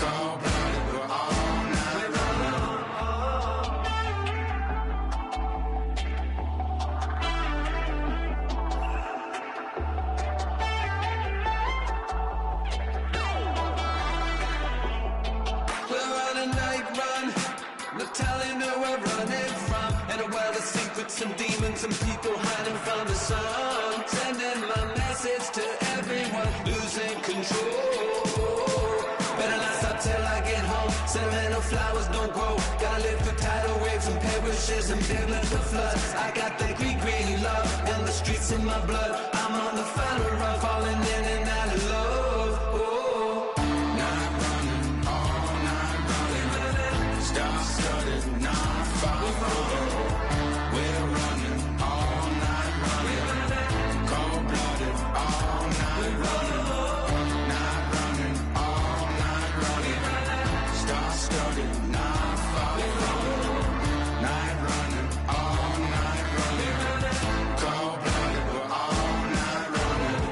Cold-blooded, we're all night running. We're on a night run, no telling where we're running from. And a world of secrets and demons and people hiding from the sun. Sending my message to everyone, losing control. Better not stop till I get home. Sentimental flowers don't grow. Gotta live through tidal waves and perishes and biblical floods. I got that green love and the streets in my blood. I'm on the final run, falling in and out of love. Oh. Night running, all night running. Star-studded, not far away. We're running, all night running. Cold-blooded, all night running. Night running, all night running. Star-studded, not far away. Night running, all night running. Cold-blooded, we're all night running.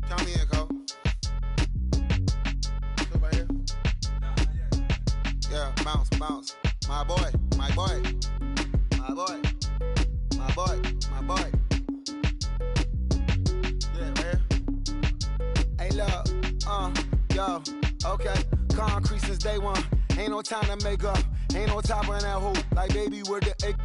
Count me in, Cole. Still right here? Yeah, bounce, bounce. My boy, my boy. My boy. My boy, my boy. Yeah, right here. Hey, look, yo, okay. Concrete since day one. Ain't no time to make up. Ain't no top on that hole. Like, baby, where the egg?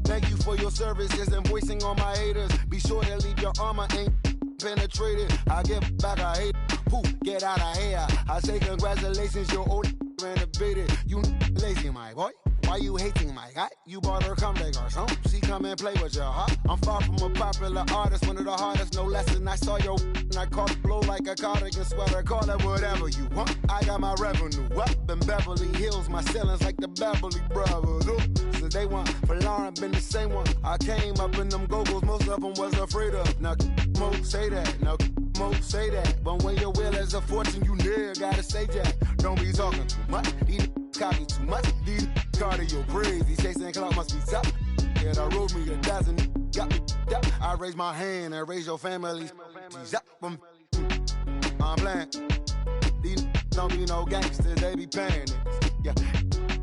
Thank you for your services and voicing on my haters. Be sure to leave your armor ain't penetrated. I give back, I hate. Poof, get out of here. I say congratulations, your old renovated. You lazy, my boy. Why you hating my guy? You bought her come back or something. She come and play with your heart. I'm far from a popular artist, one of the hardest, no less than I saw your and I caught it blow like a cardigan sweater. Call it whatever you want. I got my revenue up in Beverly Hills. My ceilings like the Beverly Brothers. Since day one, for Lauren been the same one. I came up in them go-go's, most of them was afraid of. Now, Mo say that. Now, Mo say that. But when your will is a fortune, you never gotta say jack. Don't be talking too much. These copy too much. These cardio crazy. Chasing clout must be tough. Yeah, I wrote me a dozen. Got me up. I raise my hand and raise your family. I'm playing. These don't be no gangsters, they be paying it. Yeah.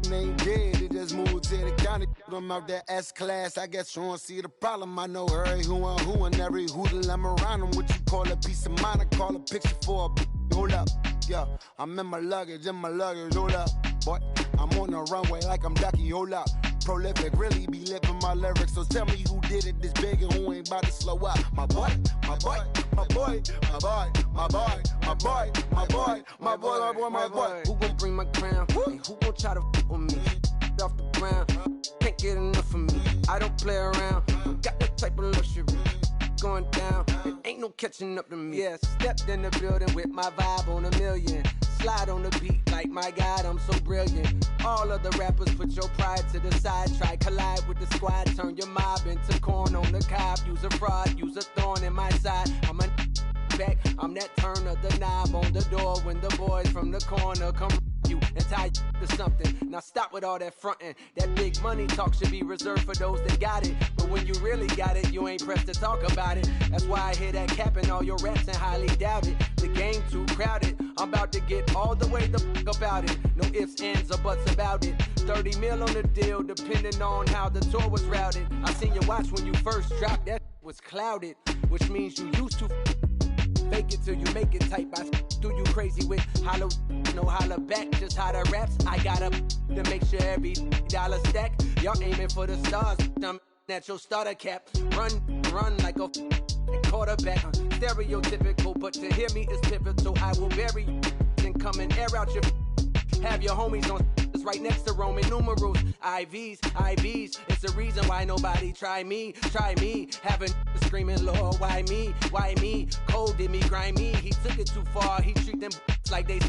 They ain't dead, they just moved to the county. Them out that S-class, I guess you don't see the problem. I know every who and every hoodle I'm around them. What you call a piece of mind, I call a picture for a hold up. Yeah, I'm in my luggage, hold up. Boy, I'm on the runway like I'm Ducky, hold up. prolific, really be living my lyrics. So tell me who did it this big and who ain't about to slow up. My boy, my boy, my boy, my boy, my boy, my boy, my boy, my boy, my boy, my boy. Who gon' bring my crown? And who gon' try to f with me? Off the ground, can't get enough of me. I don't play around, got that type of luxury. Going down, it ain't no catching up to me. Yeah, stepped in the building with my vibe on a million. Slide on the beat like my God, I'm so brilliant. All of the rappers put your pride to the side. Try collide with the squad, turn your mob into corn on the cob. Use a fraud, use a thorn in my side. I'm a back, I'm that turn of the knob on the door when the boys from the corner come you and tie you to something. Now stop with all that frontin'. That big money talk should be reserved for those that got it. But when you really got it, you ain't pressed to talk about it. That's why I hear that cap in all your raps and highly doubt it. The game too crowded. I'm about to get all the way the fuck about it. No ifs, ands, or buts about it. 30 mil on the deal, depending on how the tour was routed. I seen your watch when you first dropped, that was clouded, which means you used to fake it till you make it type. I do you crazy with hollow, no holler back, just how the raps. I got up to make sure every dollar stack. Y'all aiming for the stars, I'm at your starter cap. Run like a quarterback. Stereotypical, but to hear me is pivotal. I will bury you and come and air out your. Have your homies on right next to Roman numerals. IVs, it's the reason why nobody try me. Having screaming, Lord, why me? Cold did me, grimy. He took it too far, he treat them like they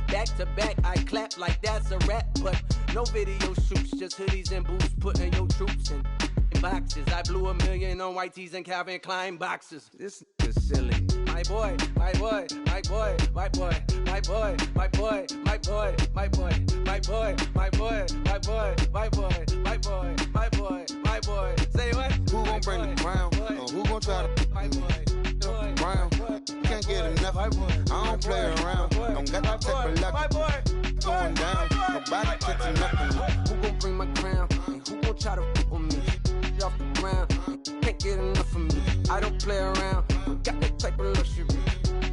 back to back. I clap like that's a rap, but no video shoots, just hoodies and boots, putting your troops in boxes. I blew $1 million on white tees and Calvin Klein boxes. This is silly. My boy, my boy, my boy, my boy, my boy, my boy, my boy, my boy, my boy, my boy, my boy, my boy, my boy, my boy, my boy. Say what? Who gon' bring the crown? Who gon' try to my boy, brown? Can't get enough. I don't play around. Don't got that type of luck. Going down. Nobody catching nothing. Who gon' bring my crown? And who gon' try to f with me? Off the ground, can't get enough of me. I don't play around, got that type of luxury.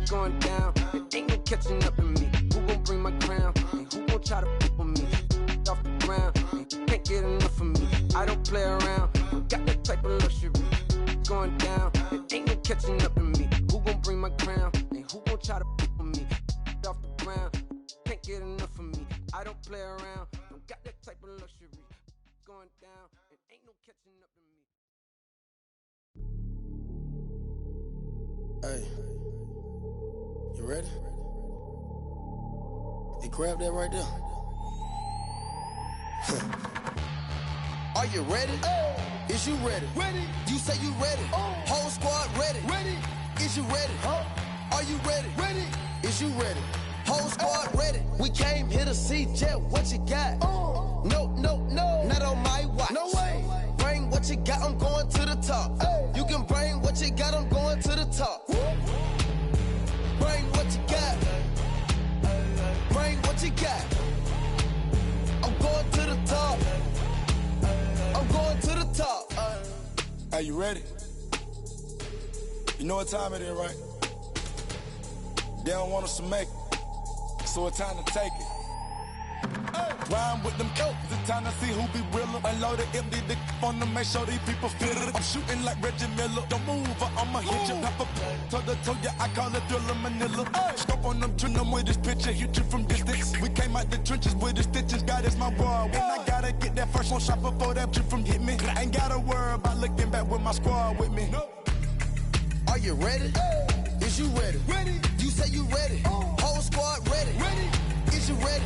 Going down, it ain't no catching up to me. Who gon' bring my crown? And who gon' try to f with me? Off the ground, can't get enough of me. I don't play around, got that type of luxury. Going down, it ain't no catching up to me. Who gon' bring my crown? And who gon' try to f with me? Off the ground, can't get enough of me. I don't play around, got that type of luxury. Going down, it ain't no catching up to me. Hey, you ready? Hey, grab that right there. Are you ready? Is you ready? Ready. You say you ready. Whole squad ready. Ready. Is you ready? Are you ready? Ready. Is you ready? Whole squad ready. We came here to see Jet. What you got? No, not on my watch. No way. Bring what you got. I'm going to the top. You can bring what you got. I'm going to the top. Bring what you got. Bring what you got. I'm going to the top. I'm going to the top. Are you ready? You know what time it is, right? They don't want us to make it, so it's time to take it. Rhyme with them coats, it's time to see who be realer. Unload it, empty the on them, make sure these people feel it. I'm shooting like Reggie Miller. Don't move or I'ma hit you. Pop up, toe to toe, yeah, I call it Thriller Manila. Scope on them, trim them with this picture, hit you from distance. We came out the trenches with the stitches, God is my boy. When I gotta get that first one shot before that trip from hit me. Ain't gotta worry about looking back with my squad with me. Are you ready? Is you ready? Ready. You say you ready. Whole squad ready. Ready. Is you ready?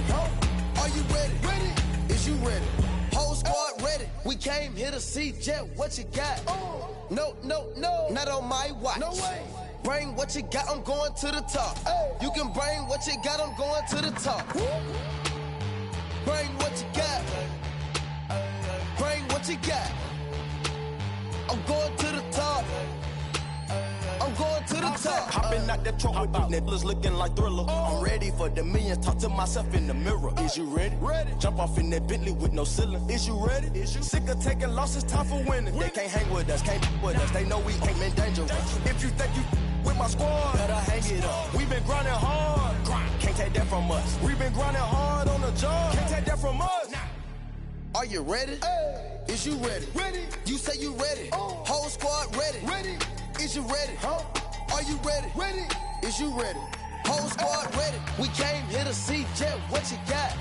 Are you ready? Ready. Is you ready? Whole squad ready. We came here to see Jet. What you got? No, not on my watch. No way. Bring what you got. I'm going to the top. You can bring what you got. I'm going to the top. Bring what you got. Bring what you got. I'm going to the top. I'm going to the top. Hopping out that truck with these niggas looking like Thriller. I'm ready for the millions. Talk to myself in the mirror. Is you ready? Ready. Jump off in that Bentley with no ceiling. Is you ready? Is you sick of taking losses? Time for winning. They can't hang with us, can't with us. They know we ain't been dangerous. If you think you with my squad, better hang it up. We been grinding hard. Can't take that from us. We been grinding hard on the job. Can't take that from us. Are you ready? Is you ready? You say you ready. Whole squad ready. Is you ready? Are you ready? Is you ready? Whole squad ready. We came here to see Jet. What you got?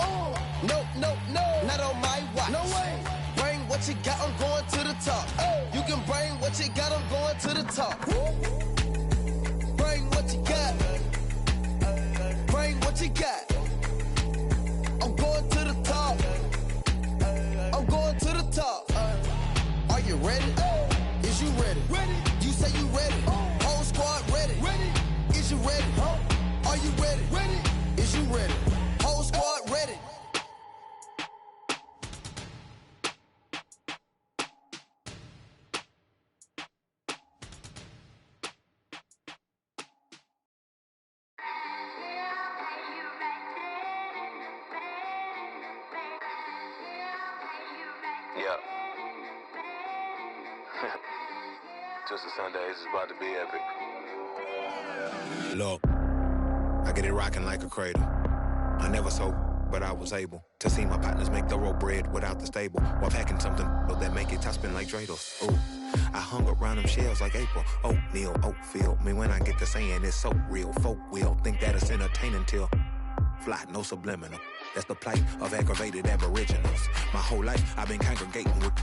No, not on my watch. No way. Bring what you got. I'm going to the top. You can bring what you got. I'm going to the top. Bring what you got. Bring what you got. I'm going to the top. I'm going to the top. Are you ready? Is you ready? You say you ready. Whole squad ready. Is you ready? Are you ready? Is you ready? Whole squad ready. Yeah. Just a Sunday, this is about to be epic. Look, I get it rocking like a cradle. I never sold, but I was able to see my partners make thorough bread without the stable, while packing something that make it top spin like dreidels. Ooh, I hung around them shells like April. Oatmeal, Oatfield. Me when I get to saying it's so real, folk will think that it's entertaining till fly, no subliminal. That's the plight of aggravated aboriginals. My whole life I've been congregating with.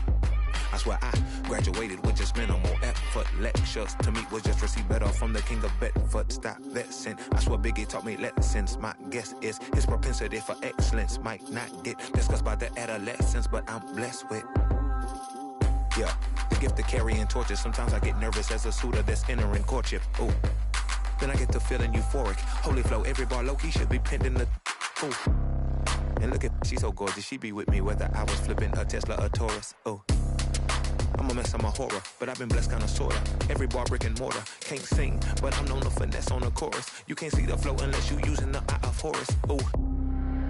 I swear I graduated with just minimal effort. Lectures to me was just receive better from the king of Bedford. Stop vexing. I swear Biggie taught me lessons. My guess is his propensity for excellence might not get discussed by the adolescents, but I'm blessed with, yeah, the gift of carrying torches. Sometimes I get nervous as a suitor that's entering courtship. Ooh, then I get to feeling euphoric. Holy flow, every bar low-key should be pinned in the, ooh. And look at, she's so gorgeous. She be with me whether I was flipping a Tesla or Taurus. Ooh, I'm a mess, I'm a horror, but I've been blessed kinda sorta. Every bar brick and mortar. Can't sing, but I'm known to finesse on the chorus. You can't see the flow unless you using the eye of Horus. Ooh.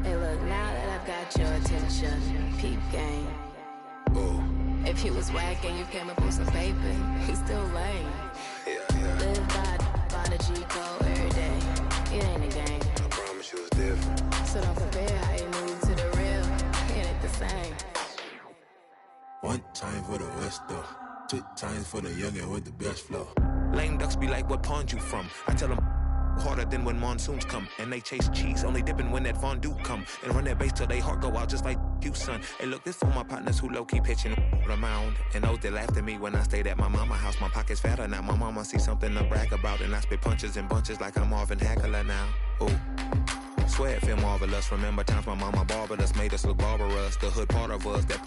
Hey look, now that I've got your attention, peep game. Ooh. If he was whack and you came up with some paper, he's still lame. Live by the G code every day. It ain't a game. I promise you it's different. So don't compare how you move to the real. It ain't the same. One time for the West though, 2 times for the youngin' with the best flow. Lame ducks be like, what pond you from? I tell them harder than when monsoons come, and they chase cheese, only dipping when that fondue come, and run that bass till they heart go out just like you, son. Hey look, this for my partners who low-key pitching the mound, and those that laughed at me when I stayed at my mama house. My pocket's fatter now, my mama see something to brag about, and I spit punches and bunches like I'm Marvin Hagler now. Ooh, swear it feel marvelous. Remember times my mama barbered us, made us look barbarous. The hood part of us that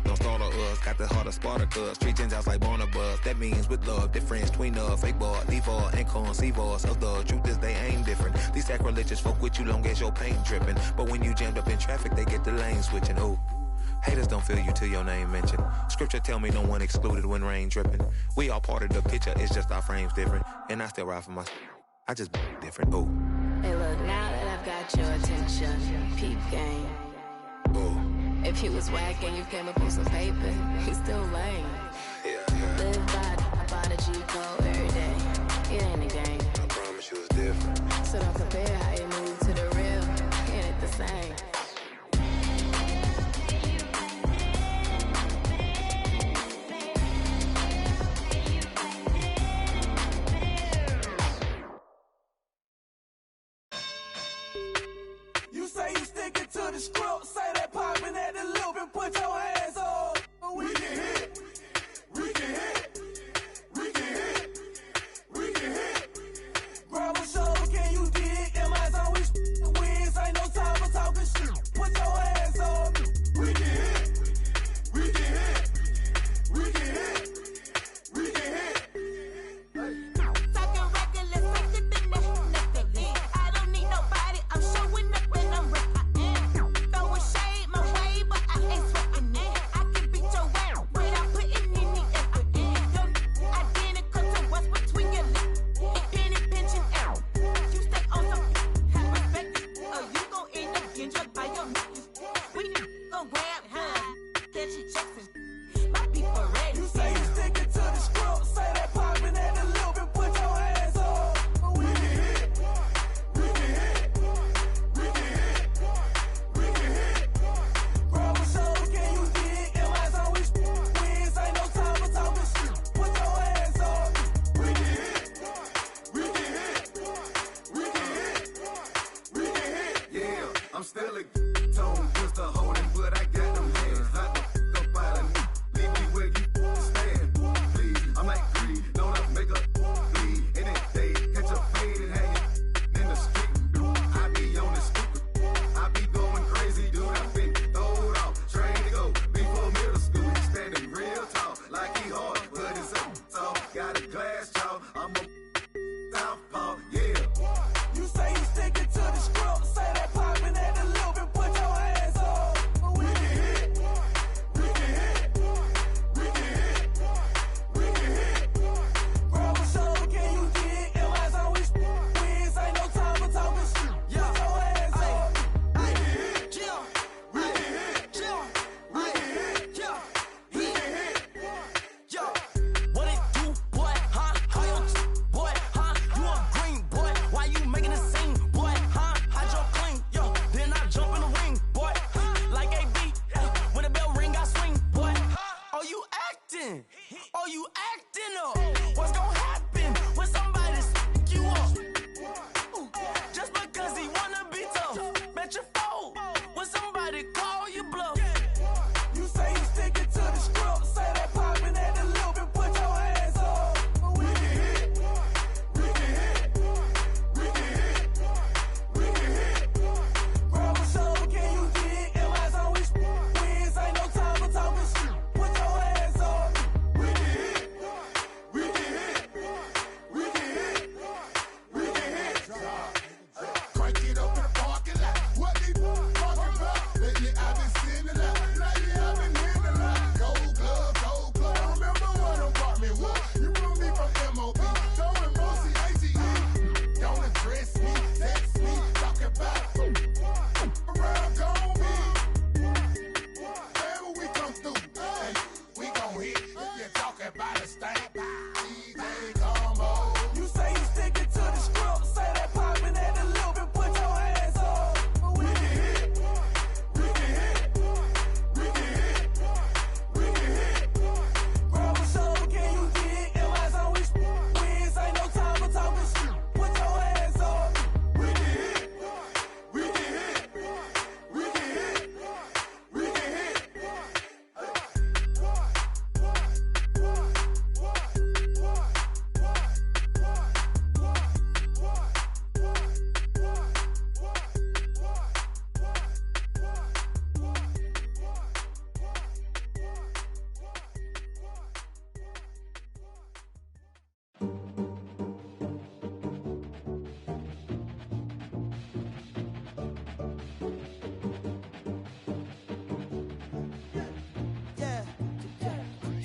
don't start of us, got the heart of Spartacus. Street Gentiles like Barnabas. That means with love, difference between us. Fake boy, leave all, and conceive us of the truth is they ain't different. These sacrilegious folk with you long as your paint dripping. But when you jammed up in traffic, they get the lane switching. Ooh, haters don't feel you till your name mentioned. Scripture tell me no one excluded when rain dripping. We all part of the picture, it's just our frames different. And I still ride for my, I just different. Ooh. Hey look, now that I've got your attention, peep game. Ooh. If he was whack and you came up with some paper, he's still lame. Live by the G code every day. It ain't a game. I promise you it's different. So don't compare how you move to the real. It ain't the same. You say you sticking to the script, say that poppin' at the loop and put your hands on. We can hit, we can hit, we can hit, we can hit. Grab a shoulder, can you dig? MI's on we wins, ain't no time for talking shit. Put your hands on me. We can hit, we can hit, we can hit, we can hit. Talking reckless, like the definition of the end. I don't need nobody, I'm showing up and I'm real. I am throwing shade. I'm still a tone, pistol holding, but I got them hands. Hot the f up out of me. Leave me where you stand. Please, I'm like greed, don't I make a bleed. And then they catch a fade and hang it in the street. I be on the stupid. I be going crazy, dude. I've been throwed off, trained to go before middle school. He's standing real tall, like he hard, but it's up tall. Got a glass jaw, I'm a southpaw, yeah. You say you sticking to the script, say that poppin' at the loop and put your hands up. We can hit, we can hit, we can hit, we can hit. Grab a shoulder, can you dig? And last time we wins, ain't no time for talking shit. Put your hands up. We can hit, we can hit, we can hit, we can hit. Yo, what it do, boy, huh? How your boy, huh? You a green boy, why you making a scene, boy, huh? Hide your clean, yo, then I jump in the ring, boy, like AB, when the bell ring, I swing, boy. Oh, you acting? Oh, you acting up? What's gonna happen when somebody you up? Just because he wanna be tough, bet you fold when somebody call you bluff. You say you sticking to the script, say that poppin' at the loop and put your hands up. We can hit, we can hit, we can hit, we can hit. Grab a shoulder, can you dig? And last time we wins, ain't no time for talking shit. Put your hands up. We can hit, we can hit, we can hit, we can hit. Crank it up in the parking lot. What they talking about? Lately I've been seeing a lot. Lately I've been hearing a lot. Gold glove, gold glove. I remember what them brought me was. You remember me from MOB. Throwing Mossy AGE. Don't address me, text me, talk about around gone me. Whenever we come through, hey, we gon' hit. If you're talking about a stank, DJ Combo. You say you sticking to the script, say that poppin' at the loop and put your hands up. We can hit, we can hit, we can hit, we can hit. Grab a shoulder, can you dig? And last time we wins, ain't no time for talking shit. Put your hands up. We can hit, we can hit, we can hit, we can hit. Yeah,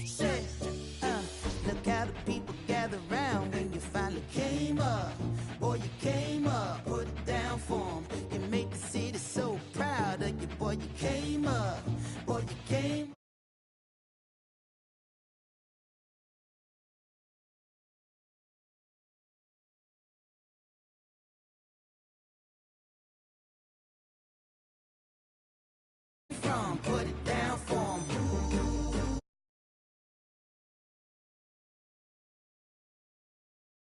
shit. Look how the people gather round when you finally came up. Boy, you came up, put it down for 'em. You make the city so proud of you, boy, you came up. Boy, you came from, put it down.